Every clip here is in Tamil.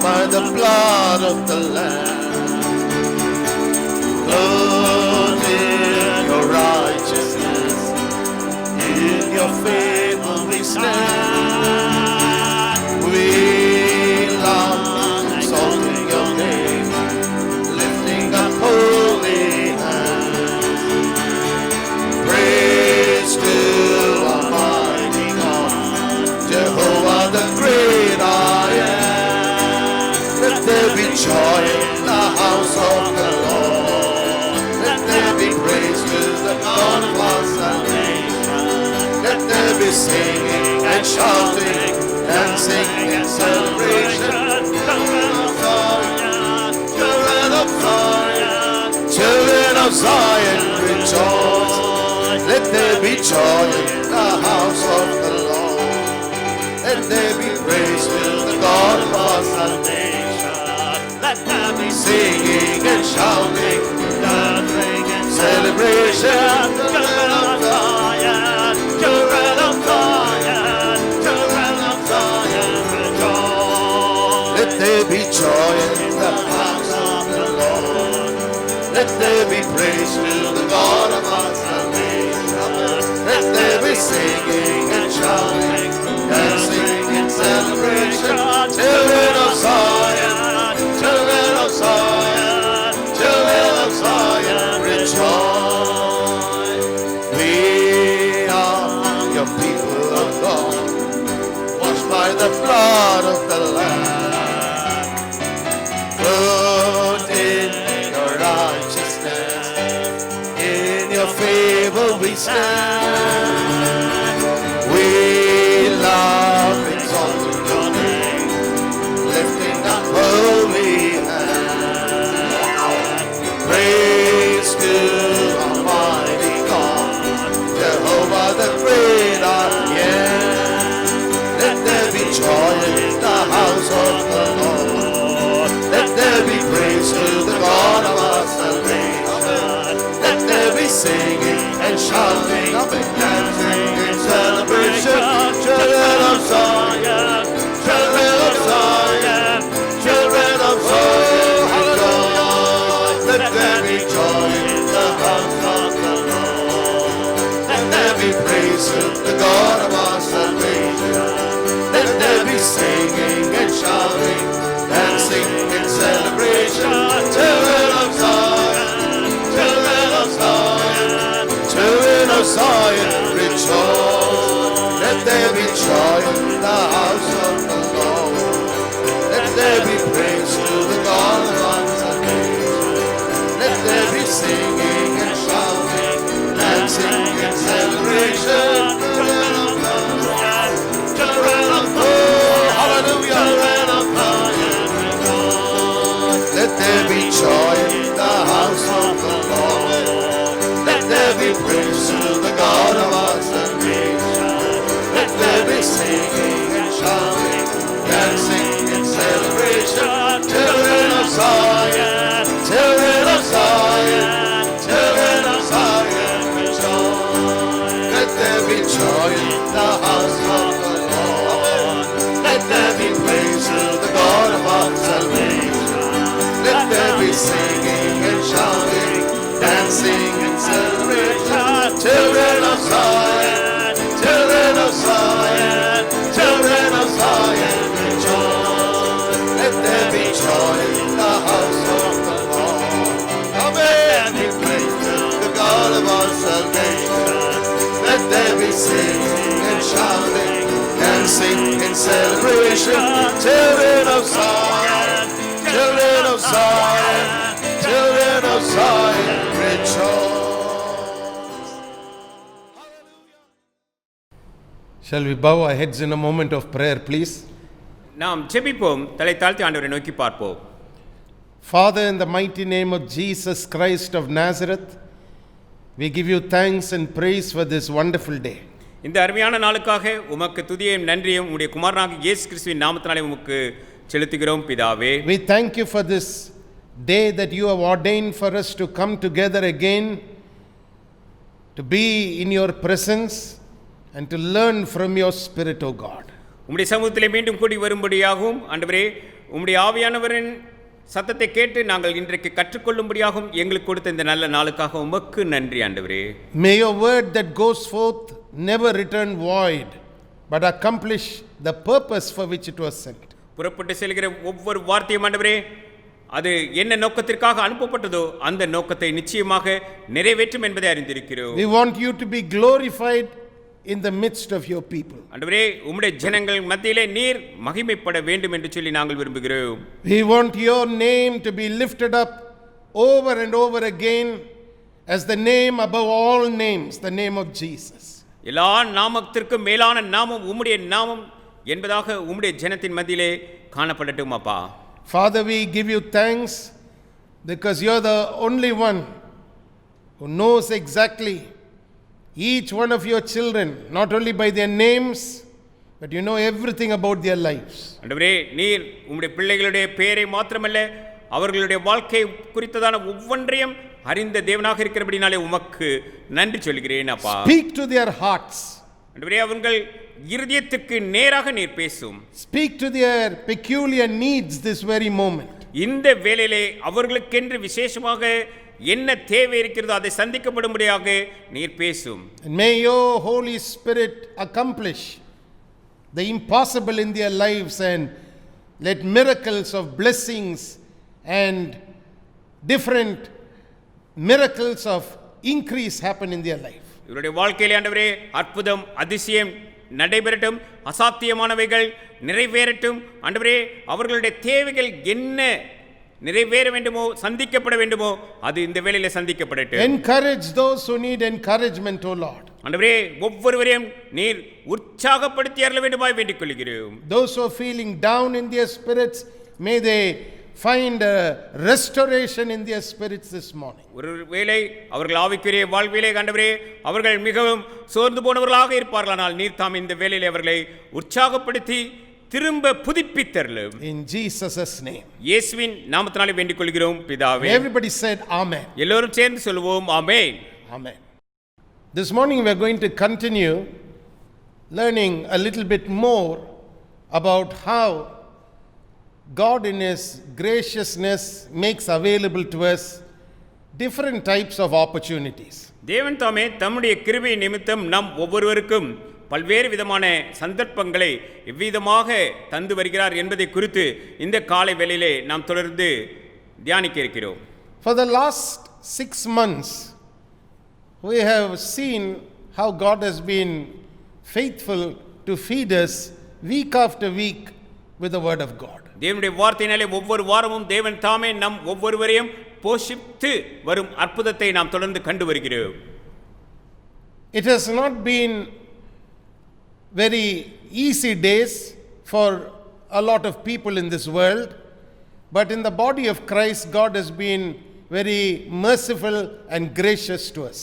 by the blood of the Lamb. Clothed in your righteousness, in your favor we stand. We love exalting your name, lifting up holy hands. Praise to Almighty God, Jehovah the great I am. Let there be joy in the house of the Lord. Let there be praise to the God of our salvation. Let there be singing and shouting, dancing and celebration. Children of Zion, children of Zion, children of Zion, rejoice. Let there be joy in the house of the Lord. Let there be praise to the God of our salvation. Let there be singing and shouting, dancing and celebration. Children of Zion, children of Zion, children of Zion, rejoice. Let there be joy in the house of the Lord. Let there be praise to the God of our salvation. Let there be singing and shouting, dancing and celebration. Children of Zion, children of Zion, children of Zion, rejoice. We are your people of God, washed by the blood of the Lamb. Clothed in your righteousness, in your favor we stand. We love exalting your name, lifting up holy hands. Praise to Almighty God, Jehovah the great I am. Let there be joy in the house of the Lord. Let there be praise to the God of our salvation. Let there be singing and shouting, dancing and celebration. Children of Zion, children of Zion, children of Zion, hallelujah. Let there be joy in the house of the Lord. Let there be praise to the God of our salvation. Let there be singing and shouting, dancing and celebration. Children of Zion, children of Zion, children of Zion, rejoice. Let there be joy in the house of the Lord. Let there be praise to the God of our salvation. Let there be singing and shouting, dancing and celebration. Children of Zion, children of Zion, hallelujah. Children of Zion, rejoice. Let there be joy in the house of the Lord. Let there be praise to the God of our salvation. Let there be singing and shouting, dancing and celebration. Children of Zion, children of Zion, children of Zion, rejoice. Let there be joy in the house of the Lord. Let there be praise to the God of our salvation. Let there be singing and shouting, dancing and celebration. Children of Zion, children of Zion, children of Zion, rejoice. Let there be joy in the house of the Lord. Amen. Let there be praise to the God of our salvation. Let there be singing and shouting, dancing and celebration. Children of Zion, children of Zion, children of Zion, rejoice. Shall we bow our heads in a moment of prayer, please? நாம் ஜெபிப்போம். தலை தாழ்த்தி ஆண்டவரை நோக்கி பார்ப்போம். Father, in the mighty name of Jesus Christ of Nazareth, we give you thanks and praise for this wonderful day. இந்த அருமையான நாளுக்காக உமக்கு துதியையும் நன்றியும் உம்முடைய குமாரனாகிய இயேசு கிறிஸ்துவின் நாமத்தினாலே உமக்கு செலுத்துகிறோம் பிதாவே. We thank you for this day that you have ordained for us to come together again, to be in your presence and to learn from your Spirit, O God. உம்முடைய சமூகத்திலே மீண்டும் கூடி வரும்படியாகவும் ஆண்டவரே உம்முடைய ஆவியானவரின் சத்தத்தை கேட்டு நாங்கள் இன்றைக்கு கற்றுக்கொள்ளும்படியாகவும் எங்களுக்கு கொடுத்த இந்த நல்ல நாளுக்காக உமக்கு நன்றி ஆண்டவரே. May your word that goes forth never return void, but accomplish the purpose for which it was sent. புறப்பட்டு செல்கிற ஒவ்வொரு வார்த்தையும் ஆண்டவரே, அது என்ன நோக்கத்திற்காக அனுப்பப்பட்டதோ அந்த நோக்கத்தை நிச்சயமாக நிறைவேற்றும் என்பதை அறிந்திருக்கிறோம். We want you to be glorified in the midst of your people. ஆண்டவரே, உம்முடைய ஜனங்கள் மத்தியிலே நீர் மகிமைப்பட வேண்டும் என்று சொல்லி நாங்கள் விரும்புகிறோம். We want your name to be lifted up over and over again as the name above all names, the name of Jesus. எல்லா நாமத்திற்கும் மேலான நாமம் உம்முடைய நாமம் என்பதாக உம்முடைய ஜனத்தின் மத்தியிலே காணப்படட்டும் அப்பா. Father, we give you thanks because you're the only one who knows exactly each one of your children, not only by their names, but you know everything about their lives. ஆண்டவரே, நீர் உம்முடைய பிள்ளைகளுடைய பெயரை மாத்திரமல்ல அவர்களுடைய வாழ்க்கை குறித்ததான ஒவ்வொன்றையும் அறிந்த தேவனாக இருக்கிறபடினாலே உமக்கு நன்றி சொல்கிறேன் அப்பா. Speak to their hearts. ஆண்டவரே, அவர்கள் இருதயத்துக்கு நேராக நீர் பேசும். Speak to their peculiar needs this very moment. இந்த வேளையிலே அவர்களுக்கென்று விசேஷமாக என்ன தேவை இருக்கிறதோ அதை சந்திக்கப்படும்படியாக நீர் பேசும். And may your Holy Spirit accomplish the impossible in their lives and let miracles of blessings and different miracles of increase happen in their life. இவருடைய வாழ்க்கையிலே ஆண்டவரே அற்புதம் அதிசயம் நடைபெறட்டும், அசாத்தியமானவைகள் நிறைவேறட்டும். ஆண்டவரே, அவர்களுடைய தேவைகள் என்ன நிறைவேற வேண்டுமோ சந்திக்கப்பட வேண்டுமோ அது இந்த வேளையிலே சந்திக்கப்படட்டும். Encourage those who need encouragement, O Lord. ஆண்டவரே, ஒவ்வொருவரையும் நீர் உற்சாகப்படுத்தி அருள வேண்டுமாய் வேண்டிக் கொள்கிறோம். Those who are feeling down in their spirits, may they find a restoration in their spirits this morning. ஒருவேளை அவர்கள் ஆவிக்குரிய வாழ்விலே ஆண்டவரே அவர்கள் மிகவும் சோர்ந்து போனவர்களாக இருப்பார்களானால் நீர் தாம் இந்த வேளையிலே அவர்களை உற்சாகப்படுத்தி திரும்ப புதுப்பித்தருளும். In Jesus' name. இயேசுவின் நாமத்தினாலே வேண்டிக் கொள்கிறோம் பிதாவே. Everybody said amen. எல்லோரும் சேர்ந்து சொல்லுவோம் ஆமென். Amen. This morning we are going to continue learning a little bit more about how God in His graciousness makes available to us different types of opportunities. தேவன் தாமே தம்முடைய கிருபை நிமித்தம் நம் ஒவ்வொருவருக்கும் பல்வேறு விதமான சந்தர்ப்பங்களை எவ்விதமாக தந்து வருகிறார் என்பதை குறித்து இந்த காலை வேளையிலே நாம் தொடர்ந்து தியானிக்க இருக்கிறோம். For the last 6 months we have seen how God has been faithful to feed us week after week with the word of God. தேவனுடைய வார்த்தையினாலே ஒவ்வொரு வாரமும் தேவன் தாமே நம் ஒவ்வொருவரையும் போஷித்து வரும் அற்புதத்தை நாம் தொடர்ந்து கண்டு வருகிறோம். It has not been very easy days for a lot of people in this world, but in the body of Christ God has been very merciful and gracious to us.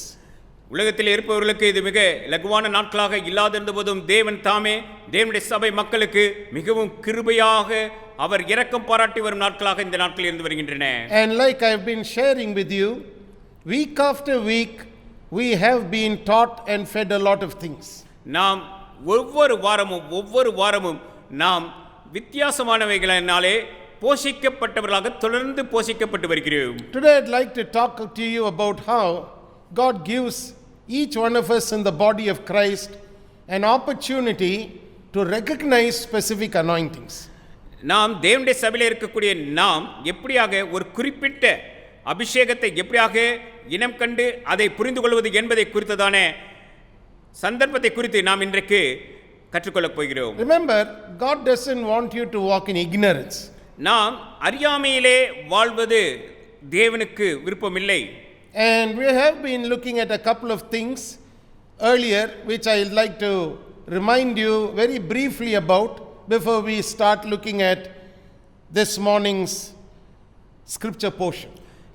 உலகத்தில் இருப்பவர்களுக்கு இது மிக லகுவான நாட்களாக இல்லாதிருந்த போதும் தேவன் தாமே தேவனுடைய சபை மக்களுக்கு மிகவும் கிருபையாக அவர் இரக்கம் பாராட்டி வரும் நாட்களாக இந்த நாட்கள் இருந்து வருகின்றன. And like I have been sharing with you, week after week we have been taught and fed a lot of things. நாம் ஒவ்வொரு வாரமும் நாம் வித்தியாசமானவைகளினாலே போஷிக்கப்பட்டவர்களாக தொடர்ந்து போஷிக்கப்பட்டு வருகிறோம். Today I'd like to talk to you about how God gives each one of us in the body of Christ an opportunity to recognize specific anointings. நாம் தேவனுடைய சபையில் இருக்கக்கூடிய நாம் எப்படியாக ஒரு குறிப்பிட்ட அபிஷேகத்தை எப்படியாக இனம் கண்டு அதை புரிந்து கொள்வது என்பதை குறித்ததான சந்தர்ப்பத்தை குறித்து நாம் இன்றைக்கு கற்றுக்கொள்ளப் போகிறோம். Remember, God doesn't want you to walk in ignorance. நாம் அறியாமையிலே வாழ்வது தேவனுக்கு விருப்பமில்லை. And we have been looking at a couple of things earlier which I'd like to remind you very briefly about before we start looking at this morning's scripture portion.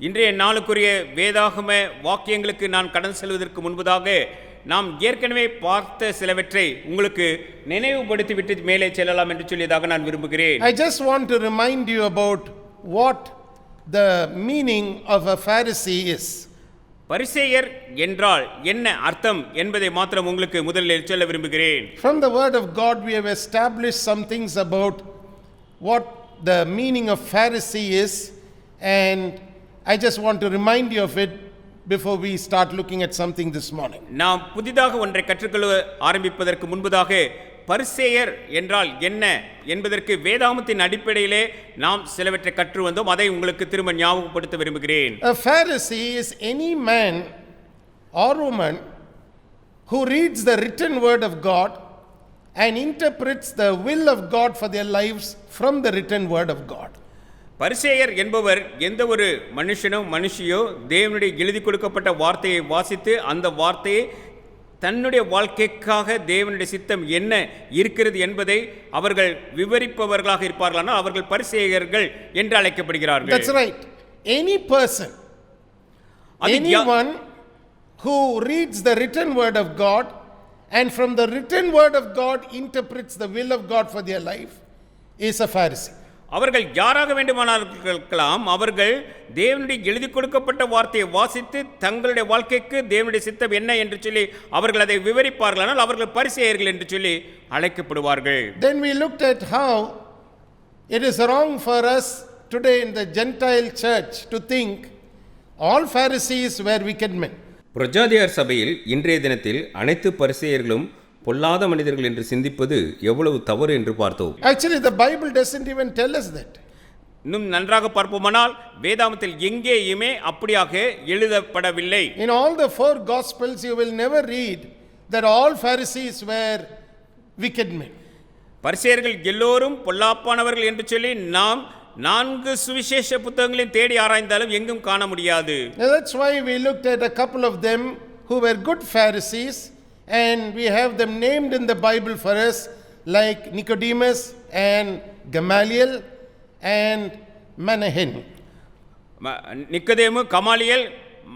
இன்றைய நாளுக்குரிய வேதாகம வாக்கியங்களுக்கு நான் கடந்து செல்வதற்கு முன்பதாக நாம் ஏற்கனவே பார்த்த சிலவற்றை உங்களுக்கு நினைவுபடுத்திவிட்டு மேலே செல்லலாம் என்று சொல்லியதாக நான் விரும்புகிறேன். I just want to remind you about what the meaning of a Pharisee is. பரிசேயர் என்றால் என்ன அர்த்தம் என்பதை மாத்திரம் உங்களுக்கு முதலில் சொல்ல விரும்புகிறேன். From the word of God we have established some things about what the meaning of Pharisee is, and I just want to remind you of it before we start looking at something this morning. நாம் புதிதாக ஒன்றை கற்றுக்கொள்ள ஆரம்பிப்பதற்கு முன்பதாக பரிசேயர் என்றால் என்ன என்பதற்கு வேதாகமத்தின் அடிப்படையிலே நாம் சிலவற்றை கற்று வந்தோம். அதை உங்களுக்கு திரும்ப ஞாபகப்படுத்த விரும்புகிறேன். A Pharisee is any man or woman who reads the written word of God and interprets the will of God for their lives from the written word of God. பரிசேயர் என்பவர் எந்த ஒரு மனுஷனோ மனுஷியோ தேவனுடைய எழுதி கொடுக்கப்பட்ட வார்த்தையை வாசித்து அந்த வார்த்தையை தன்னுடைய வாழ்க்கைக்காக தேவனுடைய சித்தம் என்ன இருக்கிறது என்பதை அவர்கள் விவரிப்பவர்களாக இருப்பார்களானால் அவர்கள் பரிசேயர்கள் என்று அழைக்கப்படுகிறார்கள். That's right. Any person, anyone who reads the written word of God and from the written word of God interprets the will of God for their life is a Pharisee. அவர்கள் யாராக வேண்டுமானாலும் அவர்கள் தேவனுடைய எழுதி கொடுக்கப்பட்ட வார்த்தையை வாசித்து தங்களுடைய வாழ்க்கைக்கு தேவனுடைய சித்தம் என்ன என்று சொல்லி அவர்கள் அதை விவரிப்பார்களானால் அவர்கள் பரிசேயர்கள் என்று சொல்லி அழைக்கப்படுவார்கள். Then we looked at how it is wrong for us today in the Gentile church to think all Pharisees were wicked men. பிரஜாதியார் சபையில் இன்றைய தினத்தில் அனைத்து பரிசேயர்களும் பொல்லாத மனிதர்கள் என்று சிந்திப்பது எவ்வளவு தவறு என்று பார்த்தோம். Actually the Bible doesn't even tell us that. இன்னும் நன்றாக பார்ப்போமானால் வேதாகமத்தில் எங்கேயுமே அப்படியாக எழுதப்படவில்லை. In all the four gospels you will never read that all Pharisees were wicked men. பரிசேயர்கள் எல்லோரும் பொல்லாப்பானவர்கள் என்று சொல்லி நாம் 4 சுவிசேஷ புத்தகங்களையும் தேடி ஆராய்ந்தாலும் எங்கும் காண முடியாது. That's why we looked at a couple of them who were good Pharisees, and we have them named in the Bible for us, like Nicodemus and Gamaliel and Manahen. நிக்கதேமு, கமாலியல்,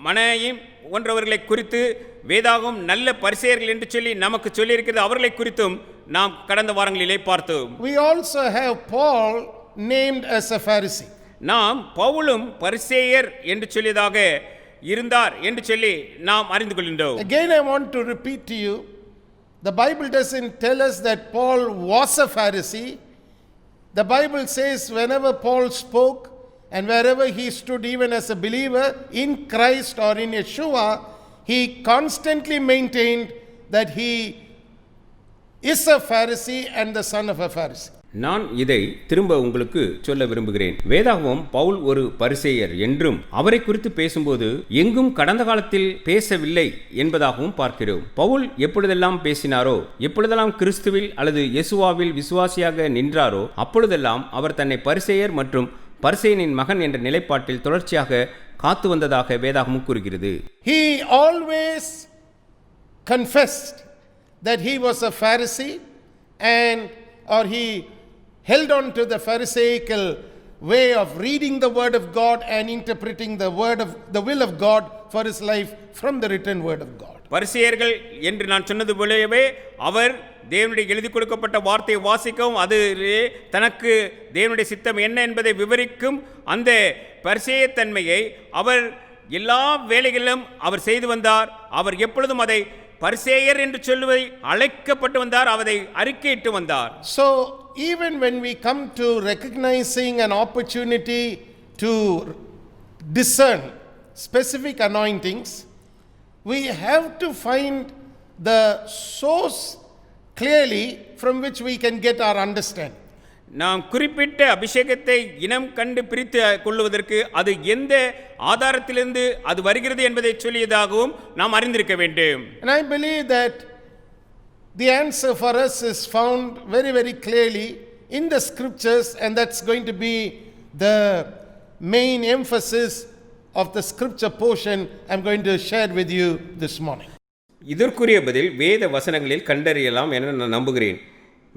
மனேயின் போன்றவர்களை குறித்து வேதாகமம் நல்ல பரிசேயர்கள் என்று சொல்லி நமக்கு சொல்லியிருக்கிறது. அவர்களை குறித்தும் நாம் கடந்த வாரங்களிலே பார்த்தோம். We also have Paul named as a Pharisee. நாம் பவுலும் பரிசேயர் என்று சொல்லியதாக இருந்தார் என்று சொல்லி நாம் அறிந்து கொள்கின்றோம். Again I want to repeat to you, the Bible doesn't tell us that Paul was a Pharisee. The Bible says whenever Paul spoke and wherever he stood, even as a believer in Christ or in Yeshua, he constantly maintained that he is a Pharisee and the son of a Pharisee. நான் இதை திரும்ப உங்களுக்கு சொல்ல விரும்புகிறேன். வேதாகமம் பவுல் ஒரு பரிசேயர் என்றும் அவரை குறித்து பேசும்போது எங்கும் கடந்த காலத்தில் பேசவில்லை என்பதாகவும் பார்க்கிறோம். பவுல் எப்பொழுதெல்லாம் பேசினாரோ, எப்பொழுதெல்லாம் கிறிஸ்துவில் அல்லது யெசுவாவில் விசுவாசியாக நின்றாரோ அப்பொழுதெல்லாம் அவர் தன்னை பரிசேயர் மற்றும் பரிசேயனின் மகன் என்ற நிலைப்பாட்டில் தொடர்ச்சியாக காத்து வந்ததாக வேதாகமம் கூறுகிறது. He always confessed that he was a Pharisee or he held on to the Pharisaical way of reading the word of God and interpreting the will of God for his life from the written word of God. பரிசேயர்கள் என்று நான் சொன்னது போலவே அவர் தேவனுடைய எழுதி கொடுக்கப்பட்ட வார்த்தையை வாசிக்கவும் அதிலே தனக்கு தேவனுடைய சித்தம் என்ன என்பதை விவரிக்கும் அந்த பரிசேயத்தன்மையை அவர் எல்லா வேளைகளிலும் அவர் செய்து வந்தார். அவர் எப்பொழுதும் அதை பரிசேயர் என்று சொல்லுவதை அழைக்கப்பட்டு வந்தார், அதை அறிக்கையிட்டு வந்தார். So even when we come to recognizing an opportunity to discern specific anointings, we have to find the source clearly from which we can get our understanding. நாம் குறிப்பிட்ட அபிஷேகத்தை இனம் கண்டு பிரித்து கொள்வதற்கு அது எந்த ஆதாரத்திலிருந்து அது வருகிறது என்பதை சொல்லியதாகவும் நாம் அறிந்திருக்க வேண்டும். And I believe that the answer for us is found very, very clearly in the scriptures, and that's going to be the main emphasis of the scripture portion I'm going to share with you this morning. இதற்குரிய பதில் வேத வசனங்களில் கண்டறியலாம் என நான் நம்புகிறேன்.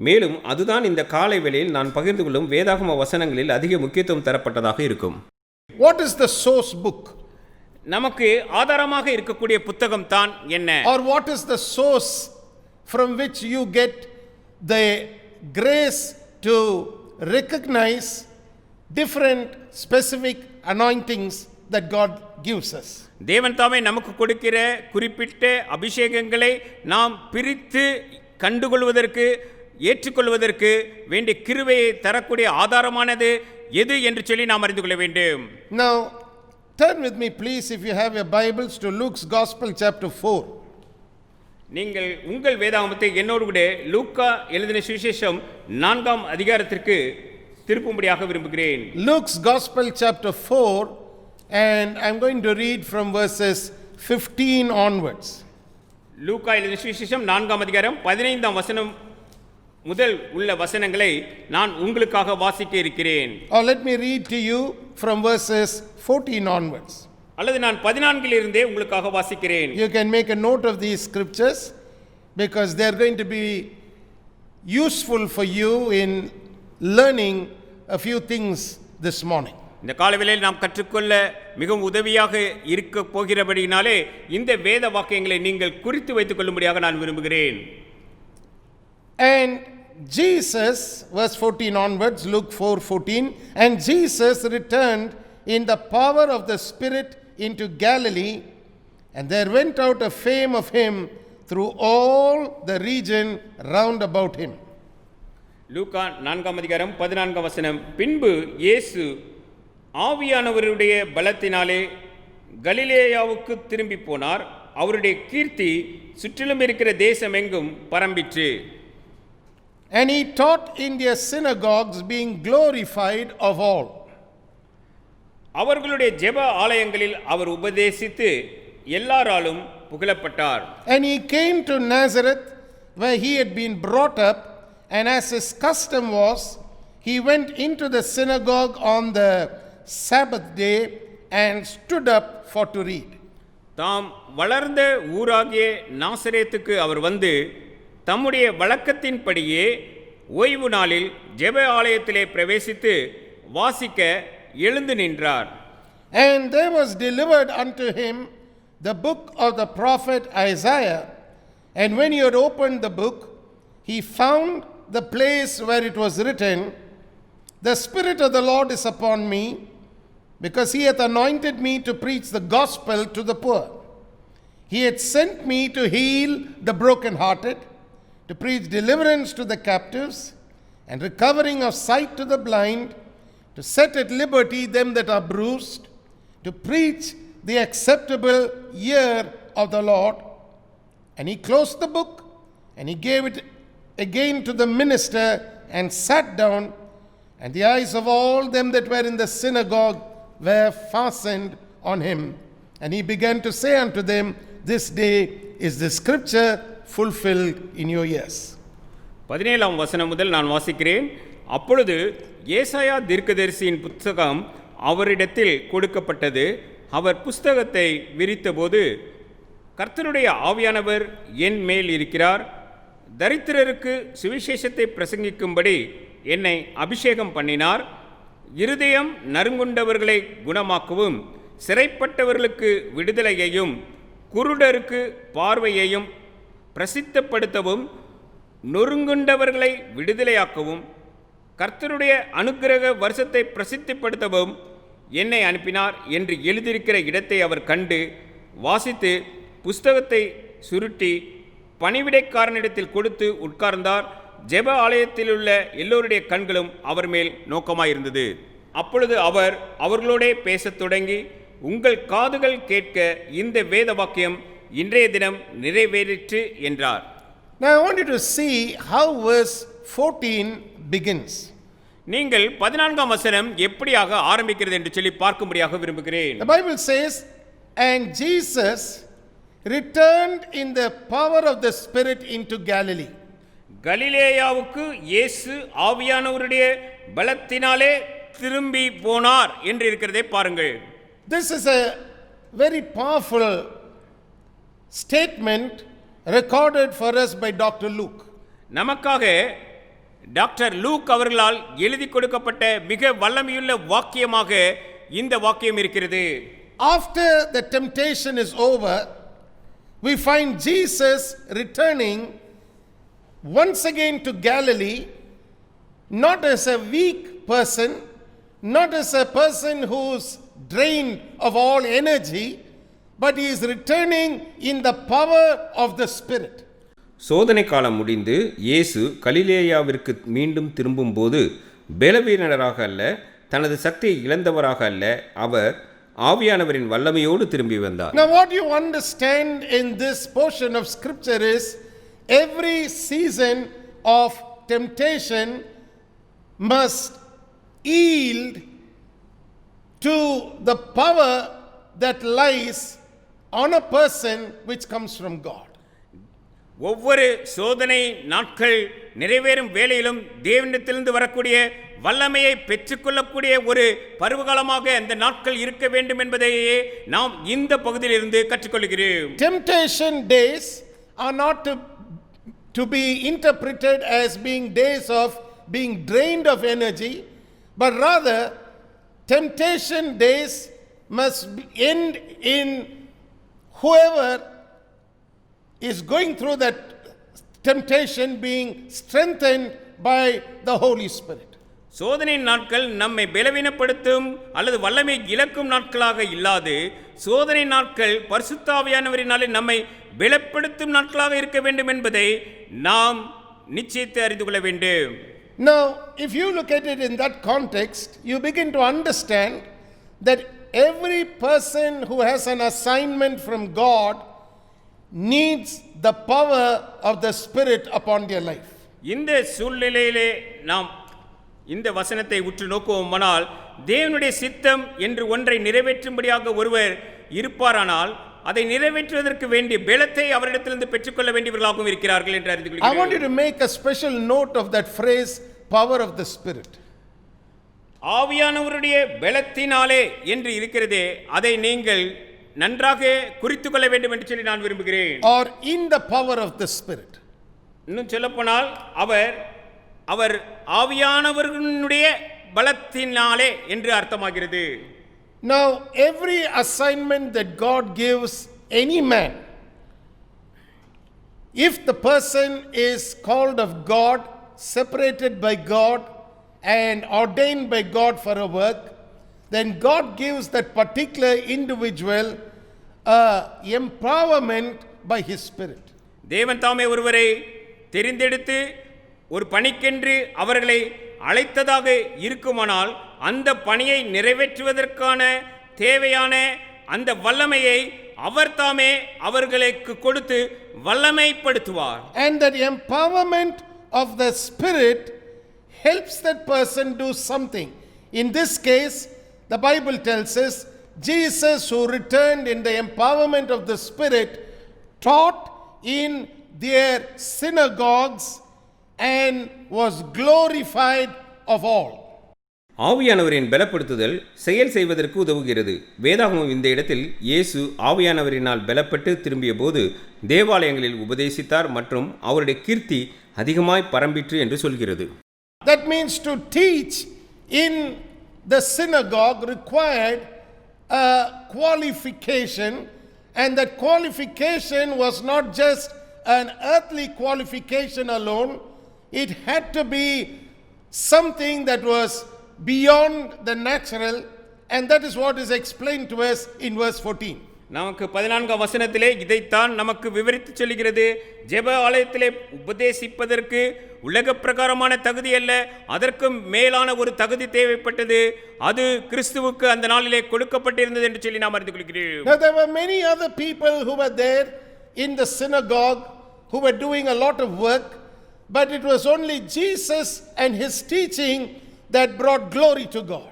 மேலும் அதுதான் இந்த காலை வேளையில் நான் பகிர்ந்து கொள்ளும் வேதாகம வசனங்களில் அதிக முக்கியத்துவம் தரப்பட்டதாக இருக்கும். What is the source book? நமக்கு ஆதாரமாக இருக்கக்கூடிய புத்தகம் தான் என்ன? Or what is the source from which you get the grace to recognize different specific anointings that God gives us? தேவன் தாமே நமக்கு கொடுக்கிற குறிப்பிட்ட அபிஷேகங்களை நாம் பிரித்து கண்டுகொள்வதற்கு ஏற்றுக்கொள்வதற்கு வேண்டிய கிருபையை தரக்கூடிய ஆதாரமானது எது என்று சொல்லி நாம் அறிந்து கொள்ள வேண்டும். Now, turn with me please, if you have your Bibles, to Luke's Gospel chapter 4. நீங்கள் உங்கள் வேதாகமத்தை என்னோடு கூட லூக்கா எழுதின சுவிசேஷம் 4ஆம் அதிகாரத்திற்கு திருப்பும்படியாக விரும்புகிறேன். Luke's Gospel chapter 4, and I'm going to read from verses 15 onwards. லூக்கா எழுதின சுவிசேஷம் 4ஆம் அதிகாரம் 15ஆம் வசனம் முதல் உள்ள வசனங்களை நான் உங்களுக்காக வாசிக்க இருக்கிறேன். Or let me read to you from verses 14 onwards. அல்லது நான் 14 இருந்தே உங்களுக்காக வாசிக்கிறேன். You can make a note of these scriptures because they are going to be useful for you in learning a few things this morning. இந்த காலவேளையில் நாம் கற்றுக்கொள்ள மிகவும் உதவியாக இருக்க போகிறபடியினாலே இந்த வேத வாக்கியங்களை நீங்கள் குறித்து வைத்துக் கொள்ளும்படியாக நான் விரும்புகிறேன். And Jesus, verse 14 onwards, Luke 4:14, and Jesus returned in the power of the Spirit into Galilee, and there went out a fame of him through all the region round about him. லூக்கா 4ஆம் அதிகாரம் 14ஆம் வசனம், பின்பு இயேசு ஆவியானவருடைய பலத்தினாலே கலிலேயாவுக்கு திரும்பி போனார், அவருடைய கீர்த்தி சுற்றிலும் இருக்கிற தேசமெங்கும் பரம்பிற்று. And he taught in their synagogues, being glorified of all. அவர்களுடைய ஜெப ஆலயங்களில் அவர் உபதேசித்து எல்லாராலும் புகழப்பட்டார். And he came to Nazareth, where he had been brought up, and as his custom was, he went into the synagogue on the Sabbath day and stood up for to read. தாம் வளர்ந்த ஊராகிய நாசரேத்துக்கு அவர் வந்து தம்முடைய வழக்கத்தின்படியே ஓய்வு நாளில் ஜெப ஆலயத்திலே பிரவேசித்து வாசிக்க எழுந்து நின்றார். And there was delivered unto him the book of the prophet Isaiah, and when he had opened the book, he found the place where it was written, The Spirit of the Lord is upon me, because he hath anointed me to preach the gospel to the poor. He hath sent me to heal the brokenhearted, to preach deliverance to the captives, and recovering of sight to the blind, to set at liberty them that are bruised, to preach the acceptable year of the Lord. And he closed the book, and he gave it again to the minister, and sat down, and the eyes of all them that were in the synagogue were fastened on him. And he began to say unto them, This day is the scripture fulfilled in your ears. 17ஆம் வசனம் முதல் நான் வாசிக்கிறேன். அப்பொழுது ஏசாயா தீர்க்கதரிசியின் புத்தகம் அவரிடத்தில் கொடுக்கப்பட்டது. அவர் புஸ்தகத்தை விரித்தபோது, கர்த்தருடைய ஆவியானவர் என் மேல் இருக்கிறார், தரித்திரருக்கு சுவிசேஷத்தை பிரசங்கிக்கும்படி என்னை அபிஷேகம் பண்ணினார், இருதயம் நறுங்குண்டவர்களை குணமாக்கவும், சிறைப்பட்டவர்களுக்கு விடுதலையையும், குருடருக்கு பார்வையையும் பிரசித்தப்படுத்தவும், நொறுங்குண்டவர்களை விடுதலையாக்கவும், கர்த்தருடைய அனுக்கிரக வருஷத்தை பிரசித்திப்படுத்தவும் என்னை அனுப்பினார் என்று எழுதியிருக்கிற இடத்தை அவர் கண்டு வாசித்து புஸ்தகத்தை சுருட்டி பணிவிடைக்காரனிடத்தில் கொடுத்து உட்கார்ந்தார். ஜெப ஆலயத்தில் உள்ள எல்லோருடைய கண்களும் அவர் மேல் நோக்கமாயிருந்தது. அப்பொழுது அவர் அவர்களோடே பேசத் தொடங்கி, உங்கள் காதுகள் கேட்க இந்த வேத வாக்கியம் இன்றைய தினம் நிறைவேறிற்று என்றார். Now I want you to see how verse 14 begins. நீங்கள் 14ஆம் வசனம் எப்படியாக ஆரம்பிக்கிறது என்று சொல்லி பார்க்கும்படியாக விரும்புகிறேன். The Bible says, and Jesus returned in the power of the Spirit into Galilee. கலிலேயாவுக்கு இயேசு ஆவியானவருடைய பலத்தினாலே திரும்பி போனார் என்று இருக்கிறதை பாருங்கள். This is a very powerful statement recorded for us by Dr. Luke. நமக்காக டாக்டர் லூக் அவர்களால் எழுதி கொடுக்கப்பட்ட மிக வல்லமையுள்ள வாக்கியமாக இந்த வாக்கியம் இருக்கிறது. After the temptation is over, we find Jesus returning once again to Galilee, not as a weak person, not as a person who's drained of all energy, but he is returning in the power of the Spirit. சோதனை காலம் முடிந்து இயேசு கலிலேயாவிற்கு மீண்டும் திரும்பும்போது பலவீனராக அல்ல, தனது சக்தியை இழந்தவராக அல்ல, அவர் ஆவியானவரின் வல்லமையோடு திரும்பி வந்தார். Now what you understand in this portion of scripture is every season of temptation must yield to the power that lies on a person which comes from God. ஒவ்வொரு சோதனை நாட்கள் நிறைவேறும் வேளையிலும் தேவனிடத்திலிருந்து வரக்கூடிய வல்லமையை பெற்றுக்கொள்ளக்கூடிய ஒரு பருவகாலமாக அந்த நாட்கள் இருக்க வேண்டும் என்பதையே நாம் இந்த பகுதியிலிருந்து கற்றுக்கொள்கிறோம். Temptation days are not to be interpreted as being days of being drained of energy, but rather temptation days must end in whoever is going through that temptation being strengthened by the Holy Spirit. சோதனை நாட்கள் நம்மை பலவீனப்படுத்தும் அல்லது வல்லமை இழக்கும் நாட்களாக இல்லாது சோதனை நாட்கள் பரிசுத்த ஆவியானவரினாலே நம்மை பலப்படுத்தும் நாட்களாக இருக்க வேண்டும் என்பதை நாம் நிச்சயித்து அறிந்து கொள்ள வேண்டும். Now, if you look at it in that context, you begin to understand that every person who has an assignment from God needs the power of the Spirit upon their life. இந்த சூழ்நிலையிலே நாம் இந்த வசனத்தை உற்று நோக்குவோமானால் தேவனுடைய சித்தம் என்று ஒன்றை நிறைவேற்றும்படியாக ஒருவர் இருப்பாரானால் அதை நிறைவேற்றுவதற்கு வேண்டிய பலத்தை அவரிடத்திலிருந்து பெற்றுக்கொள்ள வேண்டியவர்களாகவும் இருக்கிறார்கள் என்று அறிந்து கொள்கிறேன். I want you to make a special note of that phrase, power of the Spirit. ஆவியானவருடைய பலத்தினாலே என்று இருக்கிறதே, அதை நீங்கள் நன்றாக குறித்துக் கொள்ள வேண்டும் என்று சொல்லி நான் விரும்புகிறேன். Or in the power of the Spirit. இன்னும் சொல்லப்போனால் அவர் ஆவியானவர்களுடைய பலத்தினாலே என்று அர்த்தமாகிறது. Now, every assignment that God gives any man, if the person is called of God, separated by God, and ordained by God for a work, then God gives that particular individual empowerment by His Spirit. தேவன் தாமே ஒருவரை தெரிந்தெடுத்து ஒரு பணிக்கென்று அவர்களை அழைத்ததாக இருக்குமானால் அந்த பணியை நிறைவேற்றுவதற்கான தேவையான அந்த வல்லமையை அவர் தாமே அவர்களுக்கு கொடுத்து வல்லமைப்படுத்துவார். And that empowerment of the Spirit helps that person do something. In this case, the Bible tells us Jesus, who returned in the empowerment of the Spirit, taught in their synagogues and was glorified of all. ஆவியானவரின் பலப்படுத்துதல் செயல் செய்வதற்கு உதவுகிறது. வேதாகமம் இந்த இடத்தில் இயேசு ஆவியானவரினால் பலப்பட்டு திரும்பிய போது தேவாலயங்களில் உபதேசித்தார் மற்றும் அவருடைய கீர்த்தி அதிகமாய் பரம்பிற்று என்று சொல்கிறது. That means to teach in the synagogue required a qualification, and that qualification was not just an earthly qualification alone. It had to be something that was beyond the natural, and that is what is explained to us in verse 14. நமக்கு 14ஆம் வசனத்திலே இதைத்தான் நமக்கு விவரித்து சொல்கிறது. ஜெப ஆலயத்திலே உபதேசிப்பதற்கு உலக பிரகாரமான தகுதி அல்ல, அதற்கும் மேலான ஒரு தகுதி தேவைப்பட்டது. அது கிறிஸ்துவுக்கு அந்த நாளிலே கொடுக்கப்பட்டிருந்தது என்று சொல்லி நாம் அறிந்து கொள்கிறோம். Now there were many other people who were there in the synagogue who were doing a lot of work, but it was only Jesus and his teaching that brought glory to God.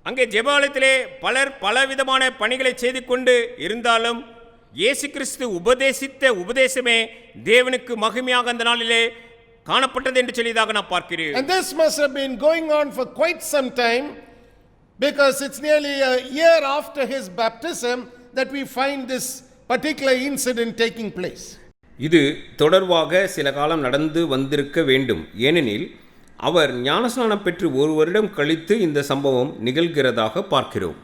அங்கே ஜெபாலயத்திலே பலர் பலவிதமான பணிகளை செய்து கொண்டு இருந்தாலும் இயேசு கிறிஸ்து உபதேசித்த உபதேசமே தேவனுக்கு மகிமையாக அந்த நாளிலே காணப்பட்டது என்று சொல்லியதாக நான் பார்க்கிறேன். And this must have been going on for quite some time, because it's nearly a year after his baptism that we find this particular incident taking place. இது தொடர்பாக சில காலம் நடந்து வந்திருக்க வேண்டும். ஏனெனில் அவர் ஞானஸ்நானம் பெற்று ஒரு வருடம் கழித்து இந்த சம்பவம் நிகழ்கிறதாக பார்க்கிறோம்.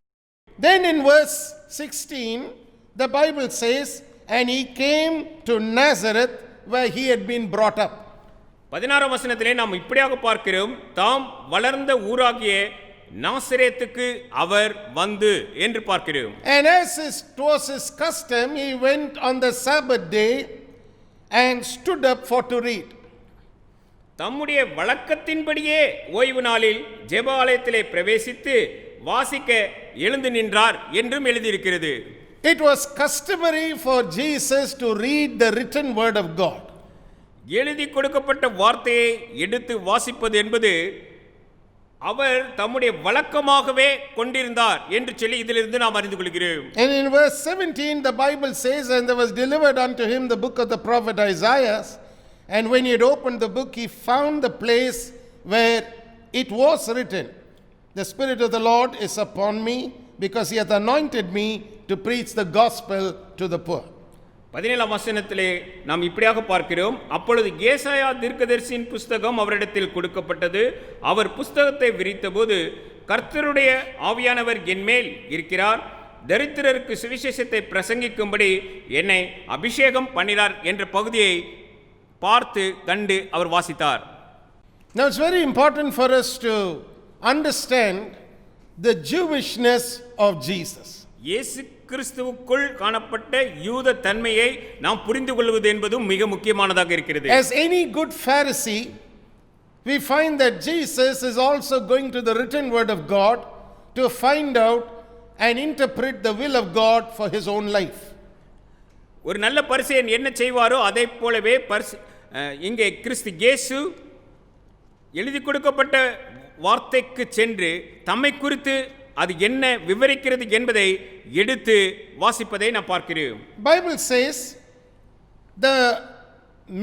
Then in verse 16 the Bible says, and he came to Nazareth where he had been brought up. 16ஆம் வசனத்திலே நாம் இப்படியாக பார்க்கிறோம், தாம் வளர்ந்த ஊராகிய நாசரேத்துக்கு அவர் வந்து என்று பார்க்கிறோம். And as it was his custom, he went on the Sabbath day and stood up for to read. தம்முடைய வழக்கத்தின்படியே ஓய்வு நாளில் ஜெப ஆலயத்திலே பிரவேசித்து வாசிக்க எழுந்து நின்றார் என்றும் எழுதியிருக்கிறது. It was customary for Jesus to read the written word of God. எழுதி கொடுக்கப்பட்ட வார்த்தையை எடுத்து வாசிப்பது என்பது அவர் தம்முடைய வழக்கமாகவே கொண்டிருந்தார் என்று சொல்லி இதிலிருந்து நாம் அறிந்து கொள்கிறோம். And in verse 17 the Bible says, and there was delivered unto him the book of the prophet Isaiah, and when he had opened the book he found the place where it was written, the Spirit of the Lord is upon me, because he hath anointed me to preach the gospel to the poor. 17ஆம் வசனத்திலே நாம் இப்படியாக பார்க்கிறோம், அப்பொழுது ஏசாயா தீர்க்கதரிசியின் புஸ்தகம் அவரிடத்தில் கொடுக்கப்பட்டது. அவர் புஸ்தகத்தை விரித்தபோது, கர்த்தருடைய ஆவியானவர் என்மேல் இருக்கிறார், தரித்திரருக்கு சுவிசேஷத்தை பிரசங்கிக்கும்படி என்னை அபிஷேகம் பண்ணினார் என்ற பகுதியை பார்த்து கண்டு அவர் வாசித்தார். Now it's very important for us to understand the Jewishness of Jesus. இயேசு கிறிஸ்துவுக்குள் காணப்பட்ட யூத தன்மையை நாம் புரிந்து கொள்வது என்பதும் மிக முக்கியமானதாக இருக்கிறது. As any good Pharisee, we find that Jesus is also going to the written word of God to find out and interpret the will of God for his own life. ஒரு நல்ல பரிசேயன் என்ன செய்வாரோ அதை போலவே இங்கே கிறிஸ்து இயேசு எழுதி கொடுக்கப்பட்ட வார்த்தைக்கு சென்று தம்மை குறித்து அது என்ன விவரிக்கிறது என்பதை எடுத்து வாசிப்பதை நாம் பார்க்கிறோம். Bible says the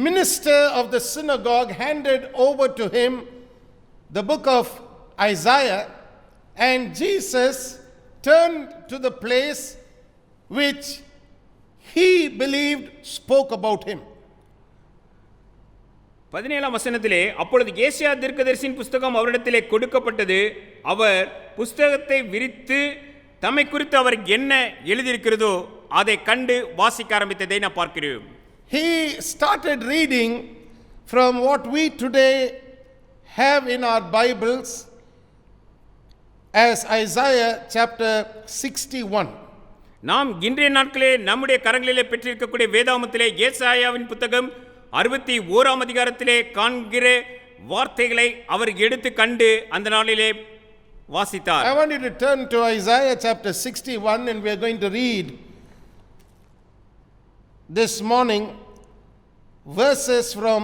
minister of the synagogue handed over to him the book of Isaiah, and Jesus turned to the place which he believed spoke about him. 17ஆம் வசனத்திலே அப்பொழுது ஏசாயா தீர்க்கதரிசியின் புஸ்தகம் அவரிடத்திலே கொடுக்கப்பட்டது. அவர் புஸ்தகத்தை விரித்து தம்மை குறித்து அவர் என்ன எழுதியிருக்கிறதோ அதை கண்டு வாசிக்க ஆரம்பித்ததை நான் பார்க்கிறோம். He started reading from what we today have in our Bibles as Isaiah chapter 61. நாம் இன்றைய நாட்களே நம்முடைய கரங்களிலே பெற்றிருக்கக்கூடிய வேதாகமத்திலே ஏசாயாவின் புத்தகம் 61ஆம் அதிகாரத்திலே காண்கிற வார்த்தைகளை அவர் எடுத்து கண்டு அந்த நாளிலே வாசித்தார். I want you to turn to Isaiah chapter 61, and we are going to read this morning verses from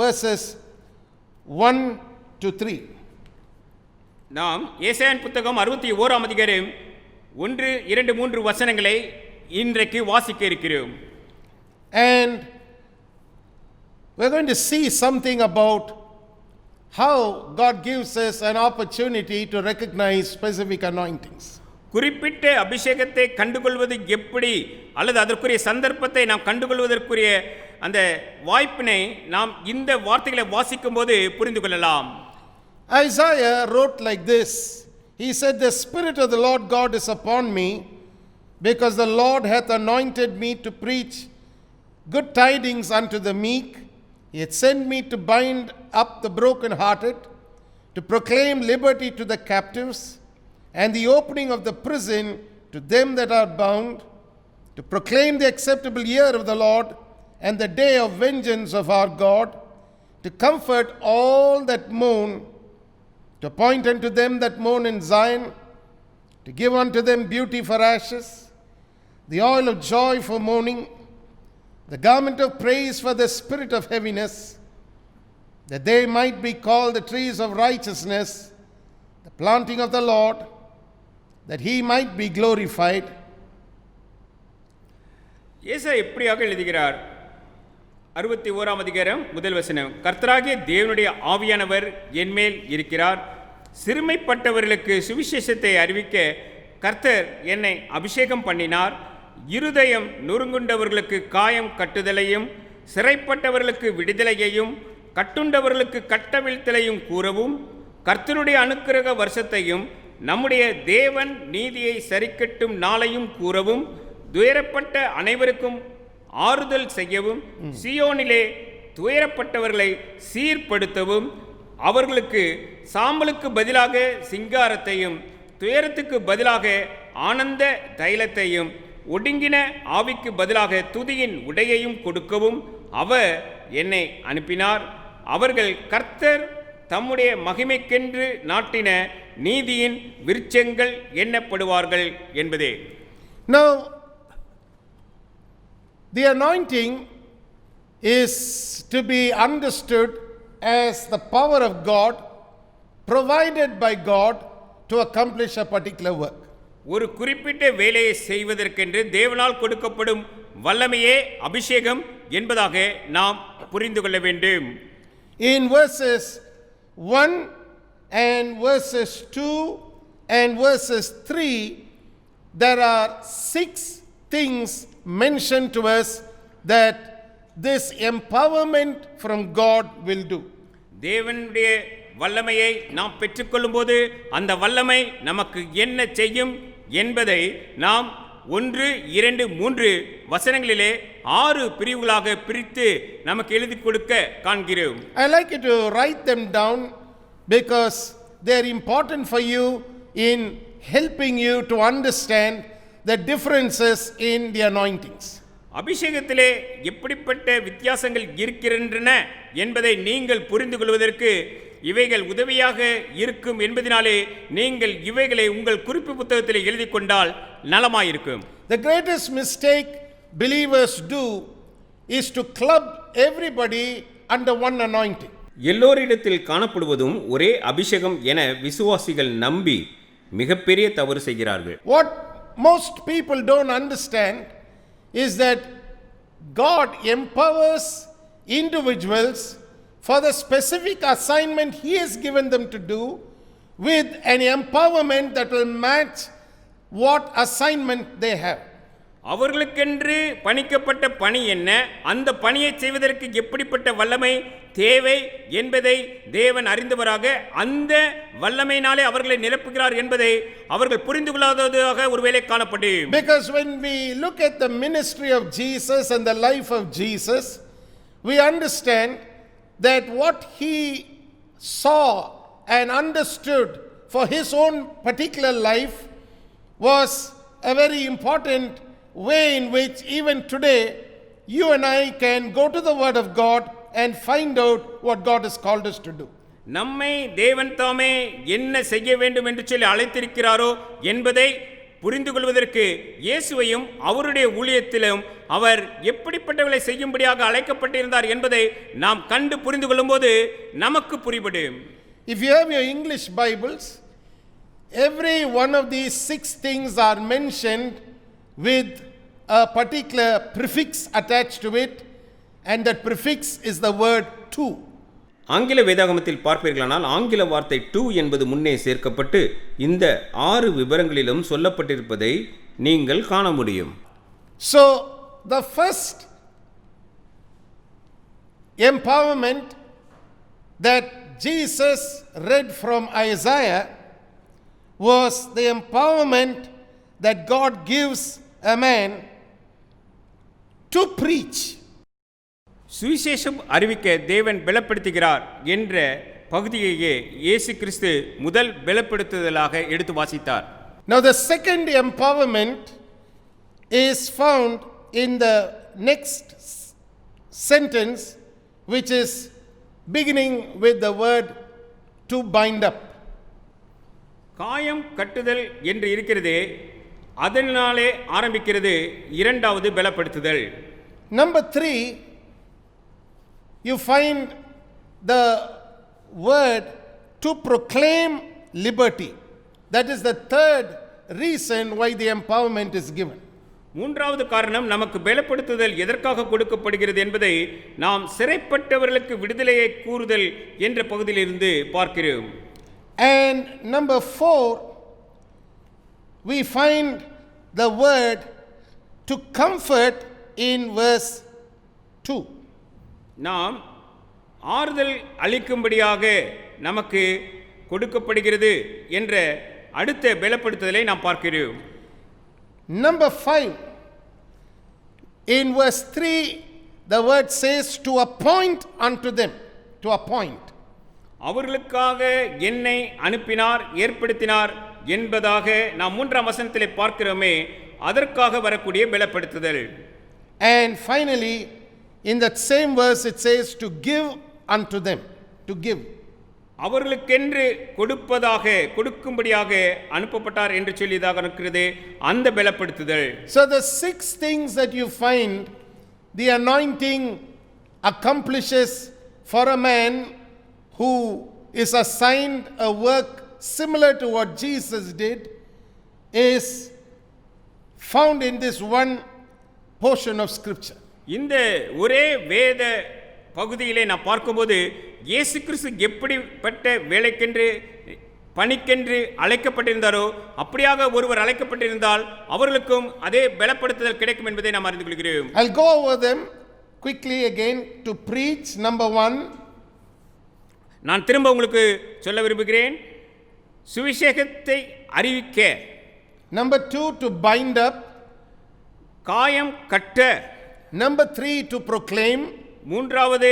verses 1 to 3. நாம் ஏசாயாவின் புத்தகம் 61ஆம் அதிகாரம் 1, 2, 3 வசனங்களை இன்றைக்கு வாசிக்க இருக்கிறோம். And we're going to see something about how God gives us an opportunity to recognize specific anointings. குறிப்பிட்ட அபிஷேகத்தை கண்டுகொள்வது எப்படி அல்லது அதற்குரிய சந்தர்ப்பத்தை நாம் கண்டுகொள்வதற்குரிய அந்த வாய்ப்பினை நாம் இந்த வார்த்தைகளை வாசிக்கும் போது புரிந்து கொள்ளலாம். Isaiah wrote like this. He said, "The Spirit of the Lord God is upon me, because the Lord hath anointed me to preach good tidings unto the meek. He hath sent me to bind up the brokenhearted, to proclaim liberty to the captives, and the opening of the prison to them that are bound, to proclaim the acceptable year of the Lord, and the day of vengeance of our God, to comfort all that mourn, to appoint unto them that mourn in Zion, to give unto them beauty for ashes, the oil of joy for mourning, the garment of praise for the spirit of heaviness, that they might be called the trees of righteousness, the planting of the Lord, that he might be glorified." ஏசா எப்படியாக எழுதுகிறார்? 61ஆம் அதிகாரம் முதல் வசனம், கர்த்தராகிய தேவனுடைய ஆவியானவர் என்மேல் இருக்கிறார், சிறுமைப்பட்டவர்களுக்கு சுவிசேஷத்தை அறிவிக்க கர்த்தர் என்னை அபிஷேகம் பண்ணினார், இருதயம் நொறுங்குண்டவர்களுக்கு காயம் கட்டுதலையும், சிறைப்பட்டவர்களுக்கு விடுதலையையும், கட்டுண்டவர்களுக்கு கட்டவிழ்த்தலையும் கூறவும், கர்த்தருடைய அனுக்கிரக வருஷத்தையும் நம்முடைய தேவன் நீதியை சரிக்கட்டும் நாளையும் கூறவும், துயரப்பட்ட அனைவருக்கும் ஆறுதல் செய்யவும், சியோனிலே துயரப்பட்டவர்களை சீர்படுத்தவும், அவர்களுக்கு சாம்பலுக்கு பதிலாக சிங்காரத்தையும், துயரத்துக்கு பதிலாக ஆனந்த தைலத்தையும், ஒடுங்கின ஆவிக்கு பதிலாக துதியின் உடையையும் கொடுக்கவும், அவர் என்னை அனுப்பினார். அவர்கள் கர்த்தர் தம்முடைய மகிமைக்கென்று நாட்டின நீதியின் விருட்சங்கள் எண்ணப்படுவார்கள் என்பதே. Now, the anointing is to be understood as the power of God provided by God to accomplish a particular work. ஒரு குறிப்பிட்ட வேலையை செய்வதற்கென்று தேவனால் கொடுக்கப்படும் வல்லமையே அபிஷேகம் என்பதாக நாம் புரிந்து கொள்ள வேண்டும். In verses 1 and verses 2 and verses 3, there are 6 things mentioned to us that this empowerment from God will do. தேவனுடைய வல்லமையை நாம் பெற்றுக்கொள்ளும்போது அந்த வல்லமை நமக்கு என்ன செய்யும் என்பதை நாம் 1, 2, 3 வசனங்களிலே 6 பிரிவுகளாக பிரித்து நமக்கு எழுதி கொடுக்க காண்கிறோம். I like you to write them down because they are important for you in helping you to understand the differences in the anointings. அபிஷேகத்திலே எப்படிப்பட்ட வித்தியாசங்கள் இருக்கின்றன என்பதை நீங்கள் புரிந்து கொள்வதற்கு இவைகள் உதவியாக இருக்கும் என்பதனாலே நீங்கள் இவைகளை உங்கள் குறிப்பு புத்தகத்தில் எழுதி கொண்டால் நலமாயிருக்கும். The greatest mistake believers do is to club everybody under one anointing. எல்லோரிடத்தில் காணப்படுவதும் ஒரே அபிஷேகம் என விசுவாசிகள் நம்பி மிகப்பெரிய தவறு செய்கிறார்கள். What most people don't understand is that God empowers individuals for the specific assignment He has given them to do with an empowerment that will match what assignment they have. அவர்களுக்கென்று பணிக்கப்பட்ட பணி என்ன, அந்த பணியை செய்வதற்கு எப்படிப்பட்ட வல்லமை தேவை என்பதை தேவன் அறிந்தவராக அந்த வல்லமையினாலே அவர்களை நிரப்புகிறார் என்பதை அவர்கள் புரிந்து கொள்ளாததாக ஒருவேளை காணப்படும். Because when we look at the ministry of Jesus and the life of Jesus, we understand that what he saw and understood for his own particular life was a very important way in which even today you and I can go to the Word of God and find out what God has called us to do. நம்மை தேவன் தாமே என்ன செய்ய வேண்டும் என்று சொல்லி அழைத்திருக்கிறாரோ என்பதை புரிந்து கொள்வதற்கு இயேசுவையும் அவருடைய ஊழியத்திலும் அவர் எப்படிப்பட்டவர்களை செய்யும்படியாக அழைக்கப்பட்டிருந்தார் என்பதை நாம் கண்டு புரிந்து கொள்ளும்போது நமக்கு புரிபடும். If you have your English Bibles, every one of these 6 things are mentioned with a particular prefix attached to it, and that prefix is the word to. ஆங்கில வேதாகமத்தில் பார்ப்பீர்களானால் ஆங்கில வார்த்தை டு என்பது முன்னே சேர்க்கப்பட்டு இந்த 6 விவரங்களிலும் சொல்லப்பட்டிருப்பதை நீங்கள் காண முடியும். So the first empowerment that Jesus read from Isaiah was the empowerment that God gives a man to preach. சுவிசேஷம் அறிவிக்க தேவன் பலப்படுத்துகிறார் என்ற பகுதியையே இயேசு கிறிஸ்து முதல் பலப்படுத்துதலாக எடுத்து வாசித்தார். Now the second empowerment is found in the next sentence, which is beginning with the word to bind up. காயம் கட்டுதல் என்று இருக்கிறதே, அதனாலே ஆரம்பிக்கிறது இரண்டாவது பலப்படுத்துதல். Number 3, you find the word to proclaim liberty. That is the third reason why the empowerment is given. மூன்றாவது காரணம் நமக்கு பலப்படுத்துதல் எதற்காக கொடுக்கப்படுகிறது என்பதை நாம் சிறைப்பட்டவர்களுக்கு விடுதலையை கூறுதல் என்ற பகுதியிலிருந்து பார்க்கிறோம். And number 4, we find the word to comfort in verse 2. நாம் ஆறுதல் அளிக்கும்படியாக நமக்கு கொடுக்கப்படுகிறது என்ற அடுத்த பலப்படுத்துதலை நாம் பார்க்கிறோம். Number 5, in verse 3, the word says to appoint unto them, to appoint. அவர்களுக்காக என்னை அனுப்பினார், ஏற்படுத்தினார் என்பதாக நாம் 3ஆம் வசனத்திலே பார்க்கிறோமே, அதற்காக வரக்கூடிய பலப்படுத்துதல். And finally, in that same verse it says to give unto them, to give. அவர்களுக்கென்று கொடுக்கும்படியாக அனுப்பப்பட்டார் என்று சொல்லியதாக இருக்கிறது அந்த பலப்படுத்துதல். So the 6 things that you find the anointing accomplishes for a man who is assigned a work similar to what Jesus did is found in this one portion of scripture. இந்த ஒரே வேத பகுதியிலே நான் பார்க்கும்போது இயேசு கிறிஸ்து எப்படிப்பட்ட வேலைக்கென்று பணிக்கென்று அழைக்கப்பட்டிருந்தாரோ அப்படியாக ஒருவர் அழைக்கப்பட்டிருந்தால் அவர்களுக்கும் அதே பலப்படுத்துதல் கிடைக்கும் என்பதை நாம் அறிந்து கொள்கிறோம். I'll go over them quickly again to preach. Number 1, நான் திரும்ப உங்களுக்கு சொல்ல விரும்புகிறேன், சுவிசேஷத்தை அறிவிக்க. Number 2, to bind up. காயம் கட்ட. Number 3, to proclaim. மூன்றாவது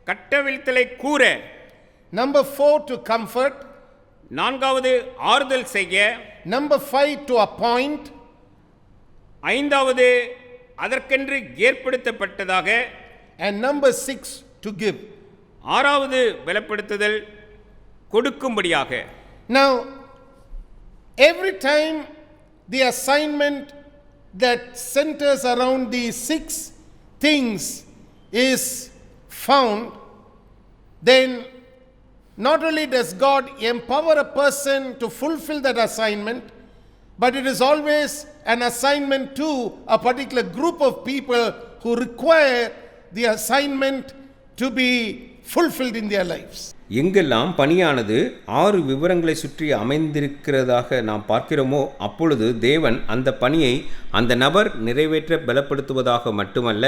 கட்டவிழ்த்தலை கூற. Number 4, to comfort. நான்காவது ஆறுதல் செய்ய. Number 5, to appoint. ஐந்தாவது அதற்கென்று ஏற்படுத்தப்பட்டதாக. And number 6, to give. ஆறாவது பலப்படுத்துதல் கொடுக்கும்படியாக. Now, every time the assignment that centers around these 6 things is found, then not only does God empower a person to fulfill that assignment, but it is always an assignment to a particular group of people who require the assignment to be fulfilled in their lives. எங்கெல்லாம் பணியானது 6 விவரங்களை சுற்றி அமைந்திருக்கிறதாக நாம் பார்க்கிறோமோ அப்பொழுது தேவன் அந்த பணியை அந்த நபர் நிறைவேற்ற பலப்படுத்துவதாக மட்டுமல்ல,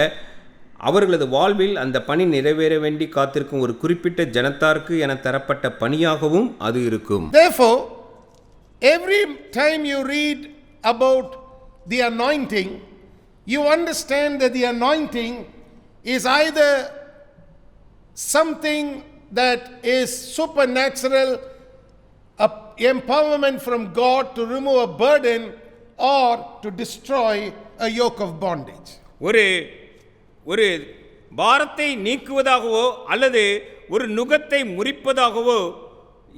அவர்களது வாழ்வில் அந்த பணி நிறைவேற வேண்டி காத்திருக்கும் ஒரு குறிப்பிட்ட ஜனத்தாருக்கு என தரப்பட்ட பணியாகவும் அது இருக்கும். Therefore, every time you read about the anointing, you understand that the anointing is either something that is supernatural, empowerment from God to remove a burden or to destroy a yoke of bondage. ஒரு பாரத்தை நீக்குவதாகவோ அல்லது ஒரு நுகத்தை முறிப்பதாகவோ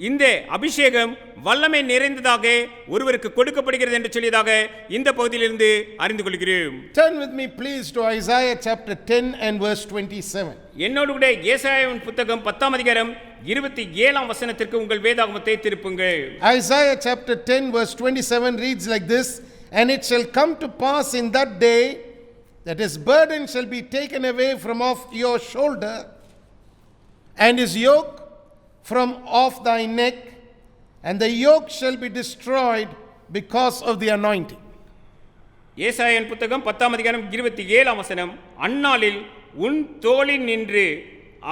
இந்த அபிஷேகம் வல்லமை நிறைந்ததாக ஒருவருக்கு கொடுக்கப்படுகிறது என்று சொல்லியதாக இந்த பகுதியிலிருந்து அறிந்து கொள்கிறோம். Turn with me please to Isaiah chapter 10 and verse 27. என்னோடு கூட ஏசாயாவின் புத்தகம் 10ஆம் அதிகாரம் 27ஆம் வசனத்திற்கு உங்கள் வேதாகமத்தை திருப்புங்கள். Isaiah chapter 10 verse 27 reads like this, and it shall come to pass in that day that his burden shall be taken away from off your shoulder, and his yoke from off thy neck, and the yoke shall be destroyed because of the anointing. ஏசாயாவின் புத்தகம் 10ஆம் அதிகாரம் 27ஆம் வசனம், அந்நாளில் உன் தோளில் நின்று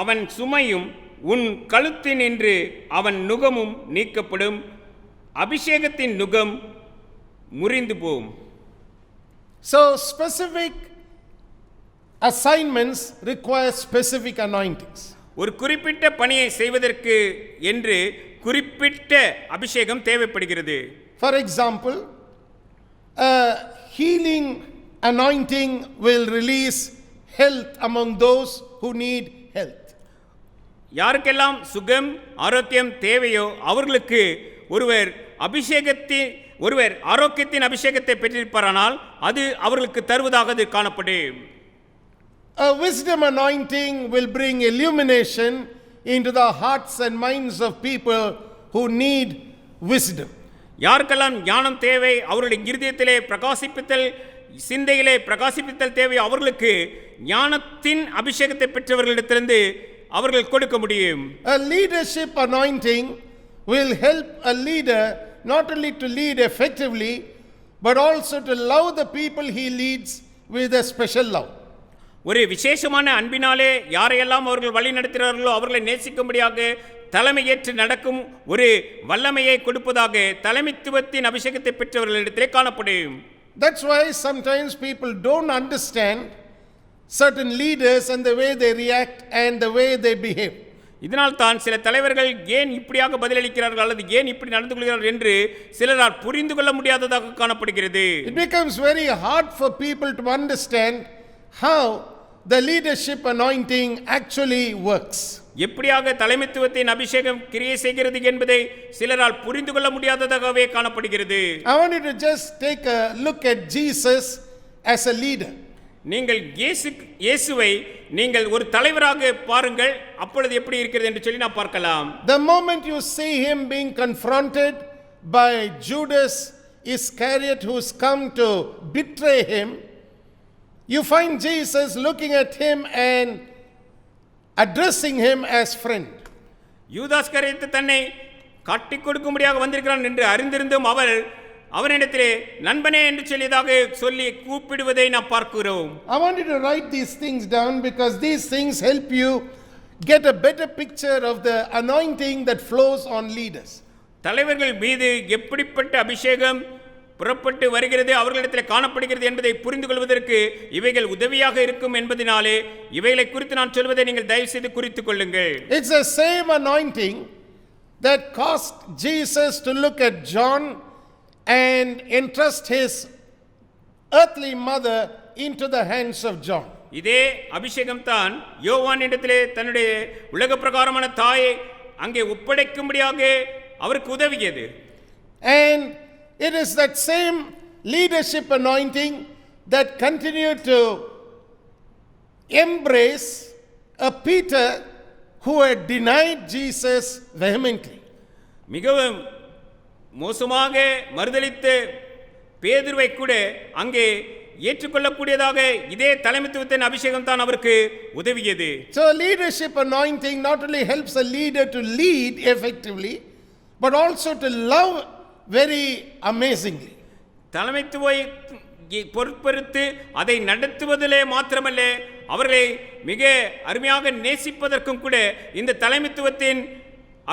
அவன் சுமையும் உன் கழுத்தில் நின்று அவன் நுகமும் நீக்கப்படும், அபிஷேகத்தின் நுகம் முறிந்து போம். So specific assignments require specific anointings. ஒரு குறிப்பிட்ட பணியை செய்வதற்கு என்று குறிப்பிட்ட அபிஷேகம் தேவைப்படுகிறது. For example, a healing anointing will release health among those who need health. யாருக்கெல்லாம் சுகம் ஆரோக்கியம் தேவையோ அவர்களுக்கு ஒருவர் ஆரோக்கியத்தின் அபிஷேகத்தை பெற்றிருப்பாரானால் அது அவர்களுக்கு தருவதாக அது காணப்படும். A wisdom anointing will bring illumination into the hearts and minds of people who need wisdom. யாருக்கெல்லாம் ஞானம் தேவை, அவர்களுடைய இருதயத்திலே பிரகாசிப்பித்தல், சிந்தையிலே பிரகாசிப்பித்தல் தேவை, அவர்களுக்கு ஞானத்தின் அபிஷேகத்தை பெற்றவர்களிடத்திலிருந்து அவர்கள் கொடுக்க முடியும். A leadership anointing will help a leader not only to lead effectively but also to love the people he leads with a special love. ஒரு விசேஷமான அன்பினாலே யாரையெல்லாம் அவர்கள் வழி நடத்துகிறார்களோ அவர்களை நேசிக்கும்படியாக தலைமையேற்று நடக்கும் ஒரு வல்லமையை கொடுப்பதாக தலைமைத்துவத்தின் அபிஷேகத்தை பெற்றவர்களிடத்திலே காணப்படும். That's why sometimes people don't understand certain leaders and the way they react and the way they behave. இதனால் தான் சில தலைவர்கள் ஏன் இப்படியாக பதிலளிக்கிறார்கள் அல்லது ஏன் இப்படி நடந்து கொள்கிறார்கள் என்று சிலரால் புரிந்து கொள்ள முடியாததாக காணப்படுகிறது. It becomes very hard for people to understand how the leadership anointing actually works. எப்படியாக தலைமைத்துவத்தின் அபிஷேகம் கிரியை செய்கிறது என்பதை சிலரால் புரிந்து கொள்ள முடியாததாகவே காணப்படுகிறது. I want you to just take a look at Jesus as a leader. நீங்கள் இயேசுவை நீங்கள் ஒரு தலைவராக பாருங்கள், அப்பொழுது எப்படி இருக்கிறது என்று சொல்லி நாம் பார்க்கலாம். The moment you see him being confronted by Judas Iscariot, who's come to betray him, you find Jesus looking at him and addressing him as friend. யூதாஸ் கரியத்து தன்னை காட்டிக் கொடுக்கும்படியாக வந்திருக்கிறான் என்று அறிந்திருந்தும் அவனிடத்திலே நண்பனே என்று சொல்லியதாக சொல்லி கூப்பிடுவதை நாம் பார்க்கிறோம். I want you to write these things down because these things help you get a better picture of the anointing that flows on leaders. தலைவர்கள் மீது எப்படிப்பட்ட அபிஷேகம் புறப்பட்டு வருகிறது, அவர்களிடத்தில் காணப்படுகிறது என்பதை புரிந்து கொள்வதற்கு இவைகள் உதவியாக இருக்கும் என்பதனாலே இவைகளை குறித்து நான் சொல்வதை நீங்கள் தயவு செய்து குறித்துக் கொள்ளுங்கள். It's the same anointing that caused Jesus to look at John and entrust his earthly mother into the hands of John. இதே அபிஷேகம் தான் யோவான் இடத்திலே தன்னுடைய உலக பிரகாரமான தாயை அங்கே ஒப்படைக்கும்படியாக அவருக்கு உதவியது. And it is that same leadership anointing that continued to embrace a Peter who had denied Jesus vehemently. மிகவும் மோசமாக மறுதலித்த பேதுருவை கூட அங்கே ஏற்றுக்கொள்ளக்கூடியதாக இதே தலைமைத்துவத்தின் அபிஷேகம் தான் அவருக்கு உதவியது. So leadership anointing not only helps a leader to lead effectively but also to love very amazingly. தலைமைத்துவை பொறுப்பெடுத்து அதை நடத்துவதிலே மாத்திரமல்ல, அவர்களை மிக அருமையாக நேசிப்பதற்கும் கூட இந்த தலைமைத்துவத்தின்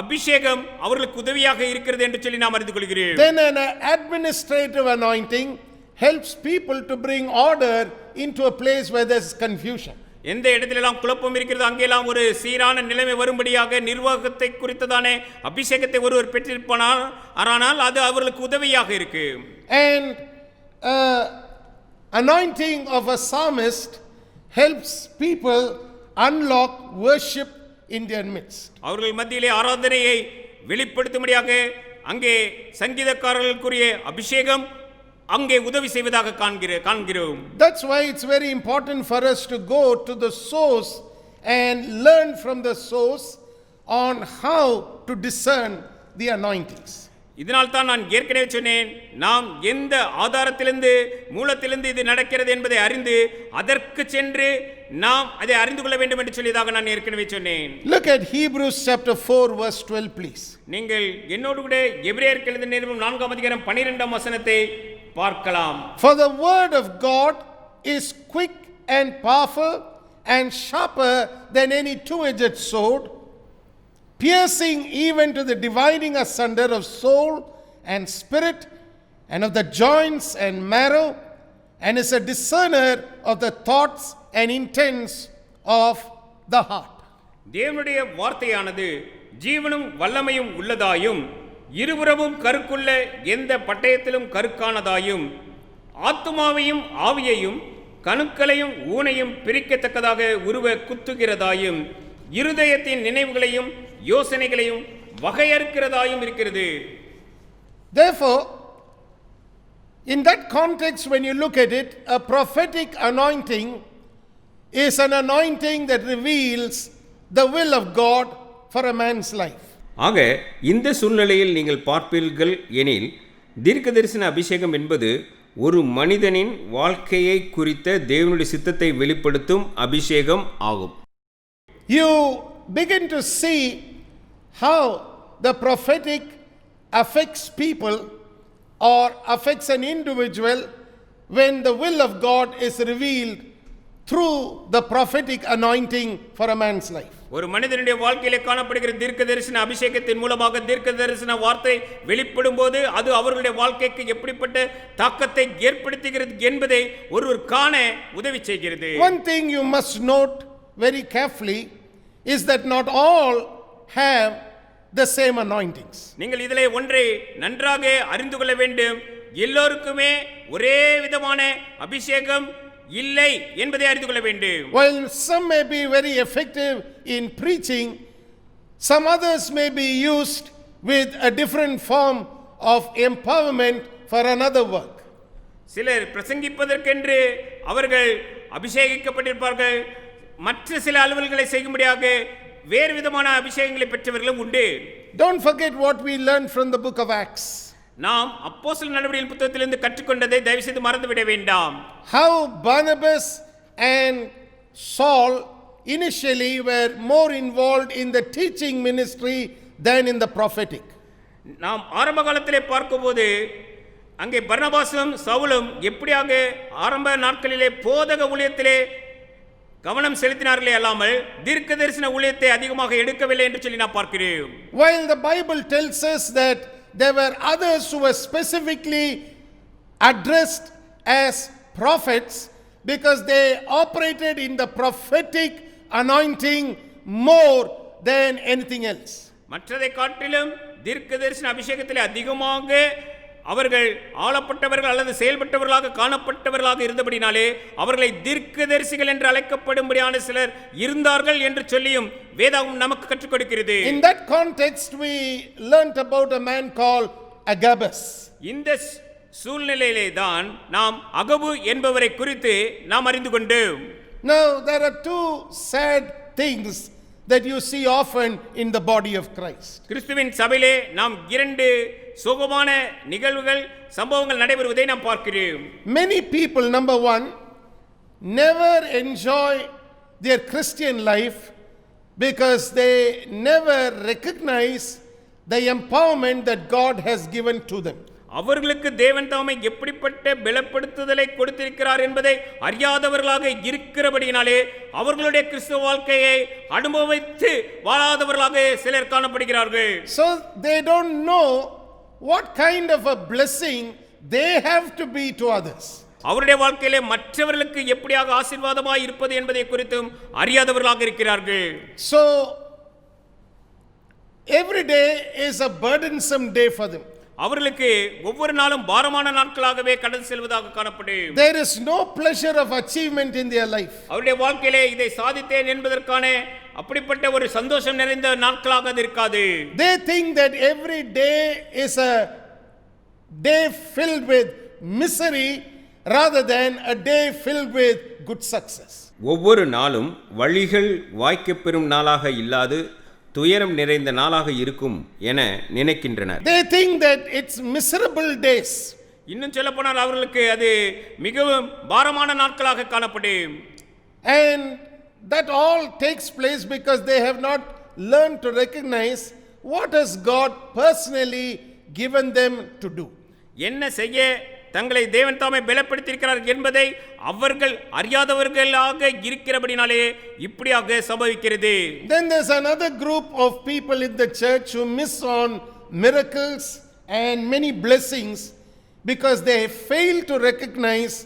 அபிஷேகம் அவர்களுக்கு உதவியாக இருக்கிறது என்று சொல்லி நாம் அறிந்து கொள்கிறோம். Then an administrative anointing helps people to bring order into a place where there is confusion. எந்த இடத்திலெல்லாம் குழப்பம் இருக்கிறது அங்கெல்லாம் ஒரு சீரான நிலைமை வரும்படியாக நிர்வாகத்தை குறித்ததான அபிஷேகத்தை ஒருவர் பெற்றிருப்பானால் ஆனால் அது அவர்களுக்கு உதவியாக இருக்கு. And anointing of a psalmist helps people unlock worship in their midst. அவர்கள் மத்தியிலே ஆராதனையை வெளிப்படுத்தும்படியாக அங்கே சங்கீதக்காரர்களுக்குரிய அபிஷேகம் அங்கே உதவி செய்வதாக காண்கிறோம். That's why it's very important for us to go to the source and learn from the source on how to discern the anointings. இதனால் தான் நான் ஏற்கனவே சொன்னேன், நாம் எந்த ஆதாரத்திலிருந்து மூலத்திலிருந்து இது நடக்கிறது என்பதை அறிந்து அதற்கு சென்று நாம் அதை அறிந்து கொள்ள வேண்டும் என்று சொல்லியதாக நான் ஏற்கனவே சொன்னேன். Look at Hebrews chapter 4 verse 12 please. நீங்கள் என்னோடு கூட எபிரேயருக்கு எழுதின நிருபம் 4ஆம் அதிகாரம் 12ஆம் வசனத்தை பார்க்கலாம். For the word of God is quick and powerful and sharper than any two-edged sword, piercing even to the dividing asunder of soul and spirit and of the joints and marrow, and is a discerner of the thoughts and intents of the heart. தேவனுடைய வார்த்தையானது ஜீவனும் வல்லமையும் உள்ளதாயும் இருபுறமும் கருக்குள்ள எந்த பட்டயத்திலும் கருக்கானதாயும் ஆத்துமாவையும் ஆவியையும் கணுக்களையும் ஊனையும் பிரிக்கத்தக்கதாக உருவ குத்துகிறதாயும் இருதயத்தின் நினைவுகளையும் யோசனைகளையும் வகையறுக்கிறதாயும் இருக்கிறது. Therefore, in that context, when you look at it, a prophetic anointing is an anointing that reveals the will of God for a man's life. ஆக இந்த சூழ்நிலையில் நீங்கள் பார்ப்பீர்கள் எனில் தீர்க்கதரிசன அபிஷேகம் என்பது ஒரு மனிதனின் வாழ்க்கையை குறித்த தேவனுடைய சித்தத்தை வெளிப்படுத்தும் அபிஷேகம் ஆகும். You begin to see how the prophetic affects people or affects an individual when the will of God is revealed through the prophetic anointing for a man's life. ஒரு மனிதனுடைய வாழ்க்கையிலே காணப்படுகிற தீர்க்கதரிசன அபிஷேகத்தின் மூலமாக தீர்க்கதரிசன வார்த்தை வெளிப்படும் போது அது அவர்களுடைய வாழ்க்கைக்கு எப்படிப்பட்ட தாக்கத்தை ஏற்படுத்துகிறது என்பதை ஒருவர் காண உதவி செய்கிறது. One thing you must note very carefully is that not all have the same anointings. நீங்கள் இதிலே ஒன்றை நன்றாக அறிந்து கொள்ள வேண்டும், எல்லோருக்குமே ஒரே விதமான அபிஷேகம் இல்லை என்பதை அறிந்து கொள்ள வேண்டும். While some may be very effective in preaching, some others may be used with a different form of empowerment for another work. சிலர் பிரசங்கிப்பதற்கென்று அவர்கள் அபிஷேகிக்கப்பட்டிருப்பார்கள். மற்ற சில அலுவல்களை செய்யும்படியாக வேறு விதமான அபிஷேகங்களை பெற்றவர்களும் உண்டு. Don't forget what we learned from the book of Acts. நாம் அப்போஸ்தலர் நடவடிக்கைகள் புத்தகத்திலிருந்து கற்றுக்கொண்டதை தயவு செய்து மறந்துவிட வேண்டாம். How Barnabas and Saul initially were more involved in the teaching ministry than in the prophetic. நாம் ஆரம்ப காலத்திலே பார்க்கும்போது அங்கே பர்னபாசும் சவுலும் எப்படியாக ஆரம்ப நாட்களிலே போதக ஊழியத்திலே கவனம் செலுத்தினார்களே அல்லாமல் தீர்க்கதரிசன ஊழியத்தை அதிகமாக எடுக்கவில்லை என்று சொல்லி நான் பார்க்கிறேன். While the Bible tells us that there were others who were specifically addressed as prophets because they operated in the prophetic anointing more than anything else. மற்றதை காட்டிலும் தீர்க்கதரிசன அபிஷேகத்திலே அதிகமாக அவர்கள் ஆளப்பட்டவர்கள் அல்லது செயல்பட்டவர்களாக காணப்பட்டவர்களாக இருந்தபடினாலே அவர்களை தீர்க்கதரிசிகள் என்று அழைக்கப்படும்படியான சிலர் இருந்தார்கள் என்று சொல்லியும் வேதாகமம் நமக்கு கற்றுக் கொடுக்கிறது. In that context we learnt about a man called Agabus. இந்த சூழ்நிலையிலே தான் நாம் அகபு என்பவரை குறித்து நாம் அறிந்து கொண்டோம். Now there are two sad things that you see often in the body of Christ. கிறிஸ்துவின் சபையிலே நாம் இரண்டு சோகமான நிகழ்வுகள் சம்பவங்கள் நடைபெறுவதை நாம் பார்க்கிறோம். Many people, number one, never enjoy their Christian life because they never recognize the empowerment that God has given to them. அவர்களுக்கு தேவன் தாமே எப்படிப்பட்ட பலப்படுத்துதலை கொடுத்திருக்கிறார் என்பதை அறியாதவர்களாக இருக்கிறபடியினாலே அவர்களுடைய கிறிஸ்துவ வாழ்க்கையை அனுபவித்து வாழாதவர்களாக சிலர் காணப்படுகிறார்கள். So they don't know what kind of a blessing they have to be to others. அவருடைய வாழ்க்கையிலே மற்றவர்களுக்கு எப்படியாக ஆசீர்வாதமாய் இருப்பது என்பதை குறித்தும் அறியாதவர்களாக இருக்கிறார்கள். So every day is a burdensome day for them. அவர்களுக்கு ஒவ்வொரு நாளும் பாரமான நாட்களாகவே கடந்து செல்வதாக காணப்படும். There is no pleasure of achievement in their life. அவருடைய வாழ்க்கையிலே இதை சாதித்தேன் என்பதற்கான அப்படிப்பட்ட ஒரு சந்தோஷம் நிறைந்த நாட்களாக அது இருக்காது. They think that every day is a day filled with misery rather than a day filled with good success. ஒவ்வொரு நாளும் வழிகள் வாய்க்கப்பெறும் நாளாக இல்லாது துயரம் நிறைந்த நாளாக இருக்கும் என நினைக்கின்றனர். They think that it's miserable days. இன்னும் சொல்ல போனால் அவர்களுக்கு அது மிகவும் பாரமான நாட்களாக காணப்படும். And that all takes place because they have not learned to recognize what has God personally given them to do. என்ன செய்ய தங்களை தேவன் தாமே பலப்படுத்தியிருக்கிறார் என்பதை அவர்கள் அறியாதவர்களாக இருக்கிறபடினாலே இப்படியாக சம்பவிக்கிறது. Then there's another group of people in the church who miss on miracles and many blessings because they fail to recognize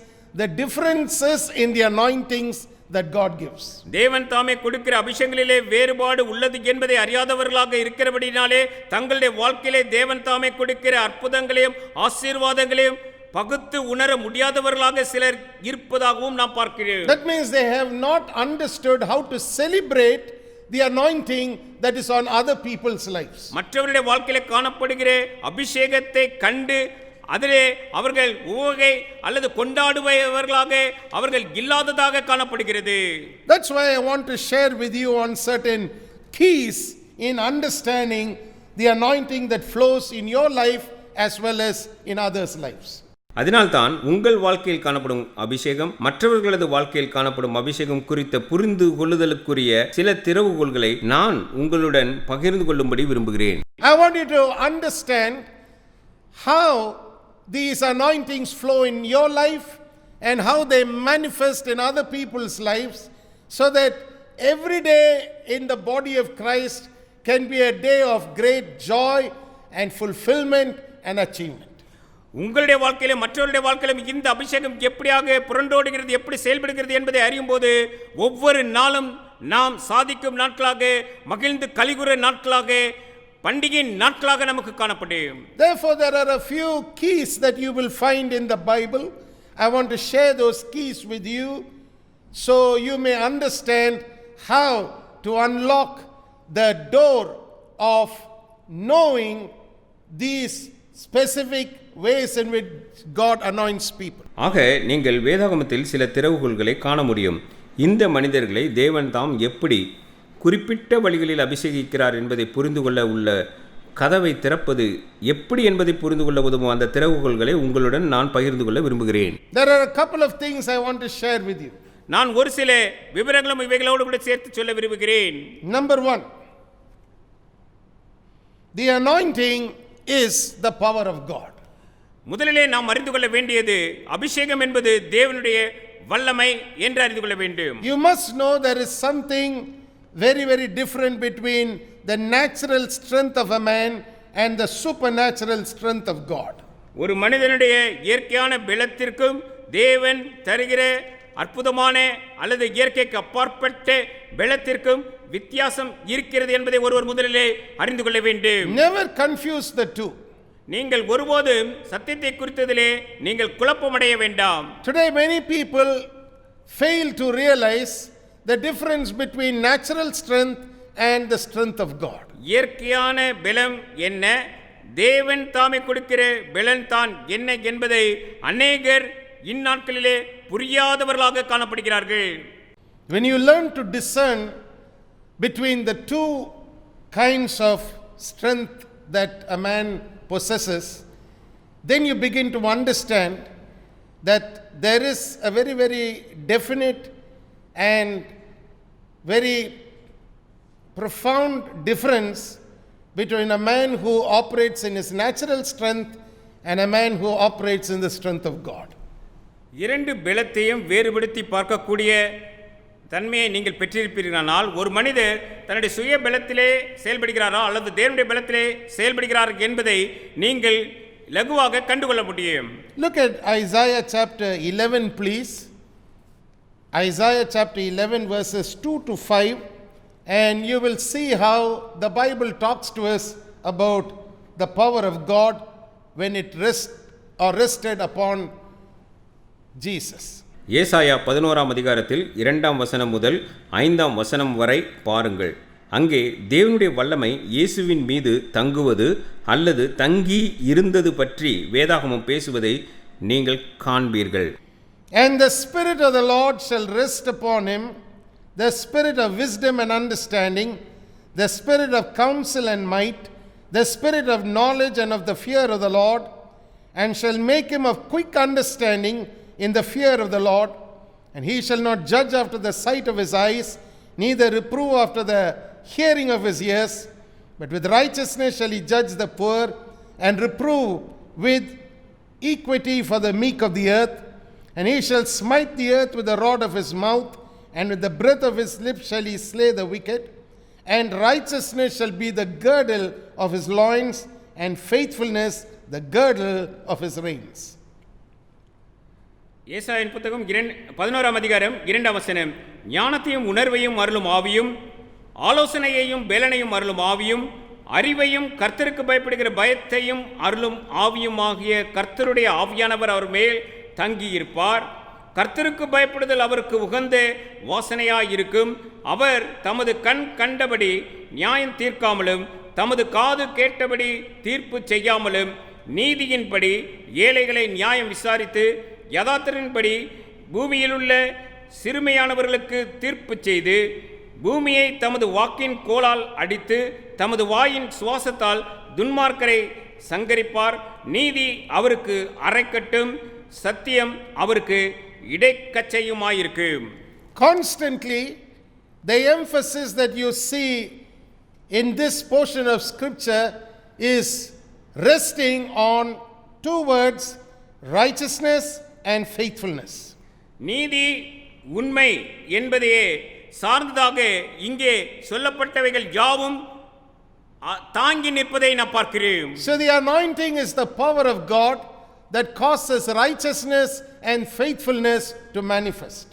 the differences in the anointings that God gives. தேவன் தாமே கொடுக்கிற அபிஷேகங்களிலே வேறுபாடு உள்ளது என்பதை அறியாதவர்களாக இருக்கிறபடினாலே தங்களுடைய வாழ்க்கையிலே தேவன் தாமே கொடுக்கிற அற்புதங்களையும் ஆசீர்வாதங்களையும் பகுத்து உணர முடியாதவர்களாக சிலர் இருப்பதாகவும் நாம் பார்க்கிறோம். That means they have not understood how to celebrate the anointing that is on other people's lives. மற்றவருடைய வாழ்க்கையிலே காணப்படுகிற அபிஷேகத்தை கண்டு அதிலே அவர்கள் உவகை அல்லது கொண்டாடுபவர்களாக அவர்கள் இல்லாததாக காணப்படுகிறது. That's why I want to share with you on certain keys in understanding the anointing that flows in your life as well as in others' lives. அதனால்தான் உங்கள் வாழ்க்கையில் காணப்படும் அபிஷேகம் மற்றவர்களது வாழ்க்கையில் காணப்படும் அபிஷேகம் குறித்த புரிந்து கொள்ளுதலுக்குரிய சில திறவுகோல்களை நான் உங்களுடன் பகிர்ந்து கொள்ளும்படி விரும்புகிறேன். I want you to understand how these anointings flow in your life and how they manifest in other people's lives so that every day in the body of Christ can be a day of great joy and fulfillment and achievement. உங்களுடைய வாழ்க்கையிலே மற்றவருடைய வாழ்க்கையிலும் இந்த அபிஷேகம் எப்படியாக புரண்டோடுகிறது எப்படி செயல்படுகிறது என்பதை அறியும் போது ஒவ்வொரு நாளும் நாம் சாதிக்கும் நாட்களாக மகிழ்ந்து கலிகுற நாட்களாக பண்டிகை நாட்களாக நமக்கு காணப்படும். Therefore there are a few keys that you will find in the Bible I want to share those keys with you so you may understand how to unlock the door of knowing these specific ways in which God anoints people. ஆக நீங்கள் வேதாகமத்தில் சில திறவுகோல்களை காண முடியும். இந்த மனிதர்களை தேவன் தாம் எப்படி குறிப்பிட்ட வழிகளில் அபிஷேகிக்கிறார் என்பதை புரிந்து கொள்ள உள்ள கதவை திறப்பது எப்படி என்பதை புரிந்து கொள்ள உதவும் அந்த திறவுகோல்களை உங்களுடன் நான் பகிர்ந்து கொள்ள விரும்புகிறேன். There are a couple of things I want to share with you. நான் ஒரு சில விவரங்களும் இவைகளோடு கூட சேர்த்து சொல்ல விரும்புகிறேன். Number 1, the anointing is the power of God. முதலிலே நாம் அறிந்து கொள்ள வேண்டியது அபிஷேகம் என்பது தேவனுடைய வல்லமை என்று அறிந்து கொள்ள வேண்டும். You must know there is something very, very different between the natural strength of a man and the supernatural strength of God. ஒரு மனிதனுடைய இயற்கையான பலத்திற்கும் தேவன் தருகிற அற்புதமான அல்லது இயற்கைக்கு அப்பாற்பட்ட பலத்திற்கும் வித்தியாசம் இருக்கிறது என்பதை ஒருவர் முதலிலே அறிந்து கொள்ள வேண்டும். Never confuse the two. நீங்கள் ஒருபோதும் சத்தியத்தை குறித்ததிலே நீங்கள் குழப்பமடைய வேண்டாம். Today many people fail to realize the difference between natural strength and the strength of God. இயற்கையான பலம் என்ன, தேவன் தாமே கொடுக்கிற பலன் தான் என்ன என்பதை அநேகர் இந்நாட்களிலே புரியாதவர்களாக காணப்படுகிறார்கள். When you learn to discern between the two kinds of strength that a man possesses, then you begin to understand that there is a very, very definite and very profound difference between a man who operates in his natural strength and a man who operates in the strength of God. இரண்டு பலத்தையும் வேறுபடுத்தி பார்க்கக்கூடிய தன்மையை நீங்கள் பெற்றிருப்பீர்களானால் ஒரு மனிதர் தன்னுடைய சுய பலத்திலே செயல்படுகிறாரா அல்லது தேவனுடைய பலத்திலே செயல்படுகிறார் என்பதை நீங்கள் லகுவாக கண்டுகொள்ள முடியும். Look at Isaiah chapter 11 please. Isaiah chapter 11 verses 2 to 5, and you will see how the Bible talks to us about the power of God when it rested upon Jesus. ஏசாயா 11ஆம் அதிகாரத்தில் 2ஆம் வசனம் முதல் 5ஆம் வசனம் வரை பாருங்கள். அங்கே தேவனுடைய வல்லமை இயேசுவின் மீது தங்குவது அல்லது தங்கி இருந்தது பற்றி வேதாகமம் பேசுவதை நீங்கள் காண்பீர்கள். And the Spirit of the Lord shall rest upon him, the Spirit of wisdom and understanding, the Spirit of counsel and might, the Spirit of knowledge and of the fear of the Lord, and shall make him of quick understanding in the fear of the Lord. And he shall not judge after the sight of his eyes, neither reprove after the hearing of his ears, but with righteousness shall he judge the poor, and reprove with equity for the meek of the earth. And he shall smite the earth with the rod of his mouth, and with the breath of his lips shall he slay the wicked. And righteousness shall be the girdle of his loins, and faithfulness the girdle of his reins. ஏசாயின் புத்தகம் 11ஆம் அதிகாரம் 2ஆம் வசனம். ஞானத்தையும் உணர்வையும் அருளும் ஆவியும், ஆலோசனையையும் பேலனையும் அருளும் ஆவியும், அறிவையும் கர்த்தருக்கு பயப்படுகிற பயத்தையும் அருளும் ஆவியுமாகிய கர்த்தருடைய ஆவியானவர் அவர் மேல் தங்கியிருப்பார். கர்த்தருக்கு பயப்படுதல் அவருக்கு உகந்த வாசனையாயிருக்கும். அவர் தமது கண் கண்டபடி நியாயம் தீர்க்காமலும் தமது காது கேட்டபடி தீர்ப்பு செய்யாமலும் நீதியின்படி ஏழைகளை நியாயம் விசாரித்து யதார்த்தத்தின்படி பூமியிலுள்ள சிறுமையானவர்களுக்கு தீர்ப்பு செய்து பூமியை தமது வாக்கின் கோலால் அடித்து தமது வாயின் சுவாசத்தால் துன்மார்க்கரை சங்கரிப்பார். நீதி அவருக்கு அரைக்கட்டும், சத்தியம் அவருக்கு இடைக்கச்சையுமாயிருக்கும். Constantly, the emphasis that you see in this portion of scripture is resting on two words, righteousness and faithfulness. நீதி உண்மை என்பதையே சார்ந்ததாக இங்கே சொல்லப்பட்டவைகள் யாவும் தாங்கி நிற்பதை நான் பார்க்கிறேன். So the anointing is the power of God that causes righteousness and faithfulness to manifest.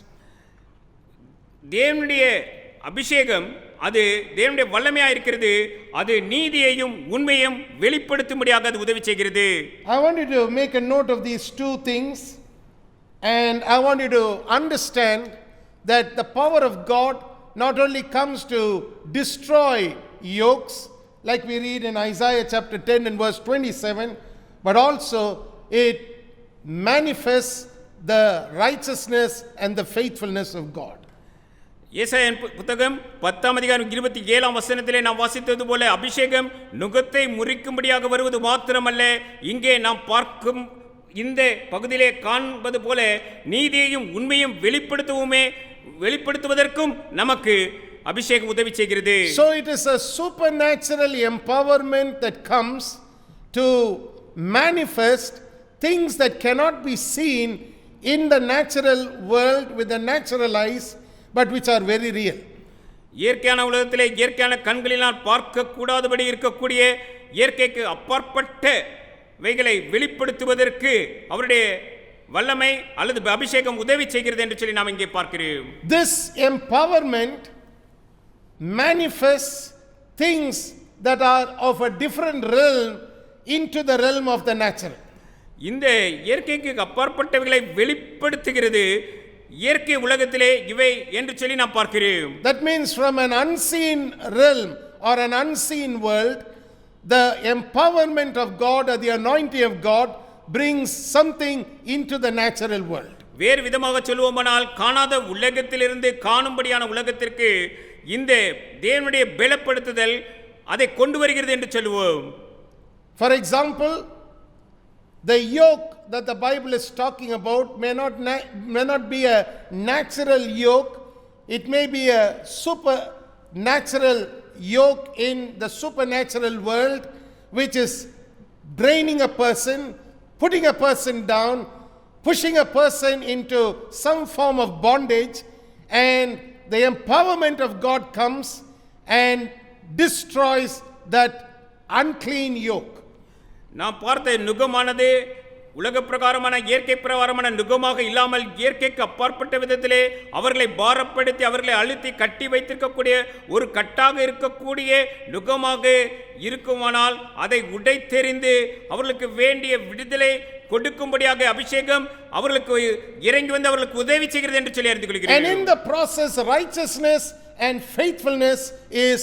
தேவனுடைய அபிஷேகம் அது தேவனுடைய வல்லமையாக இருக்கிறது. அது நீதியையும் உண்மையும் வெளிப்படுத்தும்படியாக அது உதவி செய்கிறது. I want you to make a note of these two things. And I want you to understand that the power of God not only comes to destroy yokes, like we read in Isaiah chapter 10 and verse 27, but also it manifests the righteousness and the faithfulness of God. Esayan புத்தகம் 10ஆம் அதிகாரம் 27ஆம் வசனத்திலே நாம் வாசித்தது போல அபிஷேகம் நுகத்தை முறிக்கும்படியாக வருவது மாத்திரமல்ல, இங்கே நாம் பார்க்கும் இந்த பகுதியிலே காண்பது போல நீதியையும் உண்மையும் வெளிப்படுத்துவதற்கும் நமக்கு அபிஷேகம் உதவி செய்கிறது. So it is a supernatural empowerment that comes to manifest things that cannot be seen in the natural world with the natural eyes, but which are very real. இயற்கையான உலகத்திலே இயற்கையான கண்களினால் பார்க்க கூடாதபடி இருக்கக்கூடிய இயற்கைக்கு அப்பாற்பட்டவைகளை வெளிப்படுத்துவதற்கு அவருடைய வல்லமை அல்லது அபிஷேகம் உதவி செய்கிறது என்று சொல்லி நாம் இங்கே பார்க்கிறோம். This empowerment manifests things that are of a different realm into the realm of the natural. இந்த இயற்கைக்கு அப்பாற்பட்டவைகளை வெளிப்படுத்துகிறது இயற்கை உலகத்திலே இவை என்று சொல்லி நாம் பார்க்கிறோம். That means from an unseen realm or an unseen world, the empowerment of God or the anointing of God brings something into the natural world. வேறு விதமாக சொல்லுவோமானால் காணாத உலகத்திலிருந்து காணும்படியான உலகத்திற்கு இந்த தேவனுடைய பலப்படுத்துதல் அதை கொண்டு வருகிறது என்று சொல்லுவோம். For example, the yoke that the Bible is talking about may not be a natural yoke. It may be a supernatural yoke in the supernatural world, which is draining a person, putting a person down, pushing a person into some form of bondage, and the empowerment of God comes and destroys that unclean yoke. நாம் பார்த்த நுகமானது உலக பிரகாரமான இயற்கை பிரகாரமான நுகமாக இல்லாமல் இயற்கைக்கு அப்பாற்பட்ட விதத்திலே அவர்களை பாரப்படுத்தி அவர்களை அழுத்தி கட்டி வைத்திருக்கக்கூடிய ஒரு கட்டாக இருக்கக்கூடிய நுகமாக இருக்குமானால் அதை உடைத்தெறிந்து அவர்களுக்கு வேண்டிய விடுதலை கொடுக்கும்படியாக அபிஷேகம் அவர்களுக்கு இறங்கி வந்து அவர்களுக்கு உதவி செய்கிறது என்று சொல்லி அறிந்து கொள்கிறேன். And in the process, righteousness and faithfulness is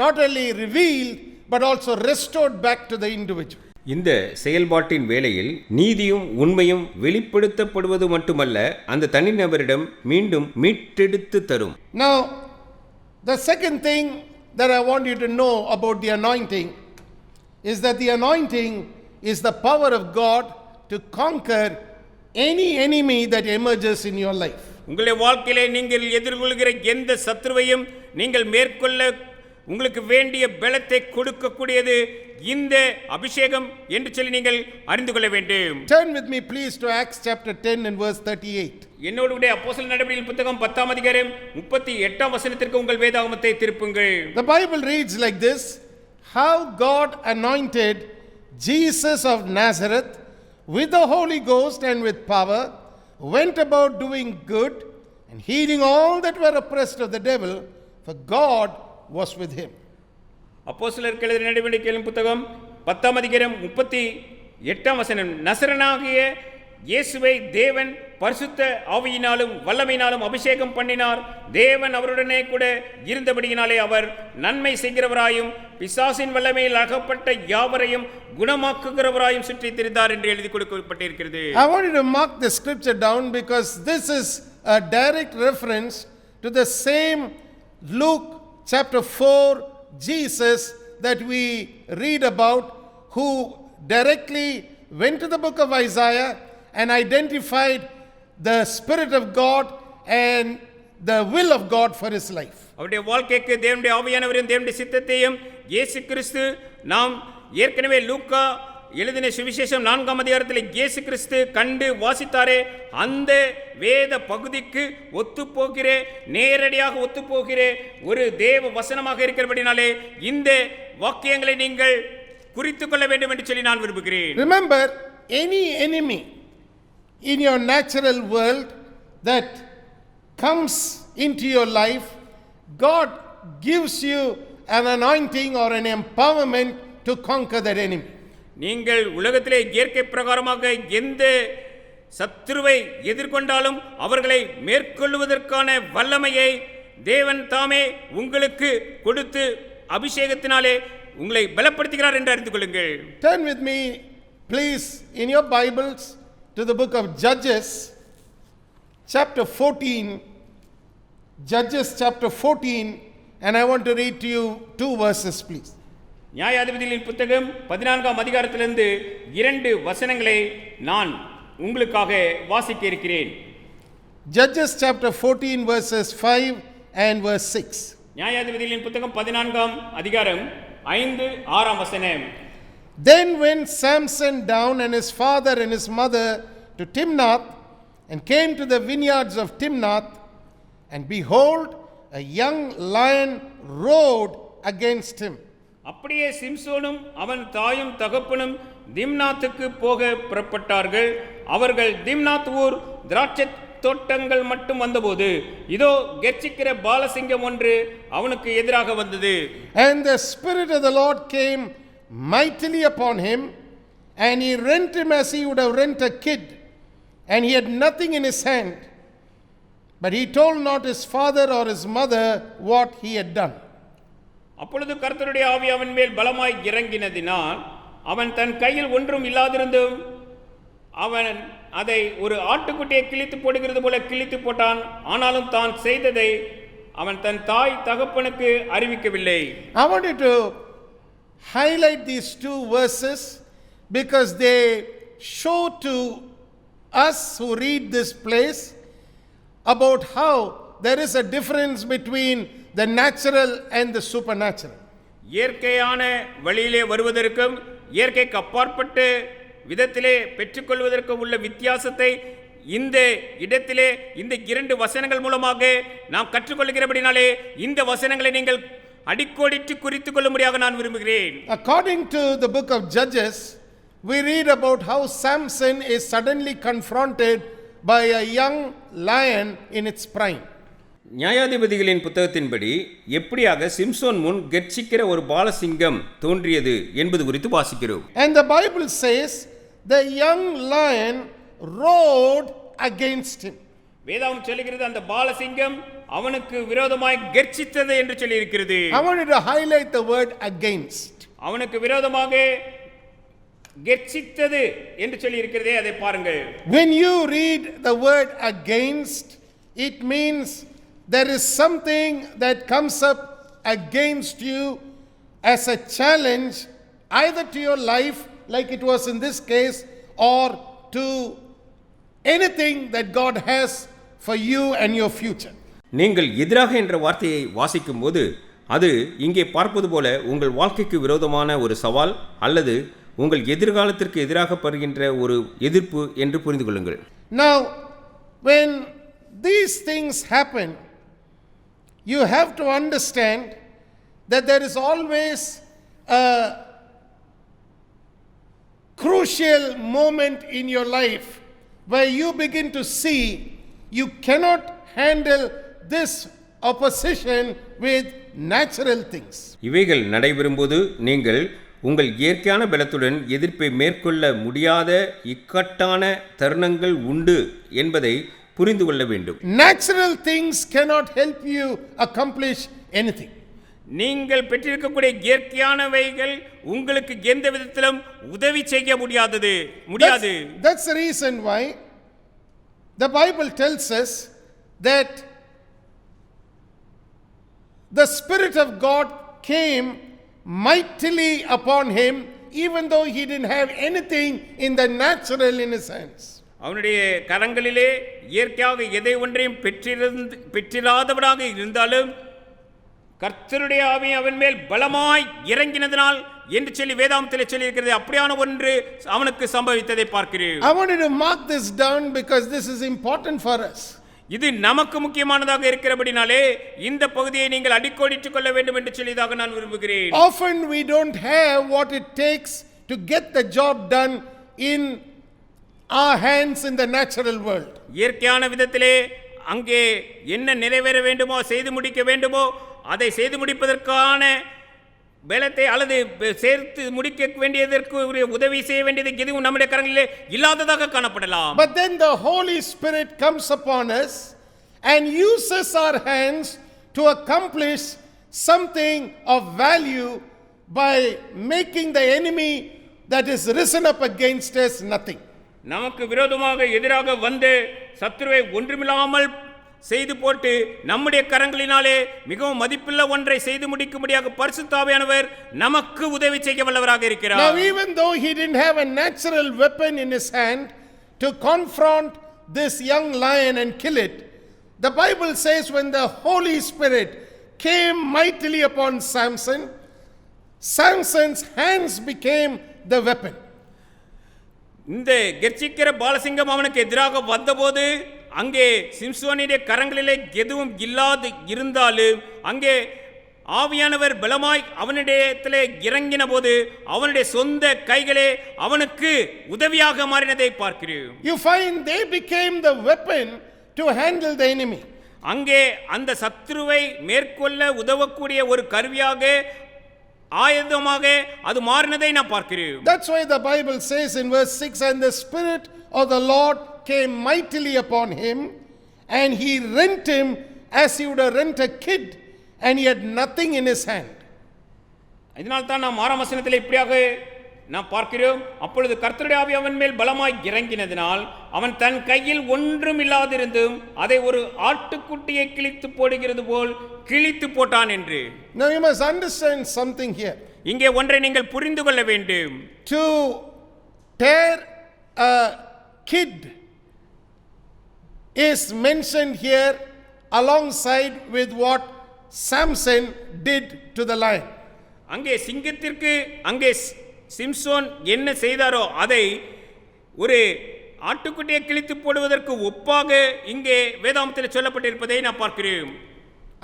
not only revealed but also restored back to the individual. இந்த செயல்பாட்டின் வேளையில் நீதியும் உண்மையும் வெளிப்படுத்தப்படுவது மட்டுமல்ல, அந்த தனிநபரிடம் மீண்டும் மீட்டெடுத்து தரும். Now, the second thing that I want you to know about the anointing is that the anointing is the power of God to conquer any enemy that emerges in your life. உங்களுடைய வாழ்க்கையிலே நீங்கள் எதிர்கொள்கிற எந்த சத்துருவையும் நீங்கள் மேற்கொள்ள உங்களுக்கு வேண்டிய பலத்தை கொடுக்கக்கூடியது இந்த அபிஷேகம் என்று சொல்லி நீங்கள் அறிந்து கொள்ள வேண்டும். Turn with me please to Acts chapter 10 and verse 38. என்னோடு கூட அப்போஸ்தலர் நடபடிகள் புத்தகம் 10ஆம் அதிகாரம் 38ஆம் வசனத்திற்கு உங்கள் வேதாகமத்தை திருப்புங்கள். The Bible reads like this: How God anointed Jesus of Nazareth with the Holy Ghost and with power, went about doing good and healing all that were oppressed of the devil, for God was with him. அப்போஸ்தலர் எழுதின நடபடிகளின் புத்தகம் 10ஆம் அதிகாரம் 38ஆம் வசனம். நசரனாகிய இயேசுவை தேவன் பரிசுத்த ஆவியினாலும் வல்லமையினாலும் அபிஷேகம் பண்ணினார். தேவன் அவருடனே கூட இருந்தபடியினாலே அவர் நன்மை செய்கிறவராயும் பிசாசின் வல்லமையில் அகப்பட்ட யாவரையும் குணமாக்குகிறவராயும் சுற்றி திரிந்தார் என்று எழுதி கொடுக்கப்பட்டிருக்கிறது. I want you to mark the scripture down because this is a direct reference to the same Luke chapter 4 Jesus that we read about, who directly went to the book of Isaiah and identified the Spirit of God and the will of God for his life. அவருடைய வாழ்க்கைக்கு தேவனுடைய ஆவியானவரின் தேவனுடைய சித்தத்தையும் இயேசு கிறிஸ்து நாம் ஏற்கனவே லூக்கா எழுதின சுவிசேஷம் 4ஆம் அதிகாரத்தில் இயேசு கிறிஸ்து கண்டு வாசித்தாரே, அந்த வேத பகுதிக்கு ஒத்துப்போகிற நேரடியாக ஒத்துப்போகிற ஒரு தேவ வசனமாக இருக்கிறபடினாலே இந்த வாக்கியங்களை நீங்கள் குறித்துக் கொள்ள வேண்டும் என்று சொல்லி நான் விரும்புகிறேன். Remember, any enemy in your natural world that comes into your life, God gives you an anointing or an empowerment to conquer that enemy. நீங்கள் உலகத்திலே இயற்கை பிரகாரமாக எந்த சத்துருவை எதிர்கொண்டாலும் அவர்களை மேற்கொள்வதற்கான வல்லமையை தேவன் தாமே உங்களுக்கு கொடுத்து அபிஷேகத்தினாலே உங்களை பலப்படுத்துகிறார் என்று அறிந்து கொள்ளுங்கள். Turn with me, please, in your Bibles to the book of Judges, chapter 14. Judges chapter 14, and I want to read to you 2 verses, please. நியாயாதிபதிகளின் புத்தகம் 14ஆம் அதிகாரத்திலிருந்து 2 வசனங்களை நான் உங்களுக்காக வாசிக்க இருக்கிறேன். Judges chapter 14 verses 5 and verse 6. நியாயாதிபதிகளின் புத்தகம் 14ஆம் அதிகாரம் 5 6ஆம் வசனம். Then went Samson down and his father and his mother to Timnath, and came to the vineyards of Timnath, and behold, a young lion roared against him. அப்படியே சிம்சோனும் அவன் தாயும் தகப்பனும் திம்னாத்துக்கு போக புறப்பட்டார்கள். அவர்கள் திம்னாத் ஊர் திராட்சை தோட்டங்கள் மட்டும் வந்தபோது இதோ கெர்ச்சிக்கிற பாலசிங்கம் ஒன்று அவனுக்கு எதிராக வந்தது. And the Spirit of the Lord came mightily upon him, and he rent him as he would have rent a kid, and he had nothing in his hand, but he told not his father or his mother what he had done. அப்பொழுது கர்த்தருடைய ஆவி அவன் மேல் பலமாய் இறங்கினதினால் அவன் தன் கையில் ஒன்றும் இல்லாதிருந்தும் அவன் அதை ஒரு ஆட்டுக்குட்டியை கிழித்து போடுகிறது போல கிழித்து போட்டான். ஆனாலும் தான் செய்ததை அவன் தன் தாய் தகப்பனுக்கு அறிவிக்கவில்லை. I want you to highlight these 2 verses because they show to us who read this place about how there is a difference between the natural and the supernatural. இயற்கையான வழியிலே வருவதற்கும் இயற்கைக்கு அப்பாற்பட்ட விதத்திலே பெற்றுக்கொள்வதற்கும் உள்ள வித்தியாசத்தை இந்த இடத்திலே இந்த 2 வசனங்கள் மூலமாக நாம் கற்றுக்கொள்கிறபடினாலே இந்த வசனங்களை நீங்கள் அடிக்கோடிட்டு குறித்துக் கொள்ளும்படியாக நான் விரும்புகிறேன். According to the book of Judges, we read about how Samson is suddenly confronted by a young lion in its prime. நியாயாதிபதிகளின் புத்தகத்தின்படி எப்படியாக சிம்சோன் முன் கெர்ச்சிக்கிற ஒரு பாலசிங்கம் தோன்றியது என்பது குறித்து வாசிக்கிறோம். And the Bible says the young lion roared against him. வேதம் சொல்லுகிறது அந்த பாலசிங்கம் அவனுக்கு விரோதமாய் கெர்ச்சித்தது என்று சொல்லி இருக்கிறது. I want you to highlight the word against. அவனுக்கு விரோதமாக கெர்ச்சித்தது என்று சொல்லி இருக்கிறதே, அதை பாருங்கள். When you read the word against, it means there is something that comes up against you as a challenge either to your life like it was in this case or to anything that God has for you and your future. நீங்கள் எதிராக என்ற வார்த்தையை வாசிக்கும் போது அது இங்கே பார்ப்பது போல உங்கள் வாழ்க்கைக்கு விரோதமான ஒரு சவால் அல்லது உங்கள் எதிர்காலத்திற்கு எதிராக படுகின்ற ஒரு எதிர்ப்பு என்று புரிந்து கொள்ளுங்கள். Now, when these things happen, you have to understand that there is always a crucial moment in your life where you begin to see you cannot handle this opposition with natural things. இவைகள் நடைபெறும்போது நீங்கள் உங்கள் இயற்கையான பலத்துடன் எதிர்ப்பை மேற்கொள்ள முடியாத இக்கட்டான தருணங்கள் உண்டு என்பதை புரிந்து கொள்ள வேண்டும். Natural things cannot help you accomplish anything. நீங்கள் பெற்றிருக்கக்கூடிய இயற்கையானவைகள் உங்களுக்கு எந்த விதத்திலும் உதவி செய்ய முடியாது. That's the reason why the Bible tells us that the Spirit of God came mightily upon him even though he didn't have anything in the natural in his hands. அவனுடைய கரங்களிலே இயற்கையாக எதை ஒன்றையும் பெற்றிராதவனாக இருந்தாலும் கர்த்தருடைய ஆவி அவன் மேல் பலமாய் இறங்கினதனால் என்று சொல்லி வேதாகமத்திலே சொல்லி இருக்கிறது. அப்படியான ஒன்று அவனுக்கு சம்பவித்ததை பார்க்கிறேன். I wanted to mark this down because this is important for us. இது நமக்கு முக்கியமானதாக இருக்கிறபடினாலே இந்த பகுதியை நீங்கள் அடிக்கோடிட்டுக் கொள்ள வேண்டும் என்று சொல்லியதாக நான் விரும்புகிறேன். Often we don't have what it takes to get the job done in our hands in the natural world. இயற்கையான விதத்திலே அங்கே என்ன நிறைவேற வேண்டுமோ செய்து முடிக்க வேண்டுமோ அதை செய்து முடிப்பதற்கான பலத்தை அல்லது சேர்த்து முடிக்க வேண்டியதற்கு உதவி செய்ய வேண்டியது எதுவும் நம்முடைய கரங்களிலே இல்லாததாக காணப்படலாம். But then the Holy Spirit comes upon us and uses our hands to accomplish something of value by making the enemy that is risen up against us nothing. நமக்கு விரோதமாக எதிராக வந்து சத்துருவை ஒன்றுமில்லாமல் செய்து போட்டு நம்முடைய கரங்களினாலே மிகவும் மதிப்புள்ள ஒன்றை செய்து முடிக்கும்படியாக பரிசுத்த ஆவியானவர் நமக்கு உதவி செய்ய வல்லவராக இருக்கிறார். Now even though he didn't have a natural weapon in his hand to confront this young lion and kill it, the Bible says when the Holy Spirit came mightily upon Samson, Samson's hands became the weapon. இந்த கெர்ச்சிக்கிற பாலசிங்கம் அவனுக்கு எதிராக வந்தபோது அங்கே சிம்சோனுடைய கரங்களிலே எதுவும் இல்லாது இருந்தாலும் அங்கே ஆவியானவர் பலமாய் அவனிடத்திலே இறங்கின போது அவனுடைய சொந்த கைகளே அவனுக்கு உதவியாக மாறினதை பார்க்கிறோம். You find they became the weapon to handle the enemy. அங்கே அந்த சத்துருவை மேற்கொள்ள உதவக்கூடிய ஒரு கருவியாக ஆயுதமாக அது மாறினதை நான் பார்க்கிறேன். That's why the Bible says in verse 6, and the Spirit of the Lord came mightily upon him, and he rent him as he would have rent a kid, and he had nothing in his hand. இதனால் தான் நாம் 6ஆம் வசனத்தில் இப்படியாக நாம் பார்க்கிறோம். அப்பொழுது கர்த்தருடைய ஆவி அவன் மேல் பலமாய் இறங்கினதினால் அவன் தன் கையில் ஒன்றும் இல்லாதிருந்தும் அதை ஒரு ஆட்டுக்குட்டியை கிழித்து போடுகிறது போல் கிழித்து போட்டான் என்று. Now you must understand something here. இங்கே ஒன்றை நீங்கள் புரிந்து கொள்ள வேண்டும். To tear a kid is mentioned here alongside with what Samson did to the lion. அங்கே சிங்கத்திற்கு அங்கே சிம்சோன் என்ன செய்தாரோ அதை ஒரு ஆட்டுக்குட்டியை கிழித்து போடுவதற்கு ஒப்பாக இங்கே வேதாகமத்தில் சொல்லப்பட்டிருப்பதை நான் பார்க்கிறேன்.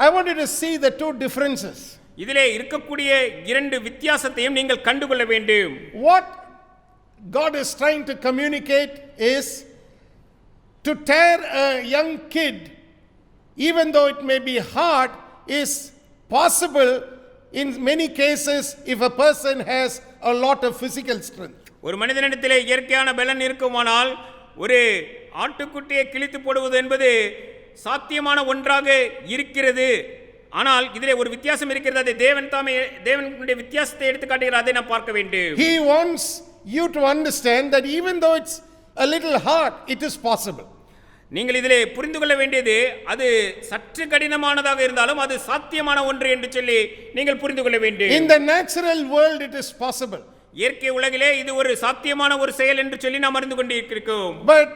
I want you to see the two differences. இதிலே இருக்கக்கூடிய இரண்டு வித்தியாசத்தையும் நீங்கள் கண்டுகொள்ள வேண்டும். What God is trying to communicate is to tear a young kid, even though it may be hard, is possible in many cases if a person has a lot of physical strength. ஒரு மனிதனிடத்திலே இயற்கையான பலன் இருக்குமானால் ஒரு ஆட்டுக்குட்டியை கிழித்து போடுவது என்பது சாத்தியமான ஒன்றாக இருக்கிறது. ஆனால் இதிலே ஒரு வித்தியாசம் இருக்கிறது. அதை தேவனுடைய வித்தியாசத்தை எடுத்து காட்டுகிறார். அதை நாம் பார்க்க வேண்டும். He wants you to understand that even though it's a little hard, it is possible. நீங்கள் இதிலே புரிந்து கொள்ள வேண்டியது அது சற்று கடினமானதாக இருந்தாலும் அது சாத்தியமான ஒன்று என்று சொல்லி நீங்கள் புரிந்து கொள்ள வேண்டும். In the natural world it is possible. இயற்கை உலகிலே இது ஒரு சாத்தியமான ஒரு செயல் என்று சொல்லி நாம் அறிந்து கொண்டிருக்கிறோம். But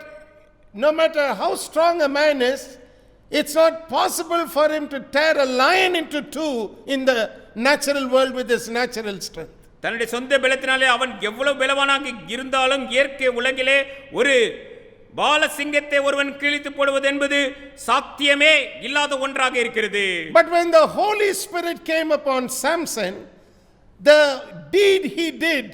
no matter how strong a man is, it's not possible for him to tear a lion into two in the natural world with his natural strength. தன்னுடைய சொந்த பலத்தினாலே அவன் எவ்வளவு பலவானாக இருந்தாலும் இயற்கை உலகிலே ஒரு பாலசிங்கத்தை ஒருவன் கிழித்து போடுவது என்பது சாத்தியமே இல்லாத ஒன்றாக இருக்கிறது. But when the Holy Spirit came upon Samson, the deed he did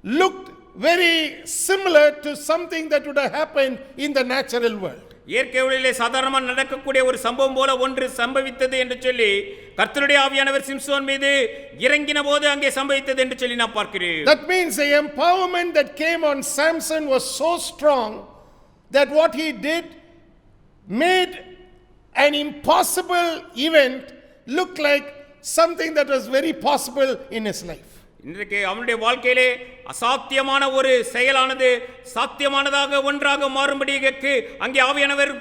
looked very similar to something that would have happened in the natural world. இயற்கை உலகிலே சாதாரணமாக நடக்கக்கூடிய ஒரு சம்பவம் போல ஒன்று சம்பவித்தது என்று சொல்லி கர்த்தருடைய ஆவியானவர் சிம்சோன் மீது இறங்கின போது அங்கே சம்பவித்தது என்று சொல்லி நான் பார்க்கிறேன். That means the empowerment that came on Samson was so strong that what he did made an impossible event look like something that was very possible in his life. இன்றைக்கு அவனுடைய வாழ்க்கையிலே அசாத்தியமான ஒரு செயலானது சாத்தியமானதாக ஒன்றாக மாறும்படிக்கு அங்கே ஆவியானவர்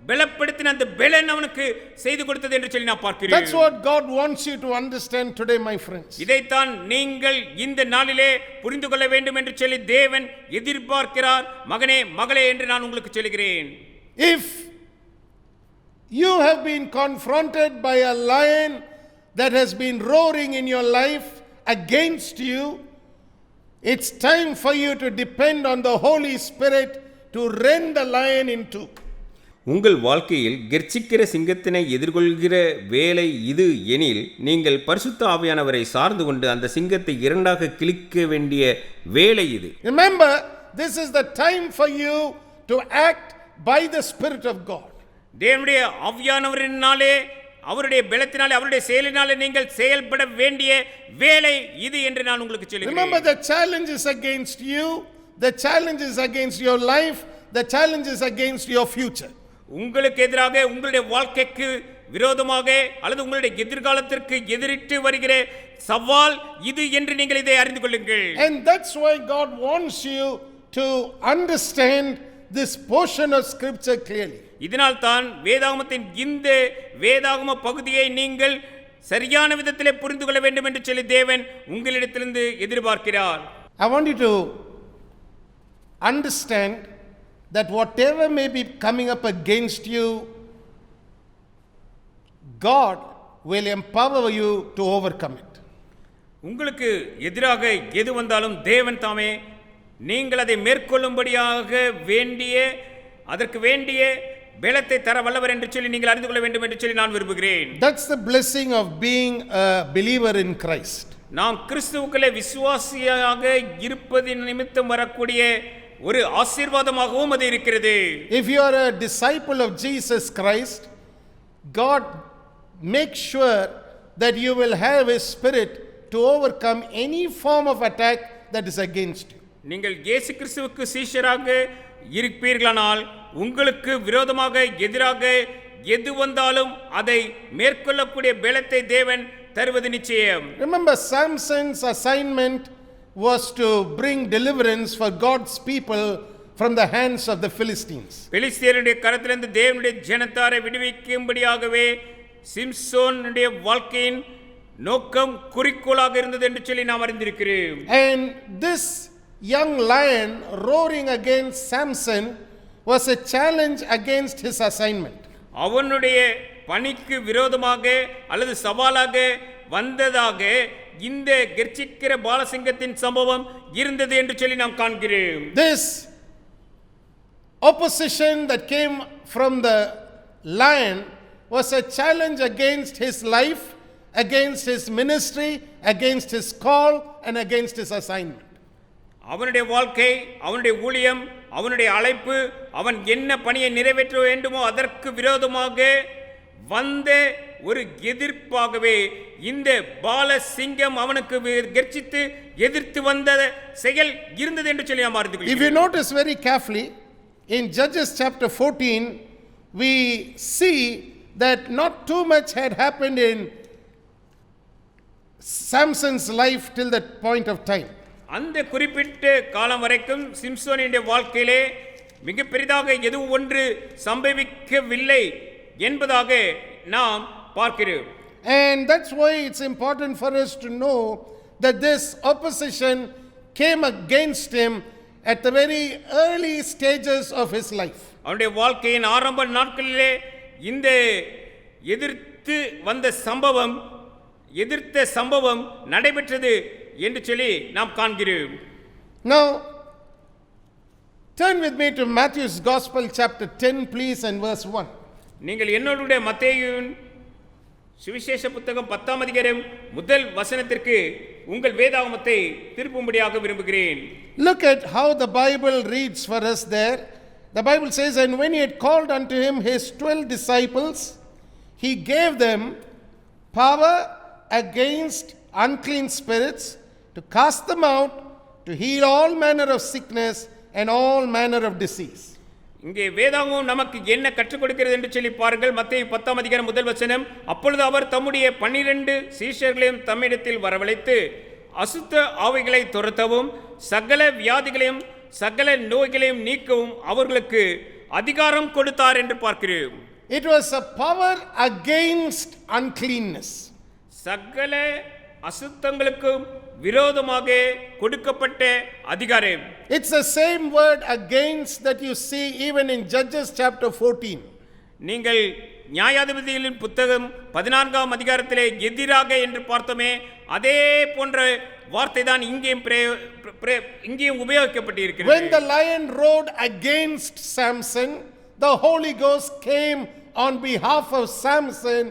பலப்படுத்தின அந்த பலன் அவனுக்கு செய்து கொடுத்தது என்று சொல்லி நான் பார்க்கிறேன். That's what God wants you to understand today, my friends. இதைத்தான் நீங்கள் இந்த நாளிலே புரிந்து கொள்ள வேண்டும் என்று சொல்லி தேவன் எதிர்பார்க்கிறார். மகனே மகளே என்று நான் உங்களுக்கு சொல்கிறேன். If you have been confronted by a lion that has been roaring in your life against you, it's time for you to depend on the Holy Spirit to rend the lion in two. உங்கள் வாழ்க்கையில் கெர்ச்சிக்கிற சிங்கத்தினை எதிர்கொள்கிற வேலை இது எனில் நீங்கள் பரிசுத்த ஆவியானவரை சார்ந்து கொண்டு அந்த சிங்கத்தை இரண்டாக கிழிக்க வேண்டிய வேலை இது. Remember, this is the time for you to act by the Spirit of God. தேவனுடைய ஆவியானவரினாலே அவருடைய பலத்தினாலே அவருடைய செயலினாலே நீங்கள் செயல்பட வேண்டிய வேலை இது என்று நான் உங்களுக்கு சொல்கிறேன். Remember, the challenge is against you, the challenge is against your life, the challenge is against your future. உங்களுக்கு எதிராக உங்களுடைய வாழ்க்கைக்கு விரோதமாக அல்லது உங்களுடைய எதிர்காலத்திற்கு எதிரிட்டு வருகிற சவால் இது என்று நீங்கள் இதை அறிந்து கொள்ளுங்கள். And that's why God wants you to understand this portion of scripture clearly. இதனால் தான் வேதாகமத்தின் இந்த வேதாகம பகுதியை நீங்கள் சரியான விதத்திலே புரிந்து கொள்ள வேண்டும் என்று சொல்லி தேவன் உங்களிடத்திலிருந்து எதிர்பார்க்கிறார். I want you to understand that whatever may be coming up against you, God will empower you to overcome it. உங்களுக்கு எதிராக எது வந்தாலும் தேவன் தாமே நீங்கள் அதை மேற்கொள்ளும்படியாக வேண்டிய அதற்கு வேண்டிய பலத்தை தர வல்லவர் என்று சொல்லி நீங்கள் அறிந்து கொள்ள வேண்டும் என்று சொல்லி நான் விரும்புகிறேன். That's the blessing of being a believer in Christ. நாம் கிறிஸ்துவுக்குள்ளே விசுவாசியாக இருப்பதின் நிமித்தம் வரக்கூடிய ஒரு ஆசீர்வாதமாகவும் அது இருக்கிறது. If you are a disciple of Jesus Christ, God makes sure that you will have His Spirit to overcome any form of attack that is against you. நீங்கள் இயேசு கிறிஸ்துவுக்கு சீஷராக இருப்பீர்களானால் உங்களுக்கு விரோதமாக எதிராக எது வந்தாலும் அதை மேற்கொள்ளக்கூடிய பலத்தை தேவன் தருவது நிச்சயம். Remember, Samson's assignment was to bring deliverance for God's people from the hands of the Philistines. பெலிஸ்தியருடைய கரத்திலிருந்து தேவனுடைய ஜனத்தாரை விடுவிக்கும்படியாகவே சிம்சோனுடைய வாழ்க்கையின் நோக்கம் குறிக்கோளாக இருந்தது என்று சொல்லி நாம் அறிந்திருக்கிறோம். And this young lion roaring against Samson was a challenge against his assignment. அவனுடைய பணிக்கு விரோதமாக அல்லது சவாலாக வந்ததாக இந்த கர்ச்சிக்கிற பாலசிங்கத்தின் சம்பவம் இருந்தது என்று சொல்லி நாம் காண்கிறோம். This opposition that came from the lion was a challenge against his life, against his ministry, against his call, and against his assignment. அவனுடைய வாழ்க்கை, அவனுடைய ஊழியம், அவனுடைய அழைப்பு, அவன் என்ன பணியை நிறைவேற்ற வேண்டுமோ அதற்கு விரோதமாக வந்த ஒரு எதிர்ப்பாகவே இந்த பாலசிங்கம் அவனுக்கு கர்ச்சித்து எதிர்த்து வந்த செயல் இருந்தது என்று சொல்லி நாம் அறிந்து கொள்கிறோம். If you notice very carefully, in Judges chapter 14, we see that not too much had happened in Samson's life till that point of time. அந்த குறிப்பிட்ட காலம் வரைக்கும் சிம்சோனுடைய வாழ்க்கையிலே மிக பெரிதாக எதுவும் ஒன்று சம்பவிக்கவில்லை என்பதாக நாம் பார்க்கிறோம். And that's why it's important for us to know that this opposition came against him at the very early stages of his life. அவனுடைய வாழ்க்கையின் ஆரம்ப நாட்களிலே இந்த எதிர்த்த சம்பவம் நடைபெற்றது என்று சொல்லி நாம் காண்கிறோம். Now, turn with me to Matthew's Gospel chapter 10 please and verse 1. நீங்கள் என்னோட மத்தேயுவின் சுவிசேஷ புத்தகம் 10ஆம் அதிகாரம் முதல் வசனத்திற்கு உங்கள் வேதாகமத்தை திருப்பும்படியாக விரும்புகிறேன். Look at how the Bible reads for us there. The Bible says, and when he had called unto him his 12 disciples, he gave them power against unclean spirits to cast them out, to heal all manner of sickness and all manner of disease. இங்கே வேதாகமம் நமக்கு என்ன கற்றுக் கொடுக்கிறது என்று சொல்லி பாருங்கள். மத்தேயு 10ஆம் அதிகாரம் முதல் வசனம். அப்பொழுது அவர் தம்முடைய 12 சீஷர்களையும் தம்மிடத்தில் வரவழைத்து அசுத்த ஆவிகளை துரத்தவும் சகல வியாதிகளையும் சகல நோய்களையும் நீக்கவும் அவர்களுக்கு அதிகாரம் கொடுத்தார் என்று பார்க்கிறோம். It was a power against uncleanness. சகல அசுத்தங்களுக்கும் விரோதமாக கொடுக்கப்பட்ட அதிகாரம். It's the same word against that you see even in Judges chapter 14. நீங்கள் நியாயாதிபதிகளின் புத்தகம் 14ஆம் அதிகாரத்திலே எதிராக என்று பார்த்தோமே, அதே போன்ற வார்த்தை தான் இங்கேயும் உபயோகிக்கப்பட்டிருக்கிறது. When the lion roared against Samson, the Holy Ghost came on behalf of Samson,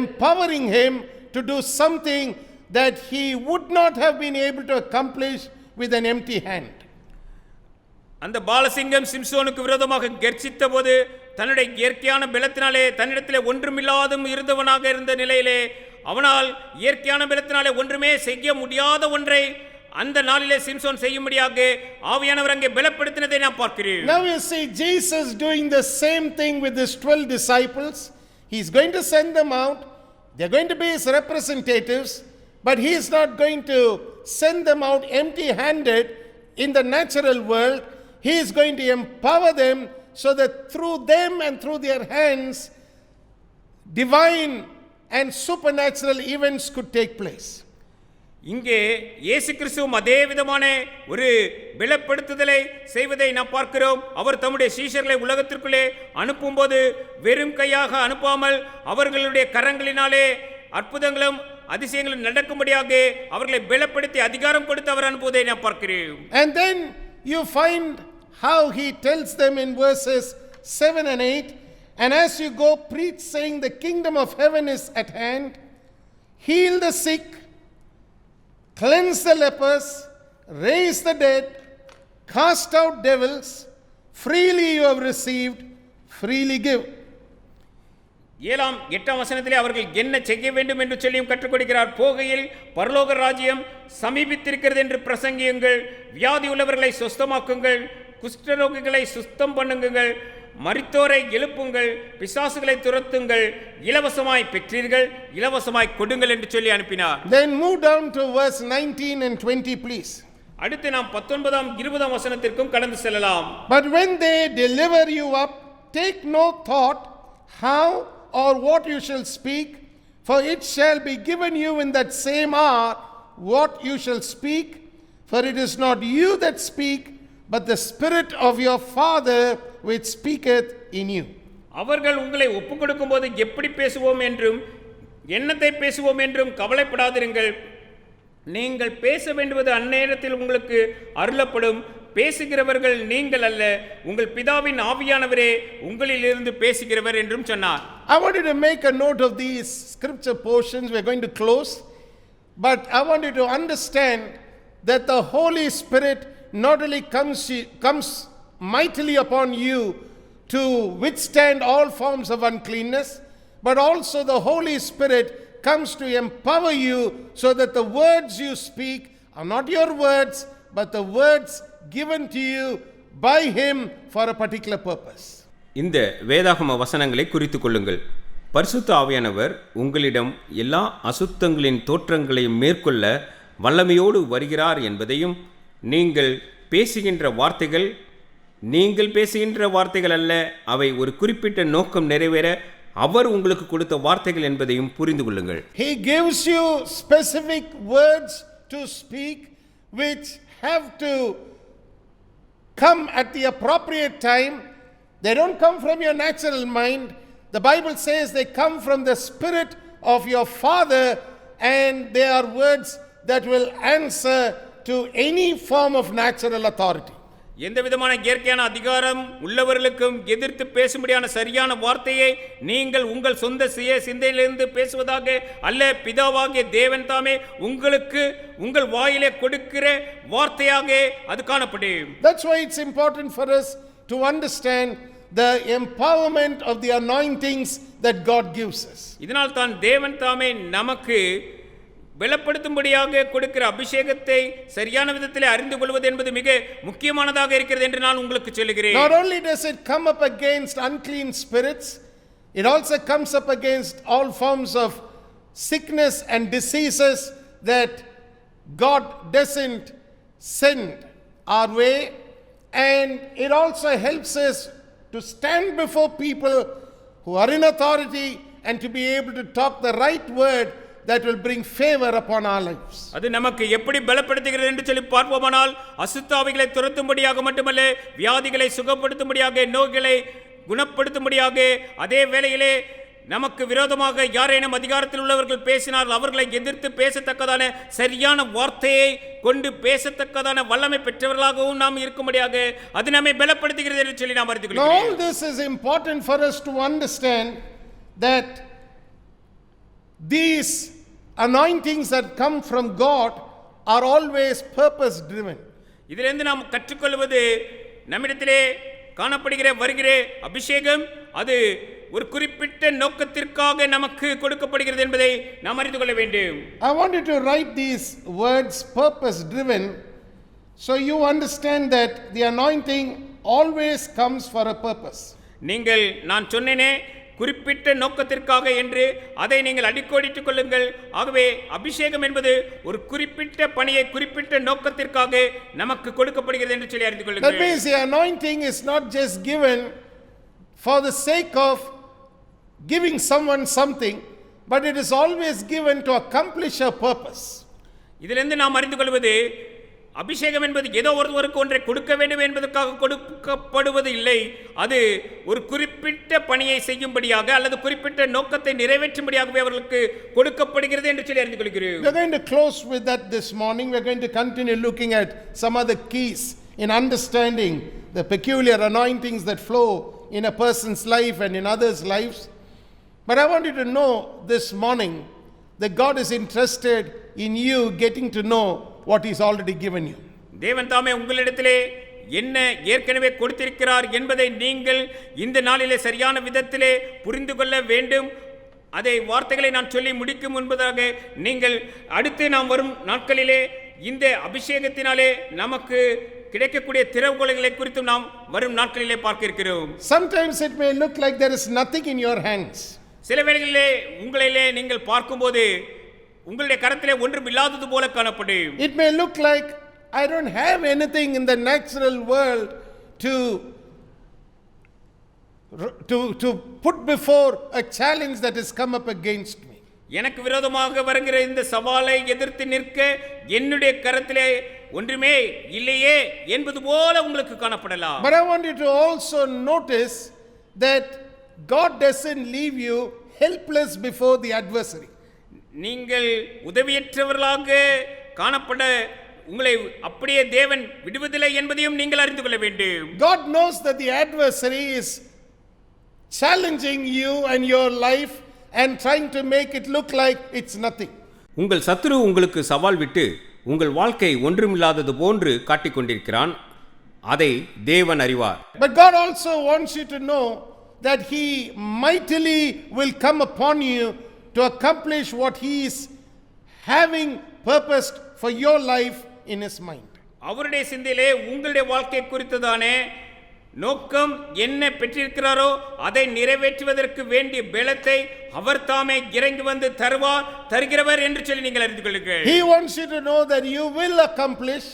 empowering him to do something that he would not have been able to accomplish with an empty hand. அந்த பாலசிங்கம் சிம்சோனுக்கு விரோதமாக கர்ச்சித்த போது தன்னுடைய இயற்கையான பலத்தினாலே தன்னிடத்திலே ஒன்றுமில்லாதும் இருந்தவனாக இருந்த நிலையிலே அவனால் இயற்கையான பலத்தினாலே ஒன்றுமே செய்ய முடியாத ஒன்றை அந்த நாளிலே சிம்சோன் செய்யும்படியாக ஆவியானவர் அங்கே பலப்படுத்தினதை நாம் பார்க்கிறோம். Now you see Jesus doing the same thing with his 12 disciples. He's going to send them out. They're going to be his representatives, but he is not going to send them out empty-handed in the natural world. He is going to empower them so that through them and through their hands divine and supernatural events could take place. இங்கே இயேசு கிறிஸ்துவும் அதே விதமான ஒரு பலப்படுத்துதலை செய்வதை நாம் பார்க்கிறோம். அவர் தம்முடைய சீஷர்களை உலகத்திற்குள்ளே அனுப்பும்போது வெறும் கையாக அனுப்பாமல் அவர்களுடைய கரங்களினாலே அற்புதங்களும் அதிசயங்களும் நடக்கும்படியாக அவர்களை பலப்படுத்தி அதிகாரம் கொடுத்து அவர் அனுப்புவதை நாம் பார்க்கிறோம். And then you find how he tells them in verses 7 and 8, and as you go preach saying the kingdom of heaven is at hand, heal the sick, cleanse the lepers, raise the dead, cast out devils, freely you have received, freely give. 7 8 வசனத்திலே அவர்கள் என்ன செய்ய வேண்டும் என்று சொல்லியும் கற்றுக் கொடுக்கிறார். போகையில் பரலோக ராஜ்யம் சமீபித்திருக்கிறது என்று பிரசங்கியுங்கள், வியாதி உள்ளவர்களை சுஸ்தமாக்குங்கள், குஷ்டரோகிகளை சுத்தம் பண்ணுங்கள், மரித்தோரை எழுப்புங்கள், பிசாசுகளை துரத்துங்கள், இலவசமாய் பெற்றீர்கள், இலவசமாய் கொடுங்கள் என்று சொல்லி அனுப்பினார். Then move down to verse 19 and 20 please. அடுத்து நாம் 19 20 வசனத்திற்கும் கடந்து செல்லலாம். But when they deliver you up, take no thought how or what you shall speak, for it shall be given you in that same hour what you shall speak, for it is not you that speak, but the Spirit of your Father which speaketh in you. அவர்கள் உங்களை ஒப்புக் கொடுக்கும்போது எப்படி பேசுவோம் என்றும் என்னத்தை பேசுவோம் என்றும் கவலைப்படாதிருங்கள். நீங்கள் பேச வேண்டுவது அந்நேரத்தில் உங்களுக்கு அருளப்படும். பேசுகிறவர்கள் நீங்கள் அல்ல, உங்கள் பிதாவின் ஆவியானவரே உங்களிலிருந்து பேசுகிறவர் என்றும் சொன்னார். I want you to make a note of these scripture portions. We're going to close, but I want you to understand that the Holy Spirit not only comes mightily upon you to withstand all forms of uncleanness, but also the Holy Spirit comes to empower you so that the words you speak are not your words, but the words given to you by him for a particular purpose. இந்த வேதாகம வசனங்களை குறித்துக் கொள்ளுங்கள். பரிசுத்த ஆவியானவர் உங்களிடம் எல்லா அசுத்தங்களின் தோற்றங்களையும் மேற்கொள்ள வல்லமையோடு வருகிறார் என்பதையும், நீங்கள் பேசுகின்ற வார்த்தைகள் அல்ல, அவை ஒரு குறிப்பிட்ட நோக்கம் நிறைவேற அவர் உங்களுக்கு கொடுத்த வார்த்தைகள் என்பதையும் புரிந்து கொள்ளுங்கள். He gives you specific words to speak which have to come at the appropriate time. They don't come from your natural mind. The Bible says they come from the Spirit of your Father, and they are words that will answer to any form of natural authority. எந்த விதமான இயற்கையான அதிகாரம் உள்ளவர்களுக்கும் எதிர்த்து பேசும்படியான சரியான வார்த்தையை நீங்கள் உங்கள் சொந்த சிந்தையிலிருந்து பேசுவதாக அல்ல, பிதாவாகிய தேவன் தாமே உங்களுக்கு உங்கள் வாயிலே கொடுக்கிற வார்த்தையாக அது காணப்படும். That's why it's important for us to understand the empowerment of the anointings that God gives us. இதனால் தான் தேவன் தாமே நமக்கு பலப்படுத்தும்படியாக கொடுக்கிற அபிஷேகத்தை சரியான விதத்திலே அறிந்து கொள்வது என்பது மிக முக்கியமானதாக இருக்கிறது என்று நான் உங்களுக்கு சொல்லுகிறேன். Not only does it come up against unclean spirits, it also comes up against all forms of sickness and diseases that God doesn't send our way, and it also helps us to stand before people who are in authority and to be able to talk the right word that will bring favor upon our lives. அது நமக்கு எப்படி பலப்படுத்துகிறது என்று சொல்லி பார்ப்போமானால், அசுத்தாவிகளை துரத்தும்படியாக மட்டுமல்ல, வியாதிகளை சுகப்படுத்தும்படியாக, நோய்களை குணப்படுத்தும்படியாக, அதே வேளையிலே நமக்கு விரோதமாக யாரேனும் அதிகாரத்தில் உள்ளவர்கள் பேசினால் அவர்களை எதிர்த்து பேசத்தக்கதான சரியான வார்த்தையை கொண்டு பேசத்தக்கதான வல்லமை பெற்றவர்களாகவும் நாம் இருக்கும்படியாக அது நம்மை பலப்படுத்துகிறது என்று சொல்லி நாம் அறிந்து கொள்கிறோம். All this is important for us to understand that these anointings that come from God are always purpose driven. இதிலிருந்து நாம் கற்றுக்கொள்வது நம்மிடத்திலே காணப்படுகிற வருகிற அபிஷேகம் அது ஒரு குறிப்பிட்ட நோக்கத்திற்காக நமக்கு கொடுக்கப்படுகிறது என்பதை நாம் அறிந்து கொள்ள வேண்டும். I want you to write these words purpose driven so you understand that the anointing always comes for a purpose. நீங்கள் நான் சொன்னேனே குறிப்பிட்ட நோக்கத்திற்காக என்று அதை நீங்கள் அடிக்கோடிட்டுக் கொள்ளுங்கள். ஆகவே அபிஷேகம் என்பது ஒரு குறிப்பிட்ட பணியை குறிப்பிட்ட நோக்கத்திற்காக நமக்கு கொடுக்கப்படுகிறது என்று சொல்லி அறிந்து That கொள்ளுங்கள். means the anointing is not just given for the sake of giving someone something, but it is always given to accomplish a purpose. இதிலிருந்து நாம் அறிந்து கொள்வது அபிஷேகம் என்பது ஏதோ ஒருவருக்கு ஒன்றை கொடுக்க வேண்டும் என்பதற்காக கொடுக்கப்படுவது இல்லை. அது ஒரு குறிப்பிட்ட பணியை செய்யும்படியாக அல்லது குறிப்பிட்ட நோக்கத்தை நிறைவேற்றும்படியாகவே அவர்களுக்கு கொடுக்கப்படுகிறது என்று சொல்லி அறிந்து கொள்கிறோம். We are going to close with that this morning. We are going to continue looking at some other keys in understanding the peculiar anointings that flow in a person's life and in others' lives. But I want you to know this morning that God is interested in you getting to know what He's already given you. தேவன் தாமே உங்களிடத்திலே என்ன ஏற்கனவே கொடுத்திருக்கிறார் என்பதை நீங்கள் இந்த நாளிலே சரியான விதத்திலே புரிந்து கொள்ள வேண்டும். அதை வார்த்தைகளை நான் சொல்லி முடிக்கும் முன்பதாக நீங்கள் அடுத்து நாம் வரும் நாட்களிலே இந்த அபிஷேகத்தினாலே நமக்கு கிடைக்கக்கூடிய திறவுகோல்களை குறித்து நாம் வரும் நாட்களிலே பார்க்க இருக்கிறோம். Sometimes it may look like there is nothing in your hands. சில வேளைகளிலே உங்களிலே நீங்கள் பார்க்கும்போது உங்களுடைய கரத்திலே ஒன்றும் இல்லாதது போல காணப்படும். It may look like I don't have anything in the natural world to put before a challenge that has come up against me. எனக்கு விரோதமாக வருகிற இந்த சவாலை எதிர்த்து நிற்க என்னுடைய கரத்திலே ஒன்றுமே இல்லையே என்பது போல உங்களுக்கு காணப்படலாம். But I want you to also notice that God doesn't leave you helpless before the adversary. நீங்கள் உதவியற்றவர்களாக காணப்பட உங்களை அப்படியே தேவன் விடுவதில்லை என்பதையும் நீங்கள் அறிந்து கொள்ள வேண்டும். God knows that the adversary is challenging you and your life and trying to make it look like it's nothing. உங்கள் சத்துரு உங்களுக்கு சவால் விட்டு உங்கள் வாழ்க்கை ஒன்றுமில்லாதது போன்று காட்டிக் கொண்டிருக்கிறான். அதை தேவன் அறிவார். But God also wants you to know that He mightily will come upon you to accomplish what He is having purposed for your life in His mind. அவருடைய சிந்தையிலே உங்களுடைய வாழ்க்கை குறித்ததானே நோக்கம் என்ன பெற்றிருக்கிறாரோ அதை நிறைவேற்றுவதற்கு வேண்டிய பலத்தை அவர் தாமே இறங்கி வந்து தருகிறவர் என்று சொல்லி நீங்கள் அறிந்து கொள்ளுங்கள். He wants you to know that you will accomplish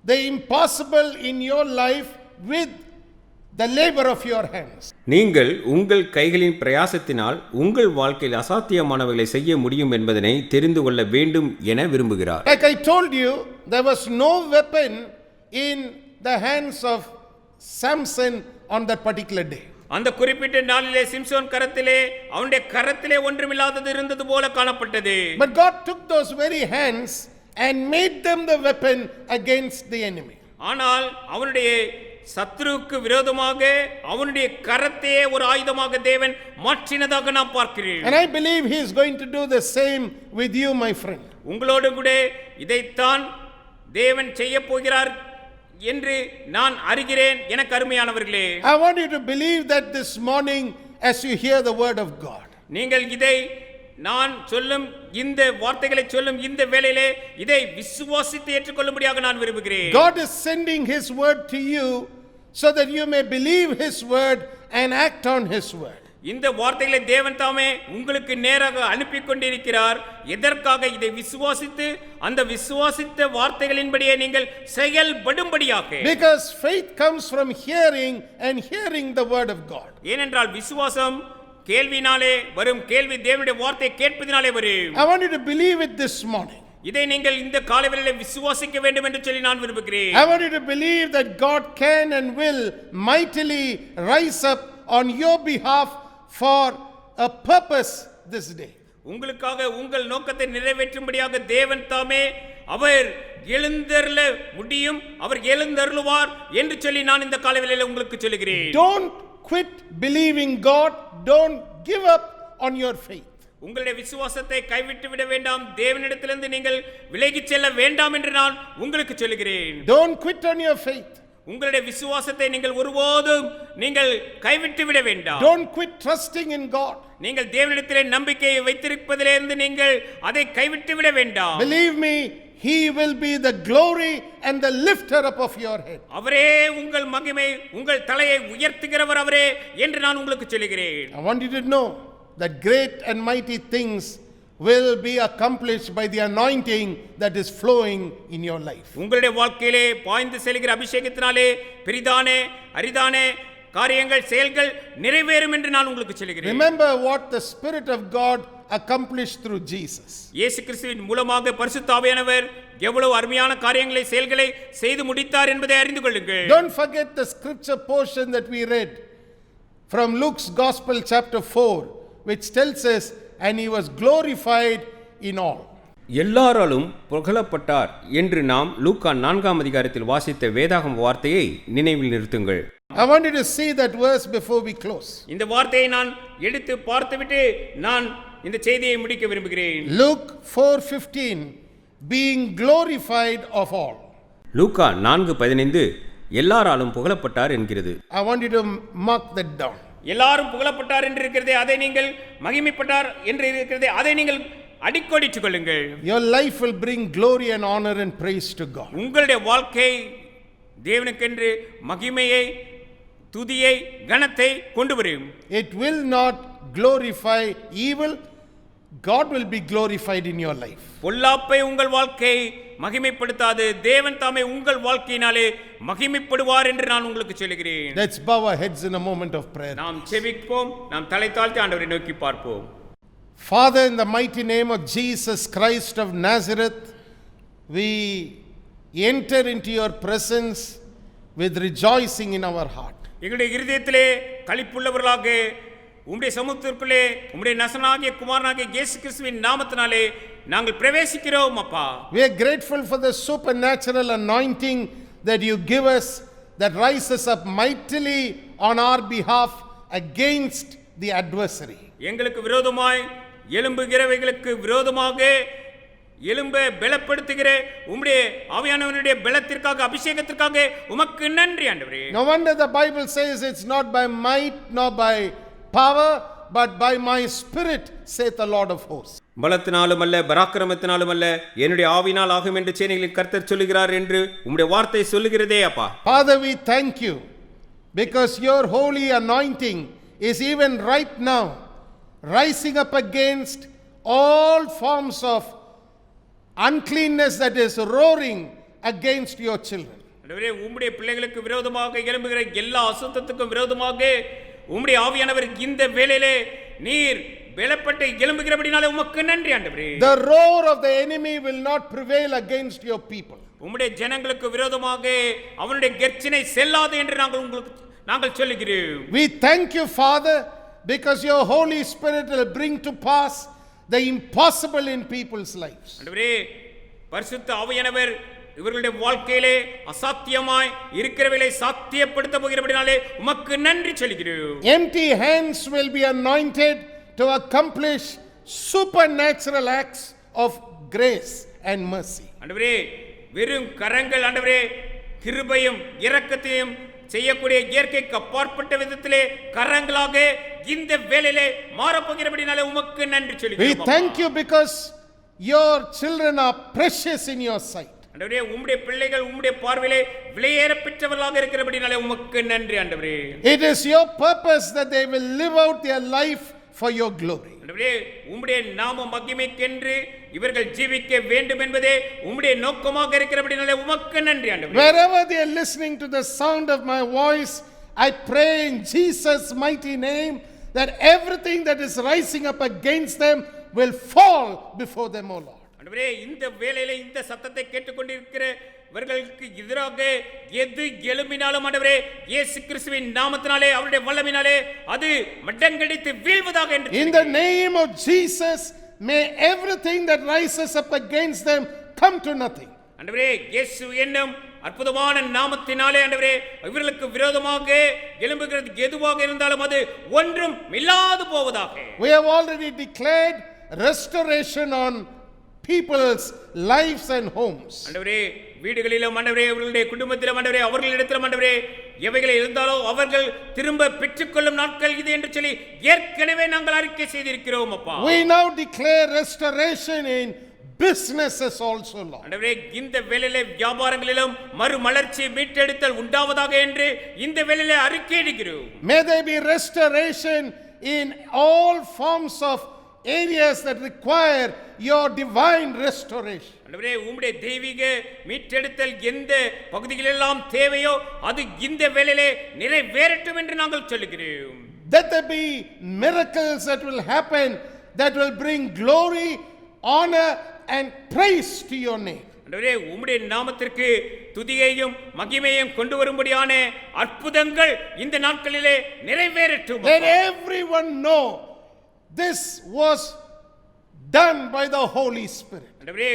the impossible in your life with the labor of your hands. நீங்கள் உங்கள் கைகளின் பிரயாசத்தினால் உங்கள் வாழ்க்கையில் அசாத்தியமானவைகளை செய்ய முடியும் என்பதனை தெரிந்து கொள்ள வேண்டும் என விரும்புகிறார். Like I told you, there was no weapon in the hands of Samson on that particular day. அந்த குறிப்பிட்ட நாளிலே சிம்சோன் கரத்திலே அவனுடைய கரத்திலே ஒன்றுமில்லாதது இருந்தது போல காணப்பட்டது. But God took those very hands and made them the weapon against the enemy. ஆனால் அவனுடைய சத்துருவுக்கு விரோதமாக அவனுடைய கரத்தையே ஒரு ஆயுதமாக தேவன் மாற்றினதாக நாம் பார்க்கிறோம். And I believe He is going to do the same with you, my friend. உங்களோடு கூட இதைத்தான் தேவன் செய்ய போகிறார் என்று நான் அறிகிறேன் எனக்கு அருமையானவர்களே. I want you to believe that this morning as you hear the word of God. நீங்கள் இதை நான் சொல்லும் இந்த வார்த்தைகளை சொல்லும் இந்த வேளையிலே இதை விசுவாசித்து ஏற்றுக்கொள்ளும்படியாக நான் விரும்புகிறேன். God is sending His word to you so that you may believe His word and act on His word. இந்த வார்த்தைகளை தேவன் தாமே உங்களுக்கு நேராக அனுப்பி கொண்டிருக்கிறார். எதற்காக? இதை விசுவாசித்து அந்த விசுவாசித்த வார்த்தைகளின்படியே நீங்கள் செயல்படும்படியாக. Because faith comes from hearing and hearing the word of God. ஏனென்றால் விசுவாசம் கேள்வினாலே வரும், கேள்வி தேவனுடைய வார்த்தையை கேட்பதினாலே வரும். I want you to believe it this morning. இதை நீங்கள் இந்த காலைவேளையிலே விசுவாசிக்க வேண்டும் என்று சொல்லி நான் விரும்புகிறேன். I want you to believe that God can and will mightily rise up on your behalf for a purpose this day. உங்களுக்காக உங்கள் நோக்கத்தை நிறைவேற்றும்படியாக தேவன் தாமே அவர் எழுந்தருள முடியும், அவர் எழுந்தருளுவார் என்று சொல்லி நான் இந்த காலைவேளையிலே உங்களுக்கு சொல்லுகிறேன். Don't quit believing God. Don't give up on your faith. உங்களுடைய விசுவாசத்தை கைவிட்டு விட வேண்டாம், தேவனிடத்திலிருந்து நீங்கள் விலகிச் செல்ல வேண்டாம் என்று நான் உங்களுக்கு சொல்லுகிறேன். Don't quit on your faith. உங்களுடைய விசுவாசத்தை நீங்கள் ஒருபோதும் நீங்கள் கைவிட்டு விட வேண்டாம். Don't quit trusting in God. நீங்கள் தேவனிடத்திலே நம்பிக்கையை வைத்திருப்பதிலிருந்து நீங்கள் அதை கைவிட்டு விட வேண்டாம். Believe me, He will be the glory and the lifter up of your head. அவரே உங்கள் மகிமை, உங்கள் தலையை உயர்த்துகிறவர் அவரே என்று நான் உங்களுக்கு சொல்கிறேன். I want you to know that great and mighty things will be accomplished by the anointing that is flowing in your life. உங்களுடைய வாழ்க்கையிலே பாய்ந்து செல்கிற அபிஷேகத்தினாலே பெரிதானே அரிதானே காரியங்கள் செயல்கள் நிறைவேறும் என்று நான் உங்களுக்கு சொல்கிறேன். Remember what the Spirit of God accomplished through Jesus. இயேசு கிறிஸ்துவின் மூலமாக பரிசுத்த ஆவியானவர் எவ்வளவு அருமையான காரியங்களை செயல்களை செய்து முடித்தார் என்பதை அறிந்து கொள்ளுங்கள். Don't forget the scripture portion that we read from Luke's Gospel chapter 4, which tells us, and he was glorified in all. எல்லாராலும் புகழப்பட்டார் என்று நாம் லூக்கா 4ஆம் அதிகாரத்தில் வாசித்த வேதாகம வார்த்தையை நினைவில் நிறுத்துங்கள். I want you to see that verse before we close. இந்த வார்த்தையை நான் எடுத்து பார்த்துவிட்டு நான் இந்த செய்தியை முடிக்க விரும்புகிறேன். Luke 4:15, being glorified of all. லூக்கா 4:15 எல்லாராலும் புகழப்பட்டார் என்கிறது. I want you to mark that down. எல்லாரும் புகழப்பட்டார் என்று இருக்கிறதே அதை நீங்கள் மகிமைப்பட்டார் என்று இருக்கிறதே அதை நீங்கள் அடிக்கோடிட்டுக் கொள்ளுங்கள். Your life will bring glory and honor and praise to God. உங்களுடைய வாழ்க்கை தேவனுக்கென்று மகிமையை துதியை கனத்தை கொண்டு வரும். It will not glorify evil. God will be glorified in your life. பொல்லாப்பை உங்கள் வாழ்க்கை மகிமைப்படுத்தாது, தேவன் தாமே உங்கள் வாழ்க்கையினாலே மகிமைப்படுவார் என்று நான் உங்களுக்கு சொல்கிறேன். Let's bow our heads in a moment of prayer. நாம் செபிப்போம், நாம் தலை தாழ்த்தி ஆண்டவரை நோக்கி பார்ப்போம். Father, in the mighty name of Jesus Christ of Nazareth, we enter into your presence with rejoicing in our heart. எங்களுடைய இருதயத்திலே களிப்புள்ளவர்களாக உம்முடைய சமூகத்திற்குள்ளே உம்முடைய நசனாகிய குமாரனாகிய இயேசு கிறிஸ்துவின் நாமத்தினாலே நாங்கள் பிரவேசிக்கிறோம் அப்பா. We are grateful for the supernatural anointing that you give us that rises up mightily on our behalf against the adversary. எங்களுக்கு விரோதமாய் எழும்புகிறவைகளுக்கு விரோதமாக எழும்ப பலப்படுத்துகிற உம்முடைய ஆவியானவருடைய பலத்திற்காக அபிஷேகத்திற்காக உமக்கு நன்றி ஆண்டவரே. No wonder the Bible says it's not by might nor by power but by my spirit, saith the Lord of hosts. பலத்தினாலும் அல்ல பராக்கிரமத்தினாலும் அல்ல என்னுடைய ஆவினால் ஆகும் என்று சேனைகளின் கர்த்தர் சொல்லுகிறார் என்று உம்முடைய வார்த்தை சொல்லுகிறதே அப்பா. Father, we thank you because your holy anointing is even right now rising up against all forms of uncleanness that is roaring against your children. ஆண்டவரே, உம்முடைய பிள்ளைகளுக்கு விரோதமாக எழும்புகிற எல்லா அசுத்தத்துக்கும் விரோதமாக உம்முடைய ஆவியானவர் இந்த வேளையிலே நீர் பலப்பட்டு எழும்புகிறபடினாலே உமக்கு நன்றி ஆண்டவரே. The roar of the enemy will not prevail against your people. உம்முடைய ஜனங்களுக்கு விரோதமாக அவனுடைய கர்ஜனை செல்லாது என்று நாங்கள் சொல்லுகிறோம். We thank you, Father, because your Holy Spirit will bring to pass the impossible in people's lives. ஆண்டவரே, பரிசுத்த ஆவியானவர் இவர்களுடைய வாழ்க்கையிலே அசாத்தியமாய் இருக்கிறவர்களை சாத்தியப்படுத்த போகிறபடினாலே உமக்கு நன்றி சொல்கிறோம். Empty hands will be anointed to accomplish supernatural acts of grace and mercy. ஆண்டவரே, வெறும் கரங்கள் ஆண்டவரே கிருபையும் இரக்கத்தையும் செய்யக்கூடிய இயற்கைக்கு அப்பாற்பட்ட விதத்திலே கரங்களாக இந்த வேளையிலே மாறப்போகிறபடினாலே உமக்கு நன்றி We சொல்கிறோம். thank you because your children are precious in your sight. ஆண்டவரே, உம்முடைய பிள்ளைகள் உம்முடைய பார்வையிலே விலையேற பெற்றவர்களாக இருக்கிறபடினாலே உமக்கு நன்றி ஆண்டவரே. It is your purpose that they will live out their life for your glory. ஆண்டவரே, உம்முடைய நாம மகிமைக்கென்று இவர்கள் ஜீவிக்க வேண்டும் என்பதே உம்முடைய நோக்கமாக இருக்கிறபடினாலே உமக்கு நன்றி ஆண்டவரே. Wherever they are listening to the sound of my voice, I pray in Jesus' mighty name that everything that is rising up against them will fall before them, O Lord. ஆண்டவரே, இந்த வேளையிலே இந்த சத்தத்தை கேட்டுக்கொண்டிருக்கிறவர்களுக்கு எதிராக எது எழும்பினாலும் ஆண்டவரே இயேசு கிறிஸ்துவின் நாமத்தினாலே அவருடைய வல்லமையினாலே அது மடங்கடித்து வீழ்வதாக என்று In the name of Jesus, may everything that rises up against them come to nothing. ஆண்டவரே, இயேசு என்னும் அற்புதமான நாமத்தினாலே ஆண்டவரே இவர்களுக்கு விரோதமாக எழும்புகிறது எதுவாக இருந்தாலும் அது ஒன்றும் இல்லாது போவதாக. We have already declared restoration on people's lives and homes. ஆண்டவரே வீடுகளிலும் ஆண்டவரே அவர்களுடைய குடும்பத்திலும் ஆண்டவரே அவர்களிடத்திலும் ஆண்டவரே எவைகளை இருந்தாலோ அவர்கள் திரும்ப பெற்றுக்கொள்ளும் நாட்கள் இது என்று சொல்லி ஏற்கனவே நாங்கள் அறிக்கை செய்திருக்கிறோம் அப்பா. We now declare restoration in businesses also, Lord. ஆண்டவரே இந்த வேளையிலே வியாபாரங்களிலும் மறுமலர்ச்சி மீட்டெடுத்தல் உண்டாவதாக என்று இந்த வேளையிலே அறிக்கையிடுகிறோம். May there be restoration in all forms of areas that require your divine restoration. ஆண்டவரே உம்முடைய தெய்வீக மீட்டெடுத்தல் எந்த பகுதிகளெல்லாம் தேவையோ அது இந்த வேளையிலே நிறைவேறட்டும் என்று நாங்கள் சொல்லுகிறோம். That there be miracles that will happen that will bring glory, honor and praise to your name. ஆண்டவரே உம்முடைய நாமத்திற்கு துதியையும் மகிமையையும் கொண்டு வரும்படியான அற்புதங்கள் இந்த நாட்களிலே நிறைவேறட்டும். Let everyone know this was done by the Holy Spirit. ஆண்டவரே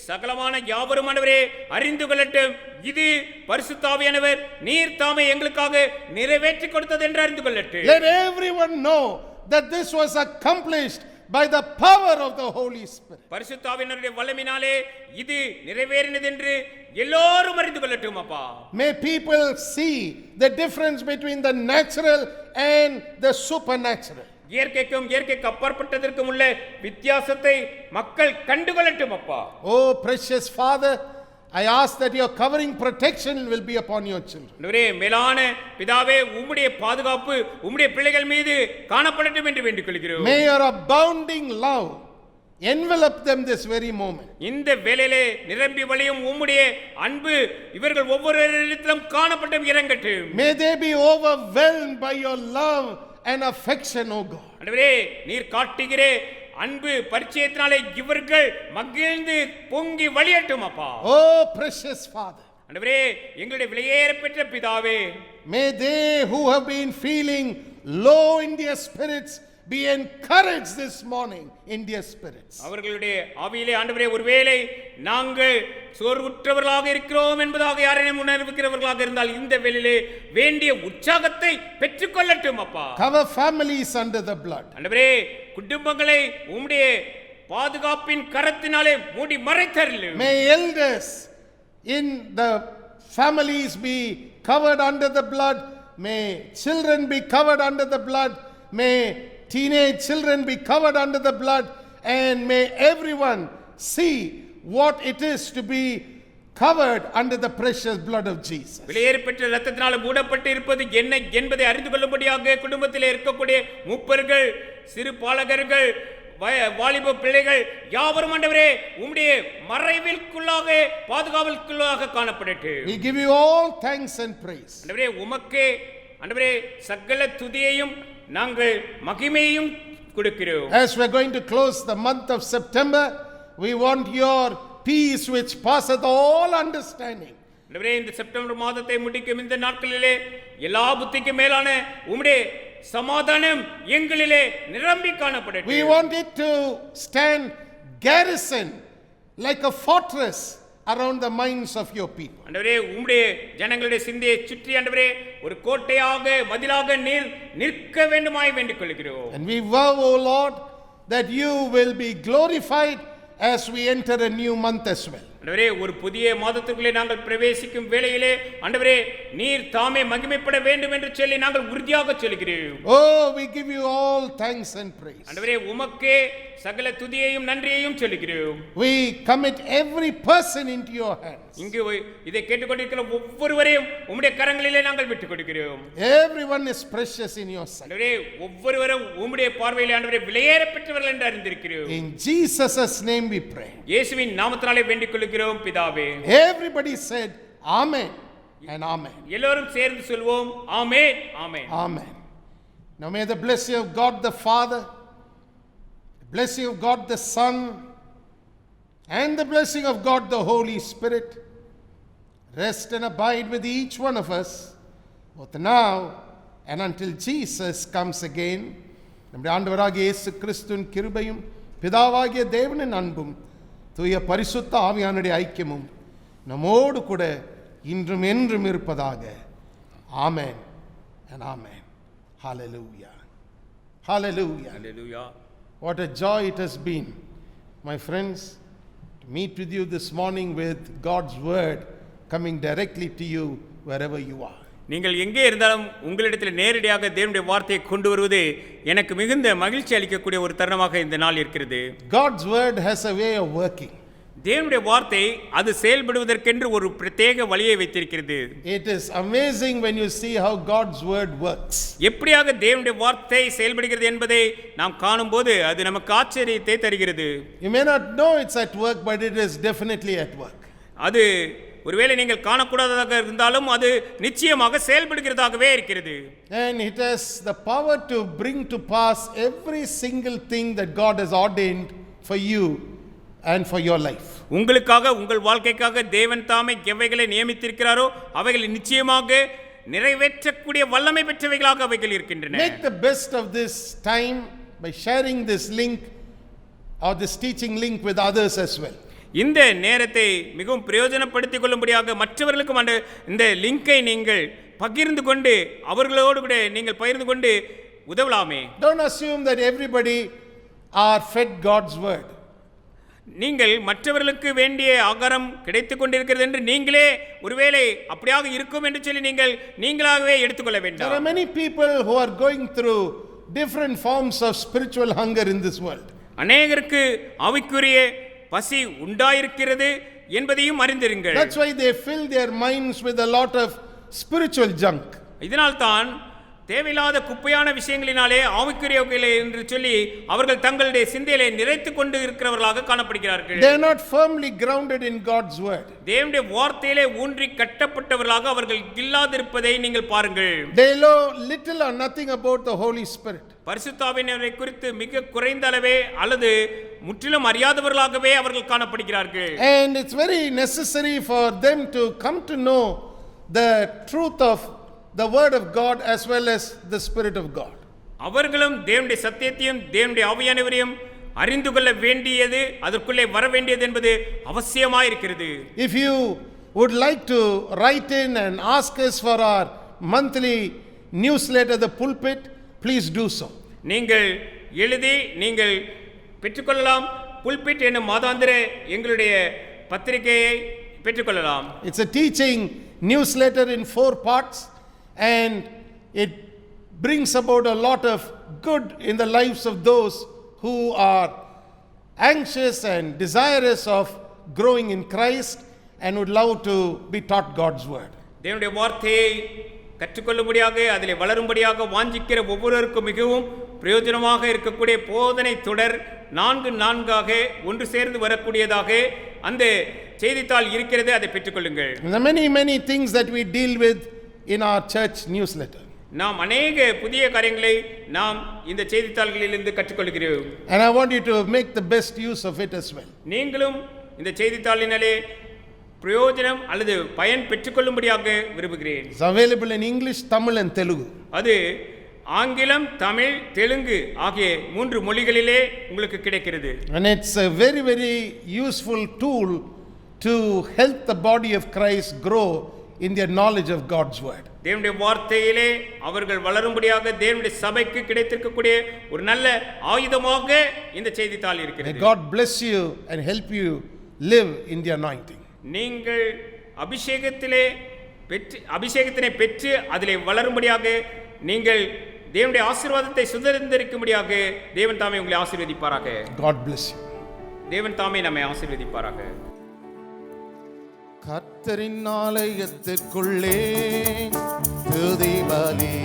சகலமான யாவரும் ஆண்டவரே அறிந்து கொள்ளட்டும் இது பரிசுத்த ஆவியானவர் நீர் தாமே எங்களுக்காக நிறைவேற்றி கொடுத்தது என்று அறிந்து கொள்ளட்டும். Let everyone know that this was accomplished by the power of the Holy Spirit. பரிசுத்த ஆவியானவருடைய வல்லமையினாலே இது நிறைவேறினது என்று எல்லோரும் அறிந்து கொள்ளட்டும் அப்பா. May people see the difference between the natural and the supernatural. இயற்கைக்கும் இயற்கைக்கு அப்பாற்பட்டதற்கும் உள்ள வித்தியாசத்தை மக்கள் கண்டுகொள்ளட்டும் அப்பா. Oh precious Father, I ask that your covering protection will be upon your children. ஆண்டவரே மேலான பிதாவே உம்முடைய பாதுகாப்பு உம்முடைய பிள்ளைகள் மீது காணப்படட்டும் என்று வேண்டிக் கொள்கிறோம். May your abounding love envelop them this very moment. இந்த வேளையிலே நிரம்பி வழியும் உம்முடைய அன்பு இவர்கள் ஒவ்வொருவரிடத்திலும் காணப்பட்டும் இறங்கட்டும். May they be overwhelmed by your love and affection, O God. ஆண்டவரே நீர் காட்டுகிற அன்பு பரிச்சயத்தினாலே இவர்கள் மகிழ்ந்து பொங்கி வழியட்டும் அப்பா. Oh precious Father, ஆண்டவரே எங்களுடைய விலையேற பெற்ற பிதாவே may they who have been feeling low in their spirits be encouraged this morning in their spirits. அவர்களுடைய ஆவியிலே ஆண்டவரே ஒருவேளை நாங்கள் சோர்வுற்றவர்களாக இருக்கிறோம் என்பதாக யாரையும் உணர்வுகிறவர்களாக இருந்தால் இந்த வேளையிலே வேண்டிய உற்சாகத்தை பெற்றுக்கொள்ளட்டும் அப்பா. Cover families under the blood. ஆண்டவரே குடும்பங்களை உம்முடைய பாதுகாப்பின் கரத்தினாலே மூடி மறைத்தருளும். May elders in the families be covered under the blood. May children be covered under the blood. May teenage children be covered under the blood. And may everyone see what it is to be covered under the precious blood of Jesus. விலையேற பெற்ற இரத்தத்தினால மூடப்பட்டு இருப்பது என்ன என்பதை அறிந்து கொள்ளும்படியாக குடும்பத்தில் இருக்கக்கூடிய மூப்பர்கள் சிறு பாலகர்கள் வாலிப பிள்ளைகள் யாவரும் ஆண்டவரே உம்முடைய மறைவிற்குள்ளாக பாதுகாவலுக்குள்ளாக காணப்படட்டும். We give you all thanks and praise. ஆண்டவரே உமக்கே ஆண்டவரே சகல துதியையும் நாங்கள் மகிமையையும் கொடுக்கிறோம். As we are going to close the month of September, we want your peace which passeth all understanding. ஆண்டவரே இந்த செப்டம்பர் மாதத்தை முடிக்கும் இந்த நாட்களிலே எல்லா புத்திக்கும் மேலான உம்முடைய சமாதானம் எங்களிலே நிரம்பி காணப்படட்டும். We want it to stand garrison like a fortress around the minds of your people. ஆண்டவரே உம்முடைய ஜனங்களுடைய சிந்தையை சுற்றி ஆண்டவரே ஒரு கோட்டையாக மதிலாக நீர் நிற்க வேண்டுமாய் வேண்டிக் கொள்கிறோம். And we vow, O Lord, that you will be glorified as we enter a new month as well. ஆண்டவரே ஒரு புதிய மாதத்துக்குள்ளே நாங்கள் பிரவேசிக்கும் வேளையிலே ஆண்டவரே நீர் தாமே மகிமைப்பட வேண்டும் என்று சொல்லி நாங்கள் உறுதியாக சொல்கிறோம். Oh, we give you all thanks and praise. ஆண்டவரே உமக்கே சகல துதியையும் நன்றியையும் சொல்கிறோம். We commit every person into your hands. இங்கு இதை கேட்டுக்கொண்டிருக்கிற ஒவ்வொருவரையும் உம்முடைய கரங்களிலே நாங்கள் விட்டுக் கொடுக்கிறோம். Everyone is precious in your sight. ஆண்டவரே ஒவ்வொருவரும் உம்முடைய பார்வையிலே ஆண்டவரே விலையேற பெற்றவர்கள் என்று அறிந்திருக்கிறோம். In Jesus' name we pray. இயேசுவின் நாமத்தினாலே வேண்டிக் கொள்கிறோம் பிதாவே. Everybody said amen and amen. எல்லோரும் சேர்ந்து சொல்வோம் ஆமென் ஆமென். Amen. Now may the blessing of God the Father, the blessing of God the Son, and the blessing of God the Holy Spirit rest and abide with each one of us, both now and until Jesus comes again. நம்முடைய ஆண்டவராகிய இயேசு கிறிஸ்துவின் கிருபையும் பிதாவாகிய தேவனின் அன்பும் தூய பரிசுத்த ஆவியானுடைய ஐக்கியமும் நம்மோடு கூட இன்றும் என்றும் இருப்பதாக. ஆமென் and amen. Hallelujah. Hallelujah. Hallelujah. What a joy it has been, my friends, meet with you this morning with God's word coming directly to you wherever you are. நீங்கள் எங்கே இருந்தாலும் உங்களிடத்தில் நேரடியாக தேவனுடைய வார்த்தையை கொண்டு வருவது எனக்கு மிகுந்த மகிழ்ச்சி அளிக்கக்கூடிய ஒரு தருணமாக இந்த நாள் இருக்கிறது. God's word has a way of working. தேவனுடைய வார்த்தை அது செயல்படுவதற்கென்று ஒரு பிரத்யேக வழியை வைத்திருக்கிறது. It is amazing when you see how God's word works. எப்படியாக தேவனுடைய வார்த்தை செயல்படுகிறது என்பதை நாம் காணும்போது அது நமக்கு ஆச்சரியத்தை தருகிறது. You may not know it's at work, but it is definitely at work. அது ஒருவேளை நீங்கள் காணக்கூடாததாக இருந்தாலும் அது நிச்சயமாக செயல்படுகிறதாகவே இருக்கிறது. And it has the power to bring to pass every single thing that God has ordained for you and for your life. உங்களுக்காக உங்கள் வாழ்க்கைக்காக தேவன் தாமே எவைகளை நியமித்திருக்கிறாரோ அவைகளை நிச்சயமாக நிறைவேற்றக்கூடிய வல்லமை பெற்றவைகளாக அவைகள் இருக்கின்றன. Make the best of this time by sharing this link or this teaching link with others as well. இந்த நேரத்தை மிகவும் பிரயோஜனப்படுத்திக் கொள்ளும்படியாக மற்றவர்களுக்கும் இந்த லிங்கை நீங்கள் பகிர்ந்து கொண்டு அவர்களோடு கூட நீங்கள் பகிர்ந்து கொண்டு உதவலாமே. Don't assume that everybody are fed God's word. நீங்கள் மற்றவர்களுக்கு வேண்டிய ஆகாரம் கிடைத்துக் கொண்டிருக்கிறது என்று நீங்களே ஒருவேளை அப்படியாக இருக்கும் என்று சொல்லி நீங்களாகவே எடுத்துக்கொள்ள வேண்டாம். There are many people who are going through different forms of spiritual hunger in this world. அநேகருக்கு ஆவிக்குரிய பசி உண்டாயிருக்கிறது என்பதையும் அறிந்திருங்கள். That's why they fill their minds with a lot of spiritual junk. இதனால் தான் தேவையில்லாத குப்பையான விஷயங்களினாலே ஆவிக்குரியவைகளை என்று சொல்லி அவர்கள் தங்களுடைய சிந்தையிலே நிறைத்துக் கொண்டு இருக்கிறவர்களாக காணப்படுகிறார்கள். They are not firmly grounded in God's word. தேவனுடைய வார்த்தையிலே ஊன்றி கட்டப்பட்டவர்களாக அவர்கள் இல்லாதிருப்பதை நீங்கள் பாருங்கள். They know little or nothing about the Holy Spirit. பரிசுத்த ஆவியானவரை குறித்து மிக குறைந்த அளவே அல்லது முற்றிலும் அறியாதவர்களாகவே அவர்கள் காணப்படுகிறார்கள். And it's very necessary for them to come to know the truth of the word of God as well as the Spirit of God. அவர்களும் தேவனுடைய சத்தியத்தையும் தேவனுடைய ஆவியானவரையும் அறிந்து கொள்ள வேண்டியது அதற்குள்ளே வர வேண்டியது என்பது அவசியமாய் இருக்கிறது. If you would like to write in and ask us for our monthly newsletter, The Pulpit, please do so. நீங்கள் எழுதி நீங்கள் பெற்றுக்கொள்ளலாம். புல்பிட் என்னும் மாதாந்திர எங்களுடைய பத்திரிகையை பெற்றுக்கொள்ளலாம். It's a teaching newsletter in 4 parts, and it brings about a lot of good in the lives of those who are anxious and desirous of growing in Christ and would love to be taught God's word. தேவனுடைய வார்த்தையை கற்றுக்கொள்ளும்படியாக அதிலே வளரும்படியாக வாஞ்சிக்கிற ஒவ்வொருவருக்கும் மிகவும் பிரயோஜனமாக இருக்கக்கூடிய போதனை தொடர் 4 ஒன்று சேர்ந்து வரக்கூடியதாக அந்த செய்தித்தாள் இருக்கிறது. அதை பெற்றுக்கொள்ளுங்கள். There are many things that we deal with in our church newsletter. நாம் அநேக புதிய காரியங்களை நாம் இந்த செய்தித்தாள்களிலிருந்து கற்றுக்கொள்கிறோம். And I want you to make the best use of it as well. நீங்களும் இந்த செய்தித்தாளினாலே பிரயோஜனம் அல்லது பயன் பெற்றுக்கொள்ளும்படியாக விரும்புகிறேன். It's available in English, Tamil and Telugu. அது ஆங்கிலம், தமிழ், தெலுங்கு ஆகிய 3 மொழிகளிலே உங்களுக்கு கிடைக்கிறது. And it's a very useful tool to help the body of Christ grow in their knowledge of God's word. தேவனுடைய வார்த்தையிலே அவர்கள் வளரும்படியாக தேவனுடைய சபைக்கு கிடைத்திருக்கக்கூடிய ஒரு நல்ல ஆயுதமாக இந்த செய்தித்தாள் இருக்கிறது. May God bless you and help you live in the anointing. நீங்கள் அபிஷேகத்தினை பெற்று அதிலே வளரும்படியாக நீங்கள் தேவனுடைய ஆசீர்வாதத்தை சுதந்திரிக்கும்படியாக தேவன் தாமே உங்களை ஆசீர்வதிப்பாராக. God bless you. தேவன் தாமே நம்மை ஆசீர்வதிப்பாராக. கர்த்தரின் ஆலயத்திற்குள்ளே துதி பலிகளுடனே,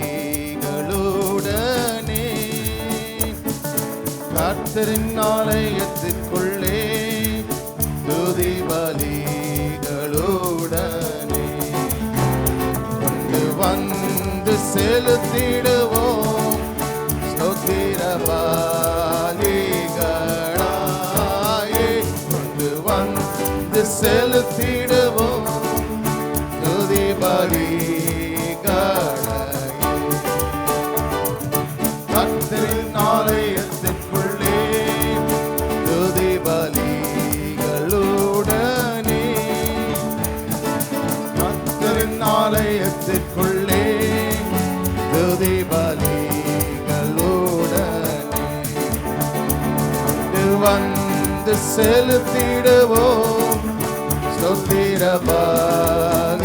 கர்த்தரின் ஆலயத்திற்குள்ளே துதி பலிகளுடனே கொண்டு வந்து செலுத்திடுவோம் ஸ்தோத்திர பலிகளாயே, கொண்டு வந்து செலுத்திடுவோம் துதி பலிகளாயே. கர்த்தரின் ஆலயத்திற்குள்ளே துதி பலிகளுடனே, கர்த்தரின் ஆலயத்திற்குள்ளே துதி பலிகளுடனே கொண்டு வந்து வந்து செலுத்திடுவோம் ஸ்தோத்திர பலிகளாயே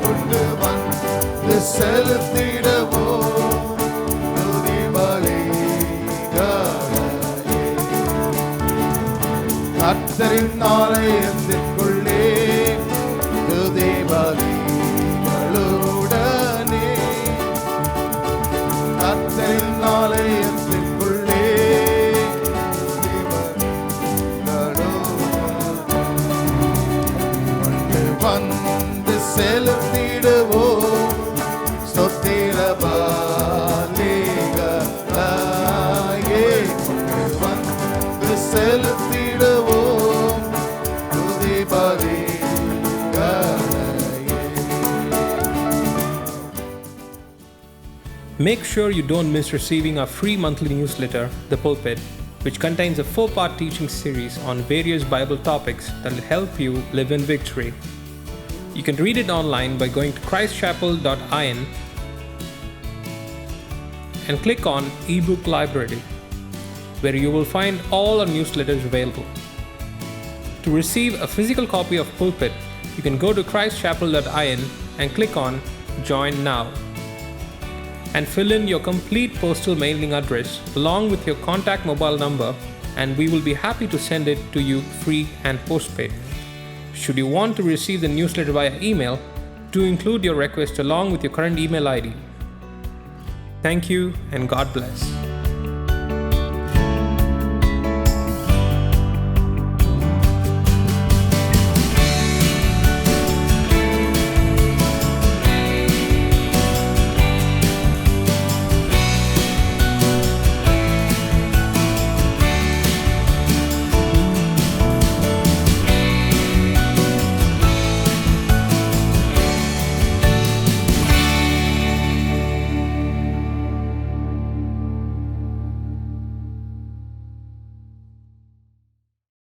கொண்டு வந்து செலுத்திடுவோம் துதி பலிகளாயே கர்த்தரின் ஆலயத்திற்குள்ளே துதி பலிகளுடனே கர்த்தரின் ஆலயத்திற்குள்ளே துதி பலிகளுடனே வந்து செலுத்திடுவோம் ஸ்தோத்திர பலிகளாயே வந்து செலுத்திடுவோம் துதி பலிகளாயே. Make sure you don't miss receiving our free monthly newsletter, The Pulpit, which contains a 4-part teaching series on various Bible topics that will help you live in victory. You can read it online by going to christchapel.in and click on eBook Library, where you will find all our newsletters available. To receive a physical copy of Pulpit, you can go to christchapel.in and click on Join Now and fill in your complete postal mailing address along with your contact mobile number, and we will be happy to send it to you free and postpaid. Should you want to receive the newsletter via email, do include your request along with your current email ID. Thank you and God bless.